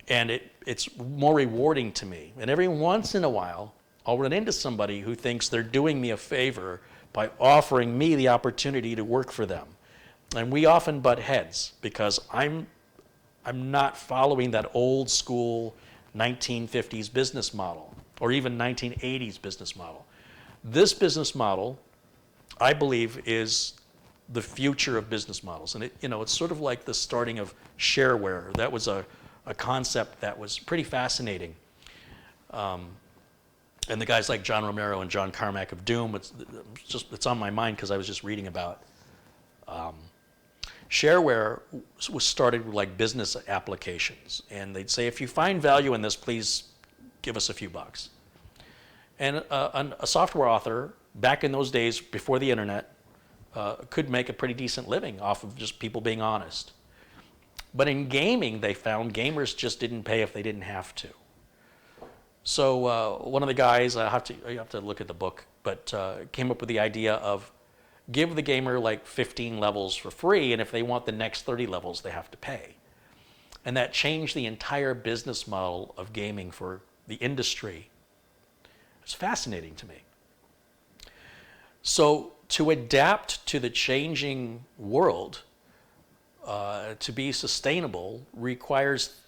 And it's more rewarding to me. And every once in a while, I'll run into somebody who thinks they're doing me a favor by offering me the opportunity to work for them. And we often butt heads because I'm not following that old school 1950s business model or even 1980s business model. This business model, I believe, is the future of business models. And it's sort of like the starting of shareware. That was a concept that was pretty fascinating. And the guys like John Romero and John Carmack of Doom, it's on my mind because I was just reading about shareware was started with like business applications. And they'd say, if you find value in this, please give us a few bucks. And a software author, back in those days before the internet, could make a pretty decent living off of just people being honest. But in gaming, they found gamers just didn't pay if they didn't have to. So one of the guys, you have to look at the book, but came up with the idea of give the gamer like 15 levels for free, and if they want the next 30 levels, they have to pay. And that changed the entire business model of gaming for the industry. It's fascinating to me. So to adapt to the changing world, to be sustainable, requires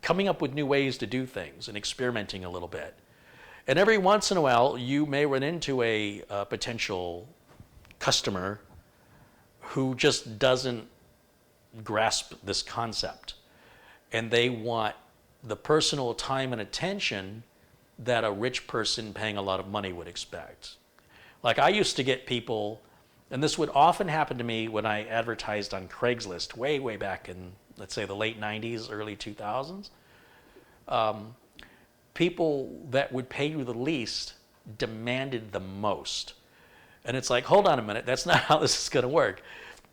coming up with new ways to do things and experimenting a little bit. And every once in a while, you may run into a potential customer who just doesn't grasp this concept. And they want the personal time and attention that a rich person paying a lot of money would expect. Like I used to get people, and this would often happen to me when I advertised on Craigslist way, way back in, let's say, the late 90s, early 2000s. People that would pay you the least demanded the most. And it's like, hold on a minute, that's not how this is going to work.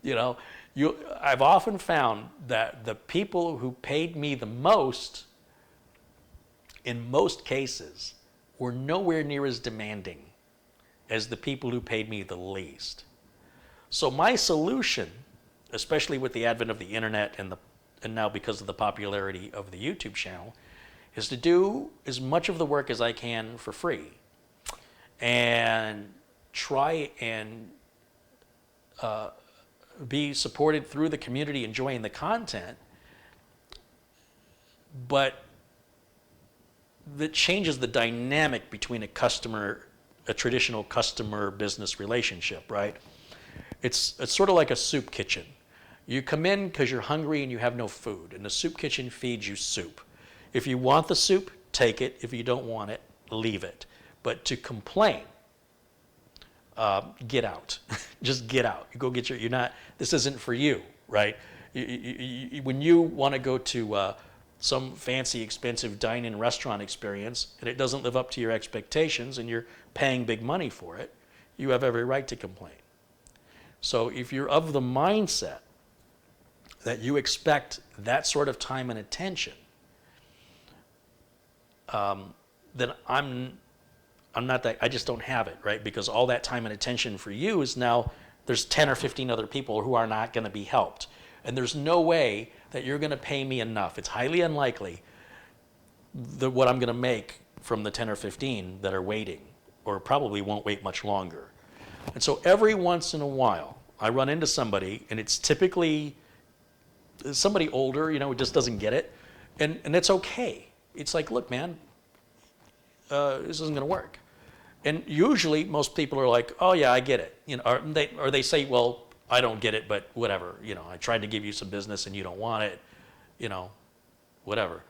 I've often found that the people who paid me the most, in most cases, were nowhere near as demanding as the people who paid me the least. So my solution, especially with the advent of the internet and now because of the popularity of the YouTube channel, is to do as much of the work as I can for free and try and be supported through the community enjoying the content, but that changes the dynamic between a traditional customer business relationship, right? It's sort of like a soup kitchen. You come in because you're hungry and you have no food, and the soup kitchen feeds you soup. If you want the soup, take it. If you don't want it, leave it. But to complain, get out. Just get out. You go get this isn't for you, right? When you want to go to some fancy, expensive dine-in restaurant experience and it doesn't live up to your expectations and you're paying big money for it, you have every right to complain. So if you're of the mindset that you expect that sort of time and attention, then I'm not that, I just don't have it, right? Because all that time and attention for you is now there's 10 or 15 other people who are not going to be helped. And there's no way that you're going to pay me enough. It's highly unlikely that what I'm going to make from the 10 or 15 that are waiting, or probably won't wait much longer. And so every once in a while, I run into somebody, and it's typically somebody older, who just doesn't get it, and it's okay. It's like, look, man, this isn't going to work. And usually, most people are like, oh yeah, I get it, or they say, well, I don't get it, but whatever, I tried to give you some business and you don't want it, whatever.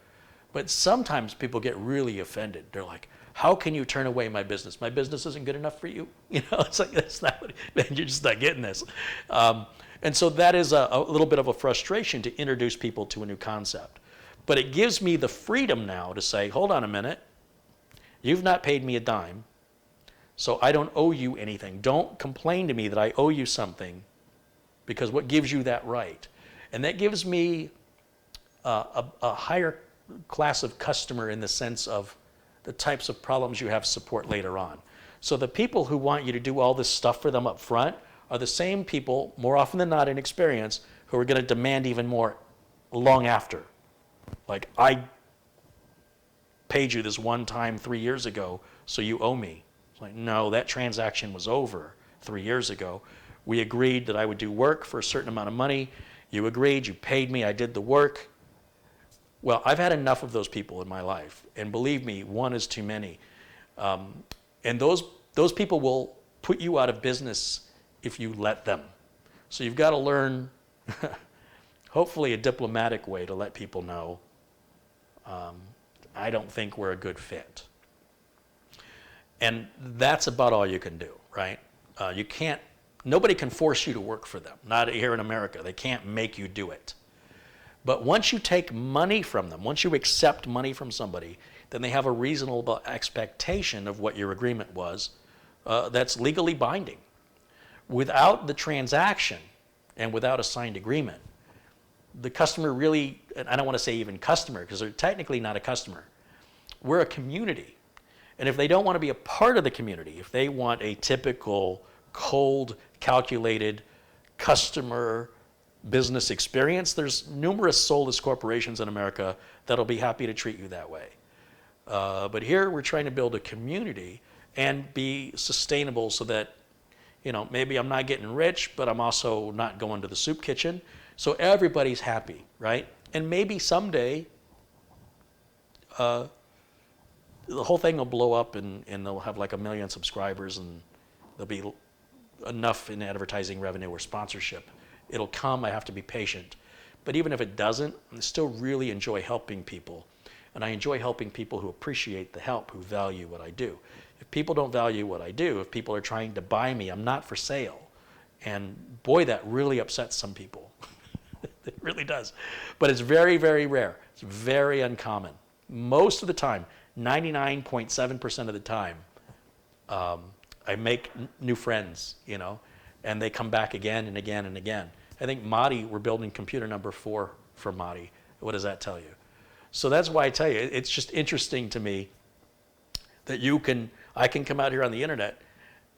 But sometimes people get really offended. They're like, how can you turn away my business? My business isn't good enough for you. It's like, that's not what, man, you're just not getting this. And so that is a little bit of a frustration to introduce people to a new concept. But it gives me the freedom now to say, hold on a minute, you've not paid me a dime, so I don't owe you anything. Don't complain to me that I owe you something, because what gives you that right? And that gives me a higher class of customer in the sense of the types of problems you have support later on. So the people who want you to do all this stuff for them up front are the same people, more often than not in experience, who are going to demand even more long after. Like, I paid you this one time 3 years ago, so you owe me. It's like, no, that transaction was over 3 years ago. We agreed that I would do work for a certain amount of money. You agreed, you paid me, I did the work. Well, I've had enough of those people in my life, and believe me, one is too many. And those people will put you out of business if you let them. So you've got to learn, hopefully, a diplomatic way to let people know, I don't think we're a good fit. And that's about all you can do, right? Nobody can force you to work for them, not here in America. They can't make you do it. But once you take money from them, once you accept money from somebody, then they have a reasonable expectation of what your agreement was that's legally binding. Without the transaction and without a signed agreement, the customer really, and I don't want to say even customer, because they're technically not a customer. We're a community. And if they don't want to be a part of the community, if they want a typical cold, calculated customer business experience, there's numerous soulless corporations in America that'll be happy to treat you that way. But here we're trying to build a community and be sustainable so that, maybe I'm not getting rich, but I'm also not going to the soup kitchen. So everybody's happy, right? And maybe someday the whole thing will blow up and they'll have like 1 million subscribers and there'll be enough in advertising revenue or sponsorship. It'll come, I have to be patient. But even if it doesn't, I still really enjoy helping people. And I enjoy helping people who appreciate the help, who value what I do. If people don't value what I do, if people are trying to buy me, I'm not for sale. And boy, that really upsets some people. It really does. But it's very, very rare. It's very uncommon. Most of the time, 99.7% of the time, I make new friends, and they come back again and again and again. I think Madi, we're building computer number 4 for Madi. What does that tell you? So that's why I tell you, it's just interesting to me that I can come out here on the internet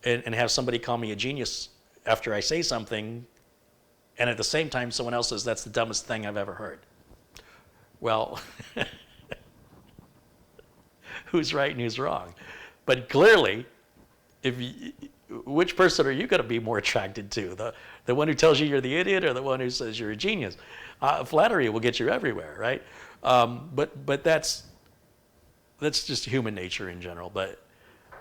and have somebody call me a genius after I say something, and at the same time someone else says that's the dumbest thing I've ever heard. Well, who's right and who's wrong? But clearly, which person are you going to be more attracted to? The one who tells you you're the idiot or the one who says you're a genius? Flattery will get you everywhere, right? But that's just human nature in general. But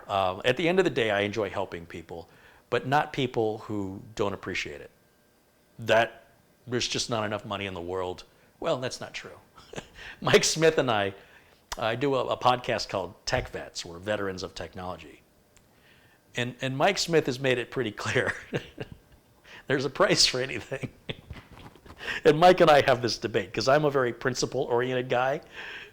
at the end of the day, I enjoy helping people, but not people who don't appreciate it. That there's just not enough money in the world. Well, that's not true. Mike Smith and I do a podcast called Tech Vets. We're veterans of technology. And Mike Smith has made it pretty clear. There's a price for anything. And Mike and I have this debate because I'm a very principle-oriented guy,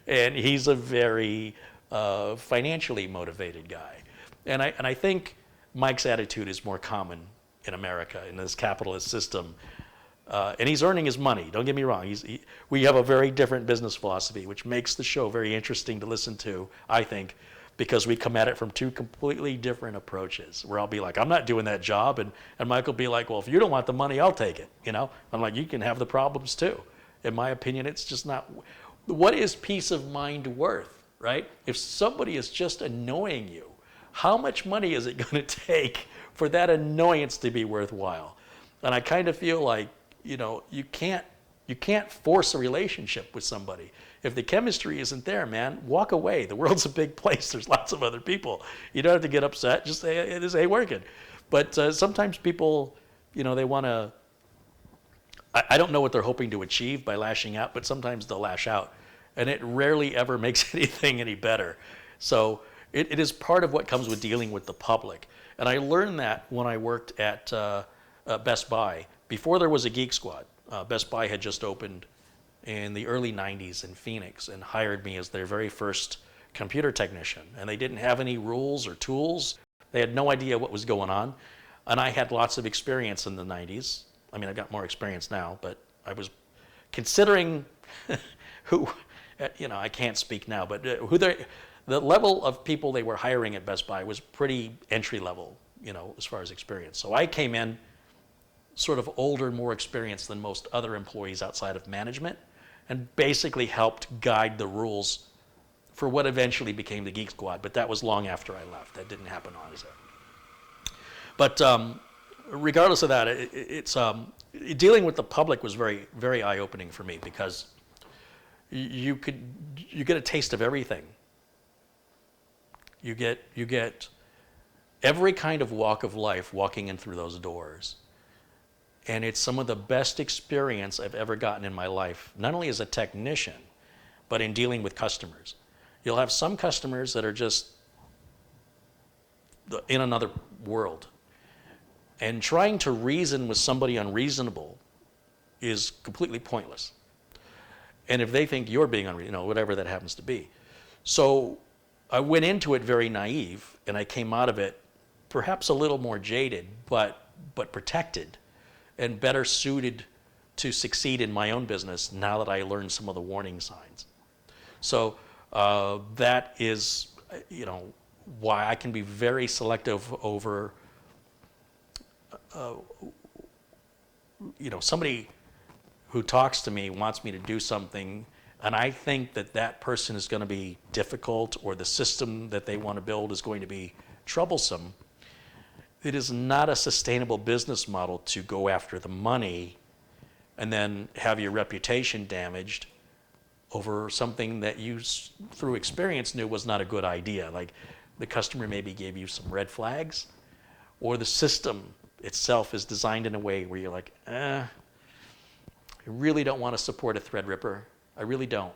and he's a very financially motivated guy. And I think Mike's attitude is more common in America, in this capitalist system. And he's earning his money, don't get me wrong. We have a very different business philosophy, which makes the show very interesting to listen to, I think, because we come at it from two completely different approaches, where I'll be like, I'm not doing that job, and Mike will be like, well, if you don't want the money, I'll take it, I'm like, you can have the problems too. In my opinion, it's just not. What is peace of mind worth? right? If somebody is just annoying you, how much money is it going to take for that annoyance to be worthwhile? And I kind of feel like, you can't force a relationship with somebody. If the chemistry isn't there, man, walk away. The world's a big place. There's lots of other people. You don't have to get upset. Just say, it is ain't working. But sometimes people, they want to, I don't know what they're hoping to achieve by lashing out, but sometimes they'll lash out. And it rarely ever makes anything any better. So it is part of what comes with dealing with the public. And I learned that when I worked at Best Buy. Before there was a Geek Squad, Best Buy had just opened in the early 90s in Phoenix and hired me as their very first computer technician. And they didn't have any rules or tools. They had no idea what was going on. And I had lots of experience in the 90s. I mean, I've got more experience now, but I was considering who, I can't speak now, but the level of people they were hiring at Best Buy was pretty entry level, as far as experience. So I came in sort of older, more experienced than most other employees outside of management, and basically helped guide the rules for what eventually became the Geek Squad. But that was long after I left. That didn't happen on his own. But regardless of that, it's dealing with the public was very, very eye-opening for me, because you get a taste of everything. You get every kind of walk of life walking in through those doors. And it's some of the best experience I've ever gotten in my life, not only as a technician, but in dealing with customers. You'll have some customers that are just in another world. And trying to reason with somebody unreasonable is completely pointless. And if they think you're being unreasonable, whatever that happens to be. So I went into it very naive, and I came out of it perhaps a little more jaded, but protected, and better suited to succeed in my own business now that I learned some of the warning signs. So that is, why I can be very selective over, somebody who talks to me wants me to do something, and I think that person is going to be difficult, or the system that they want to build is going to be troublesome. It is not a sustainable business model to go after the money and then have your reputation damaged over something that you, through experience, knew was not a good idea. Like the customer maybe gave you some red flags, or the system itself is designed in a way where you're like, I really don't want to support a Threadripper. I really don't.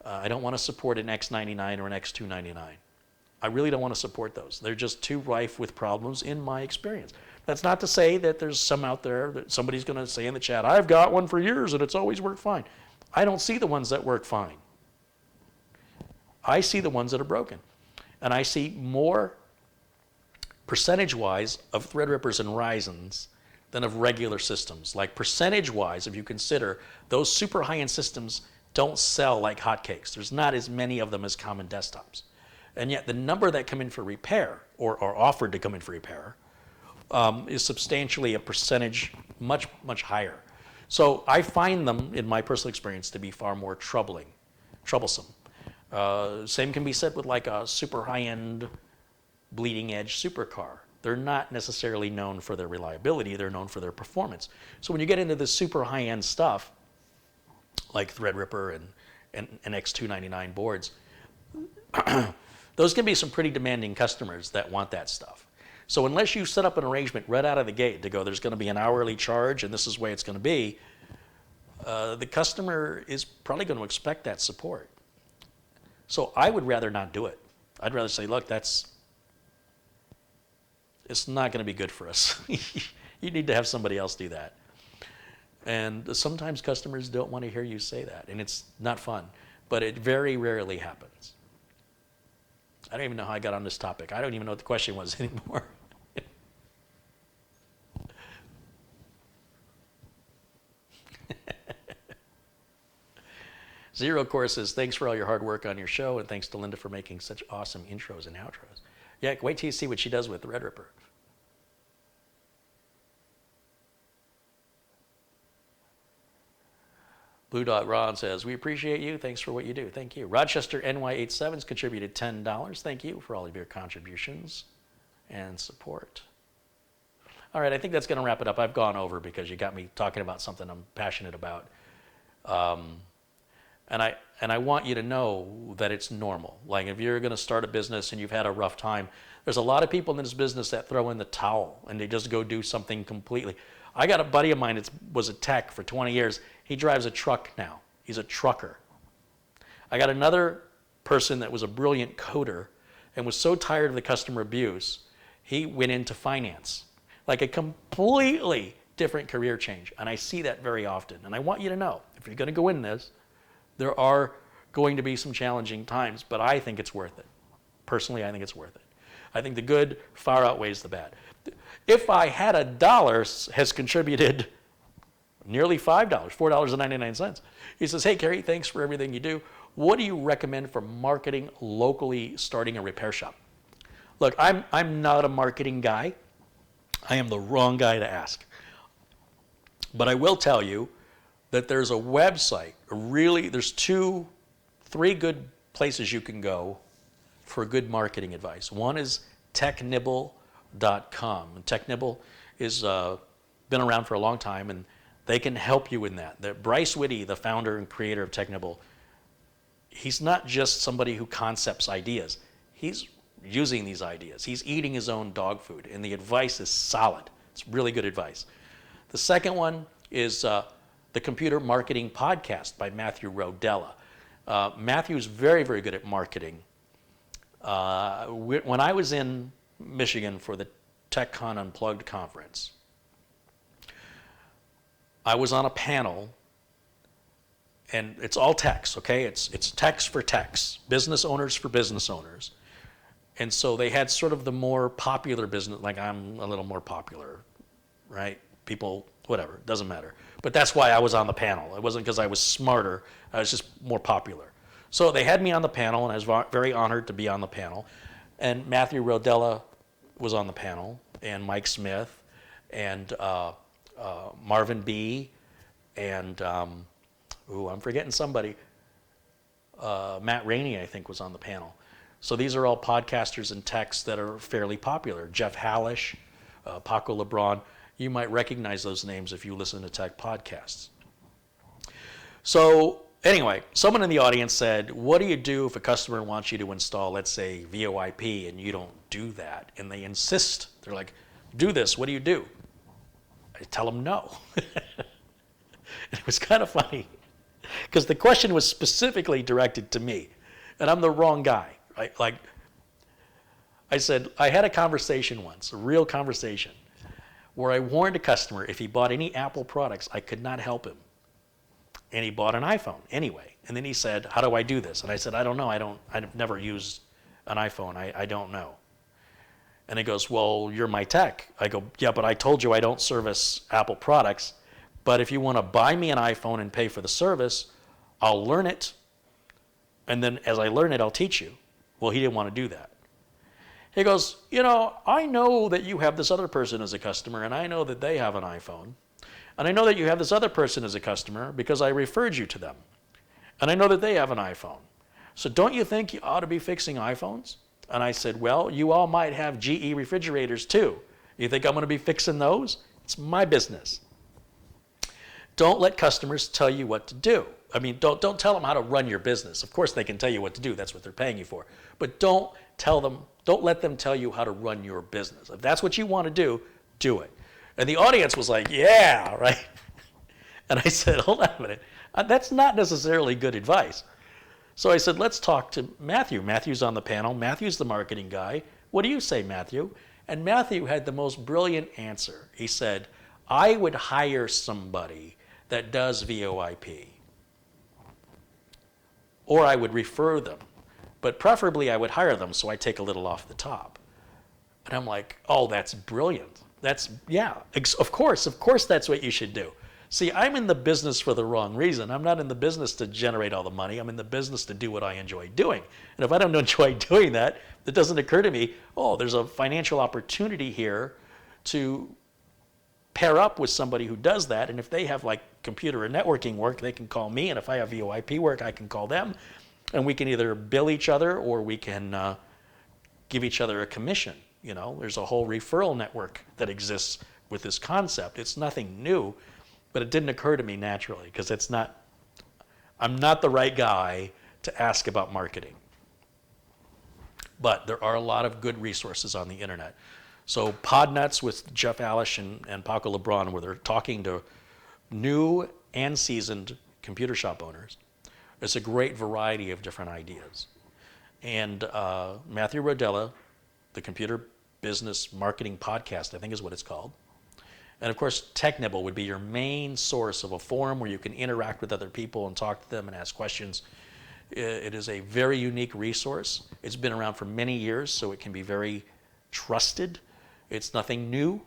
I don't want to support an X99 or an X299. I really don't want to support those. They're just too rife with problems in my experience. That's not to say that there's some out there that somebody's going to say in the chat, I've got one for years and it's always worked fine. I don't see the ones that work fine. I see the ones that are broken. And I see more percentage-wise of Threadrippers and Ryzens than of regular systems. Like percentage-wise, if you consider, those super high-end systems don't sell like hotcakes. There's not as many of them as common desktops. And yet the number that come in for repair, or are offered to come in for repair, is substantially a percentage much, much higher. So I find them, in my personal experience, to be far more troublesome. Same can be said with like a super high-end bleeding edge supercar. They're not necessarily known for their reliability, they're known for their performance. So when you get into the super high-end stuff, like Threadripper and X299 boards, those can be some pretty demanding customers that want that stuff. So unless you set up an arrangement right out of the gate to go, there's going to be an hourly charge and this is the way it's going to be, the customer is probably going to expect that support. So I would rather not do it. I'd rather say, look, it's not going to be good for us. You need to have somebody else do that. And sometimes customers don't want to hear you say that, and it's not fun, but it very rarely happens. I don't even know how I got on this topic. I don't even know what the question was anymore. Zero Core says, thanks for all your hard work on your show, and thanks to Linda for making such awesome intros and outros. Yeah, wait till you see what she does with Threadripper. Blue Dot Ron says, we appreciate you. Thanks for what you do. Thank you. Rochester NY87's contributed $10. Thank you for all of your contributions and support. All right, I think that's going to wrap it up. I've gone over because you got me talking about something I'm passionate about. And I want you to know that it's normal. Like if you're going to start a business and you've had a rough time, there's a lot of people in this business that throw in the towel and they just go do something completely. I got a buddy of mine that was a tech for 20 years. He drives a truck now. He's a trucker. I got another person that was a brilliant coder and was so tired of the customer abuse, he went into finance. Like a completely different career change. And I see that very often. And I want you to know, if you're going to go in this, there are going to be some challenging times, but I think it's worth it. Personally, I think it's worth it. I think the good far outweighs the bad. If I had $1 has contributed nearly $5, $4.99. He says, hey, Carey, thanks for everything you do. What do you recommend for marketing locally starting a repair shop? Look, I'm not a marketing guy. I am the wrong guy to ask. But I will tell you that there's a website, there's 3 good places you can go for good marketing advice. One is technibble.com. And Technibble is been around for a long time, and they can help you in that. Bryce Whitty, the founder and creator of Technibble, he's not just somebody who concepts ideas. He's using these ideas. He's eating his own dog food, and the advice is solid. It's really good advice. The second one is the Computer Marketing Podcast by Matthew Rodella. Matthew's very, very good at marketing. When I was in Michigan for the TechCon Unplugged conference, I was on a panel, and it's all techs, okay? It's techs for techs, business owners for business owners. And so they had sort of the more popular business, like I'm a little more popular, right? People, whatever, doesn't matter. But that's why I was on the panel. It wasn't because I was smarter, I was just more popular. So they had me on the panel, and I was very honored to be on the panel. And Matthew Rodella was on the panel, and Mike Smith, and Marvin B., and, I'm forgetting somebody. Matt Rainey, I think, was on the panel. So these are all podcasters and techs that are fairly popular. Jeff Hallish, Paco LeBron. You might recognize those names if you listen to tech podcasts. So anyway, someone in the audience said, what do you do if a customer wants you to install, let's say, VoIP, and you don't do that? And they insist. They're like, do this. What do you do? I tell them no. It was kind of funny because the question was specifically directed to me, and I'm the wrong guy. Right? Like I said, I had a conversation once, a real conversation, where I warned a customer if he bought any Apple products, I could not help him. And he bought an iPhone anyway. And then he said, how do I do this? And I said, I don't know. I've never used an iPhone. I don't know. And he goes, well, you're my tech. I go, yeah, but I told you I don't service Apple products. But if you want to buy me an iPhone and pay for the service, I'll learn it. And then as I learn it, I'll teach you. Well, he didn't want to do that. He goes, I know that you have this other person as a customer, and I know that they have an iPhone. And I know that you have this other person as a customer because I referred you to them. And I know that they have an iPhone. So don't you think you ought to be fixing iPhones? And I said, well, you all might have GE refrigerators too. You think I'm going to be fixing those? It's my business. Don't let customers tell you what to do. I mean, don't tell them how to run your business. Of course they can tell you what to do. That's what they're paying you for. But don't let them tell you how to run your business. If that's what you want to do it. And the audience was like, yeah, right? And I said, hold on a minute. That's not necessarily good advice. So I said, let's talk to Matthew. Matthew's on the panel. Matthew's the marketing guy. What do you say, Matthew? And Matthew had the most brilliant answer. He said, I would hire somebody that does VoIP. Or I would refer them. But preferably I would hire them so I take a little off the top. And I'm like, oh, that's brilliant. Of course that's what you should do. See, I'm in the business for the wrong reason. I'm not in the business to generate all the money. I'm in the business to do what I enjoy doing. And if I don't enjoy doing that, it doesn't occur to me, oh, there's a financial opportunity here to pair up with somebody who does that, and if they have like computer and networking work, they can call me, and if I have VoIP work, I can call them, and we can either bill each other or we can give each other a commission. You know, there's a whole referral network that exists with this concept. It's nothing new, but it didn't occur to me naturally because I'm not the right guy to ask about marketing. But there are a lot of good resources on the internet. So Podnuts with Jeff Alish and Paco Lebron, where they're talking to new and seasoned computer shop owners. It's a great variety of different ideas. And Matthew Rodella, the Computer Business Marketing Podcast, I think is what it's called. And of course, TechNibble would be your main source of a forum where you can interact with other people and talk to them and ask questions. It is a very unique resource. It's been around for many years, so it can be very trusted. It's nothing new.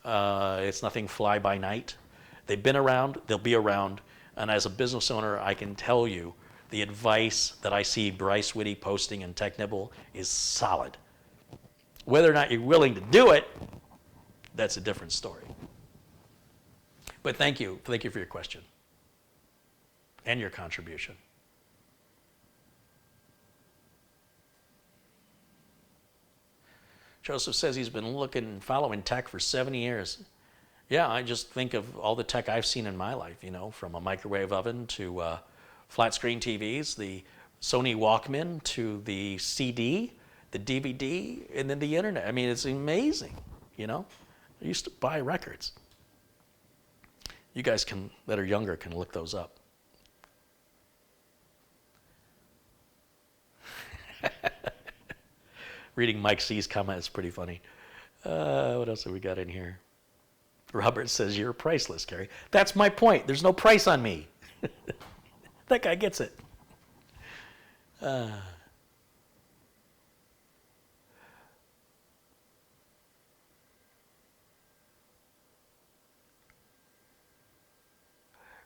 It's nothing fly by night. They've been around, they'll be around, and as a business owner, I can tell you the advice that I see Bryce Whitty posting in TechNibble is solid. Whether or not you're willing to do it, that's a different story. But thank you for your question and your contribution. Joseph says he's been looking and following tech for 7 years. Yeah, I just think of all the tech I've seen in my life, you know, from a microwave oven to flat screen TVs, the Sony Walkman to the CD, the DVD, and then the internet. I mean, it's amazing, you know. I used to buy records. You guys that are younger can look those up. Reading Mike C's comment is pretty funny. What else have we got in here? Robert says, you're priceless, Carey. That's my point. There's no price on me. That guy gets it.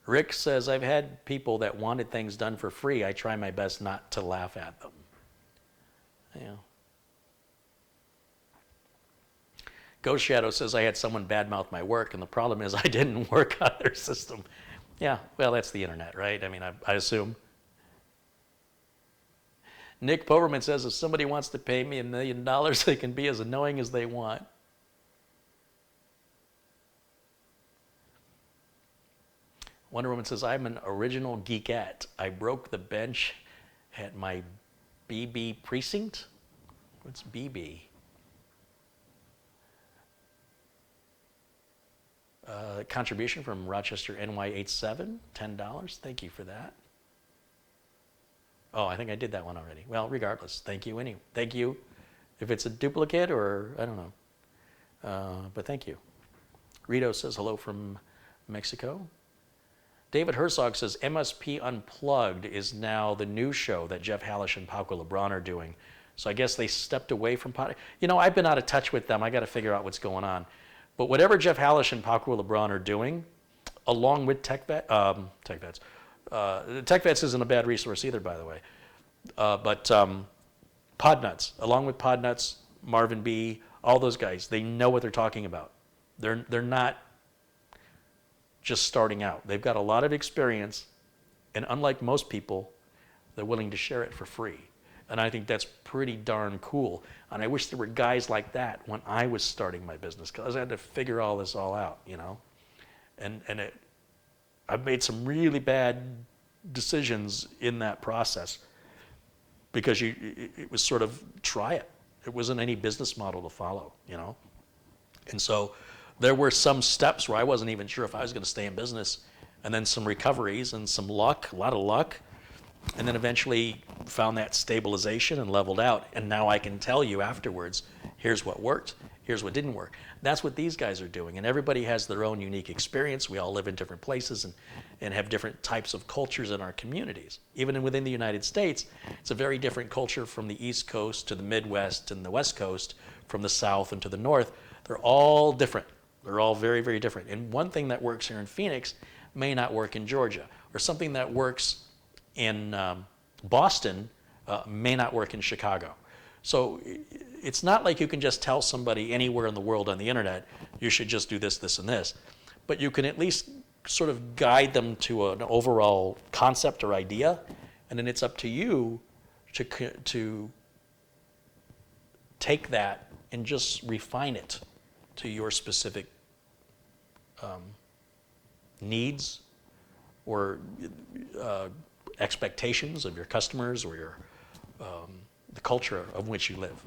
Rick says, I've had people that wanted things done for free. I try my best not to laugh at them. Yeah. Ghost Shadow says, I had someone badmouth my work, and the problem is I didn't work on their system. Yeah, well, that's the internet, right? I mean, I assume. Nick Poverman says, if somebody wants to pay me $1 million, they can be as annoying as they want. Wonder Woman says, I'm an original geekette. I broke the bench at my BB precinct. What's BB? Contribution from Rochester NY87, $10. Thank you for that. Oh, I think I did that one already. Well, regardless, thank you anyway. Thank you. If it's a duplicate or I don't know, but thank you. Rito says hello from Mexico. David Herzog says MSP Unplugged is now the new show that Jeff Hallish and Paco Lebron are doing. So I guess they stepped away from You know, I've been out of touch with them. I got to figure out what's going on. But whatever Jeff Hallish and Paco Lebron are doing, along with TechVets isn't a bad resource either, by the way. But Podnuts, along with Podnuts, Marvin B., all those guys, they know what they're talking about. They're not just starting out. They've got a lot of experience, and unlike most people, they're willing to share it for free. And I think that's pretty darn cool. And I wish there were guys like that when I was starting my business, because I had to figure all this all out, you know. I've made some really bad decisions in that process because it was sort of try it. It wasn't any business model to follow, you know. And so there were some steps where I wasn't even sure if I was going to stay in business, and then some recoveries and some luck, a lot of luck, and then eventually found that stabilization and leveled out. And now I can tell you afterwards, here's what worked, here's what didn't work. That's what these guys are doing. And everybody has their own unique experience. We all live in different places and have different types of cultures in our communities. Even within the United States, it's a very different culture from the East Coast to the Midwest and the West Coast, from the South and to the North. They're all different. They're all very, very different. And one thing that works here in Phoenix may not work in Georgia, or something that works in Boston may not work in Chicago. So it's not like you can just tell somebody anywhere in the world on the internet, you should just do this, this, and this. But you can at least sort of guide them to an overall concept or idea, and then it's up to you to take that and just refine it to your specific needs or expectations of your customers or your the culture of which you live.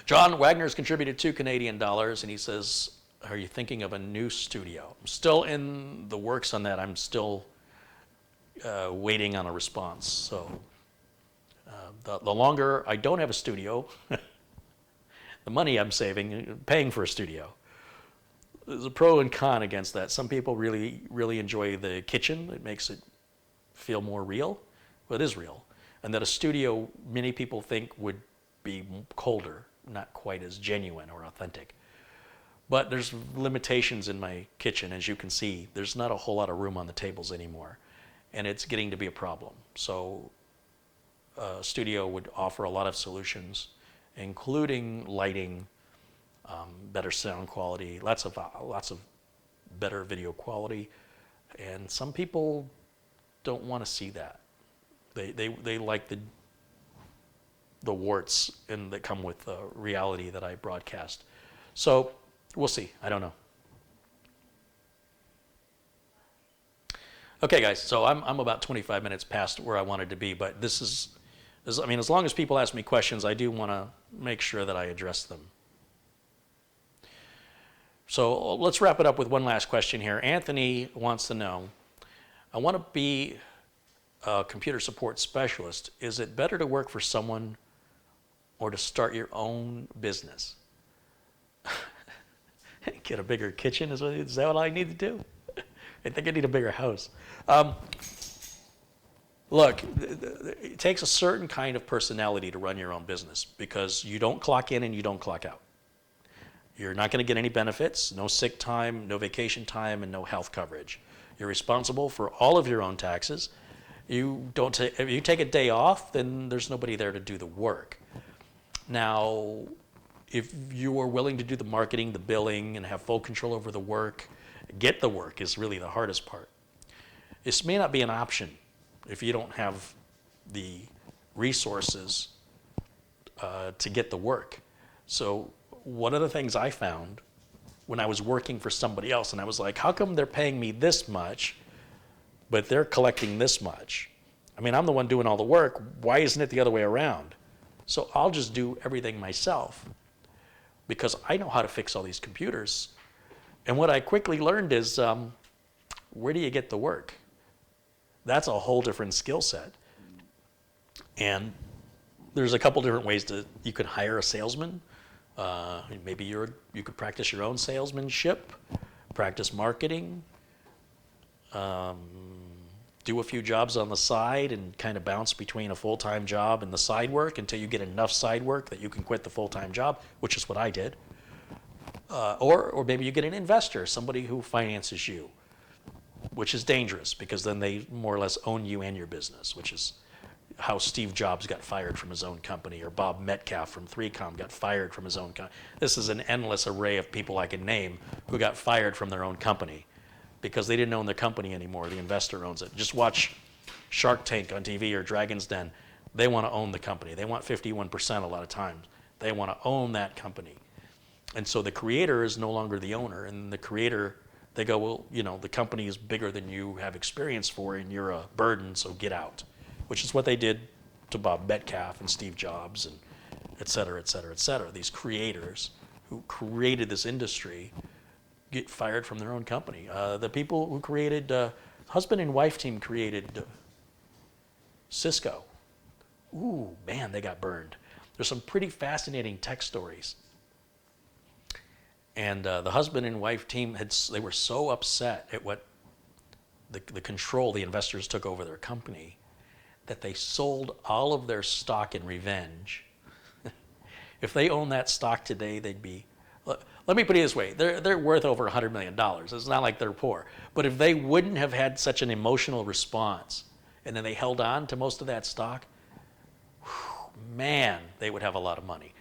John Wagner's contributed $2 and he says, are you thinking of a new studio? I'm still in the works on that. I'm still waiting on a response. So the longer I don't have a studio, the money I'm saving, paying for a studio. There's a pro and con against that. Some people really, really enjoy the kitchen. It makes it feel more real. Well, it is real. And that a studio, many people think would be colder, not quite as genuine or authentic. But there's limitations in my kitchen, as you can see. There's not a whole lot of room on the tables anymore, and it's getting to be a problem. So a studio would offer a lot of solutions, including lighting, better sound quality, lots of better video quality, and some people don't want to see that. They like the warts that come with the reality that I broadcast. So we'll see. I don't know. Okay, guys. So I'm about 25 minutes past where I wanted to be, but this is I mean, as long as people ask me questions, I do want to make sure that I address them. So let's wrap it up with one last question here. Anthony wants to know, I want to be a computer support specialist. Is it better to work for someone or to start your own business? Get a bigger kitchen, is that what I need to do? I think I need a bigger house. Look, it takes a certain kind of personality to run your own business because you don't clock in and you don't clock out. You're not going to get any benefits, no sick time, no vacation time, and no health coverage. You're responsible for all of your own taxes. If you take a day off, then there's nobody there to do the work. Now, if you are willing to do the marketing, the billing, and have full control over the work, get the work is really the hardest part. This may not be an option if you don't have the resources to get the work. So one of the things I found when I was working for somebody else, and I was like, how come they're paying me this much, but they're collecting this much? I mean, I'm the one doing all the work. Why isn't it the other way around? So I'll just do everything myself because I know how to fix all these computers. And what I quickly learned is, where do you get the work? That's a whole different skill set. And there's a couple different ways you could hire a salesman. Maybe you could practice your own salesmanship, practice marketing, do a few jobs on the side and kind of bounce between a full-time job and the side work until you get enough side work that you can quit the full-time job, which is what I did. Or maybe you get an investor, somebody who finances you, which is dangerous because then they more or less own you and your business, which is how Steve Jobs got fired from his own company, or Bob Metcalf from 3Com got fired from his own company. This is an endless array of people I can name who got fired from their own company because they didn't own the company anymore. The investor owns it. Just watch Shark Tank on TV or Dragon's Den. They want to own the company. They want 51% a lot of times. They want to own that company. And so the creator is no longer the owner, and the creator, they go, well, the company is bigger than you have experience for, and you're a burden, so get out. Which is what they did to Bob Metcalf and Steve Jobs and et cetera, et cetera, et cetera. These creators who created this industry get fired from their own company. The people who created, husband and wife team created Cisco. Ooh, man, they got burned. There's some pretty fascinating tech stories. And the husband and wife team, they were so upset at what the control the investors took over their company that they sold all of their stock in revenge. If they owned that stock today, they'd be, let me put it this way, they're worth over $100 million. It's not like they're poor. But if they wouldn't have had such an emotional response, and then they held on to most of that stock, man, they would have a lot of money.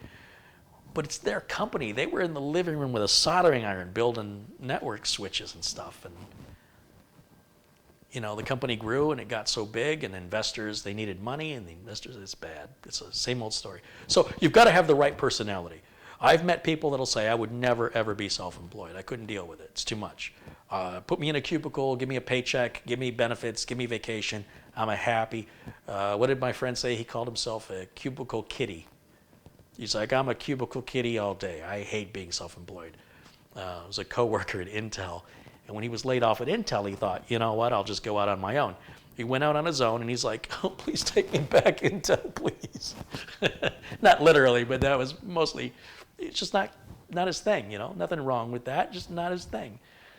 but it's their company. They were in the living room with a soldering iron building network switches and stuff. And, you know, the company grew and it got so big, and investors, they needed money, and the investors, it's bad. It's the same old story. So you've got to have the right personality. I've met people that'll say, I would never, ever be self-employed. I couldn't deal with it. It's too much. Put me in a cubicle, give me a paycheck, give me benefits, give me vacation. I'm a happy. What did my friend say? He called himself a cubicle kitty. He's like, I'm a cubicle kitty all day. I hate being self-employed. I was a coworker at Intel. And when he was laid off at Intel, he thought, you know what, I'll just go out on my own. He went out on his own, and he's like, oh, please take me back, Intel, please. Not literally, but that was mostly, it's just not his thing, you know, nothing wrong with that, just not his thing.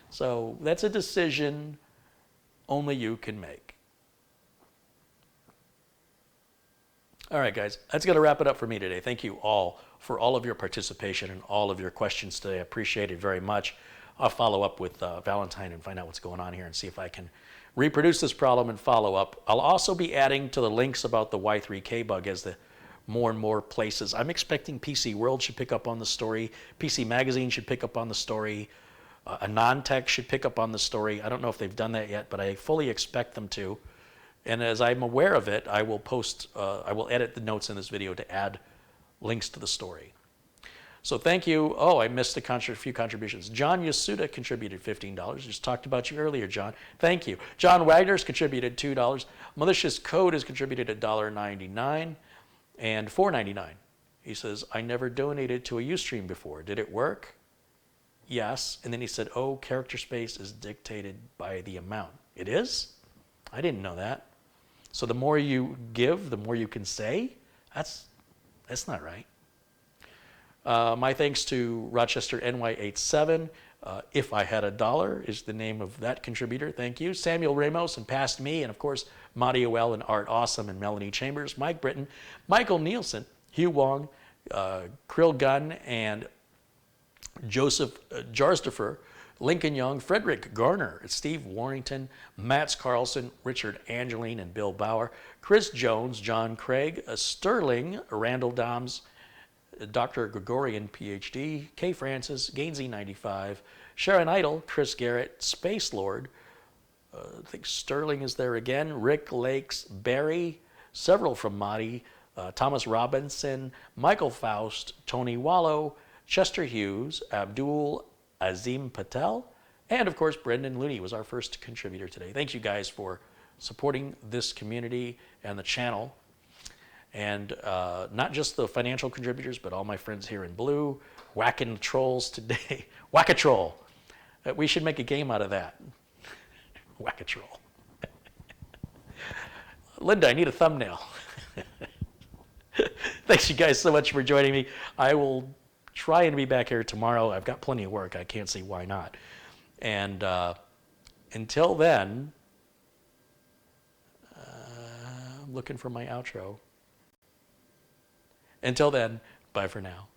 So that's a decision only you can make. All right, guys, that's going to wrap it up for me today. Thank you all for all of your participation and all of your questions today. I appreciate it very much. I'll follow up with Valentine and find out what's going on here and see if I can reproduce this problem and follow up. I'll also be adding to the links about the Y3K bug as the more and more places. I'm expecting PC World should pick up on the story. PC Magazine should pick up on the story. A non-tech should pick up on the story. I don't know if they've done that yet, but I fully expect them to. And as I'm aware of it, I will edit the notes in this video to add links to the story. So thank you. Oh, I missed a few contributions. John Yasuda contributed $15. Just talked about you earlier, John. Thank you. John Wagner's contributed $2. Malicious Code has contributed $1.99 and $4.99. He says, I never donated to a Ustream before. Did it work? Yes. And then he said, oh, character space is dictated by the amount. It is? I didn't know that. So the more you give, the more you can say? That's not right. My thanks to Rochester NY87. If I Had a Dollar is the name of that contributor. Thank you. Samuel Ramos and Past Me, and of course, Maddie Oel and Art Awesome and Melanie Chambers, Mike Britton, Michael Nielsen, Hugh Wong, Krill Gunn, and Joseph Jarstifer, Lincoln Young, Frederick Garner, Steve Warrington, Mats Carlson, Richard Angeline, and Bill Bauer, Chris Jones, John Craig, Sterling, Randall Doms, Dr. Gregorian, PhD, Kay Francis, Gainsey 95, Sharon Idle, Chris Garrett, Space Lord, I think Sterling is there again, Rick Lakes, Barry, several from Mahdi, Thomas Robinson, Michael Faust, Tony Wallow, Chester Hughes, Abdul Azim Patel, and of course Brendan Looney was our first contributor today. Thank you guys for supporting this community and the channel. And not just the financial contributors, but all my friends here in blue, whacking trolls today. Whack-a-troll. We should make a game out of that. Whack-a-troll. Linda, I need a thumbnail. Thanks you guys so much for joining me. I will try and be back here tomorrow. I've got plenty of work. I can't see why not. And until then, I'm looking for my outro. Until then, bye for now.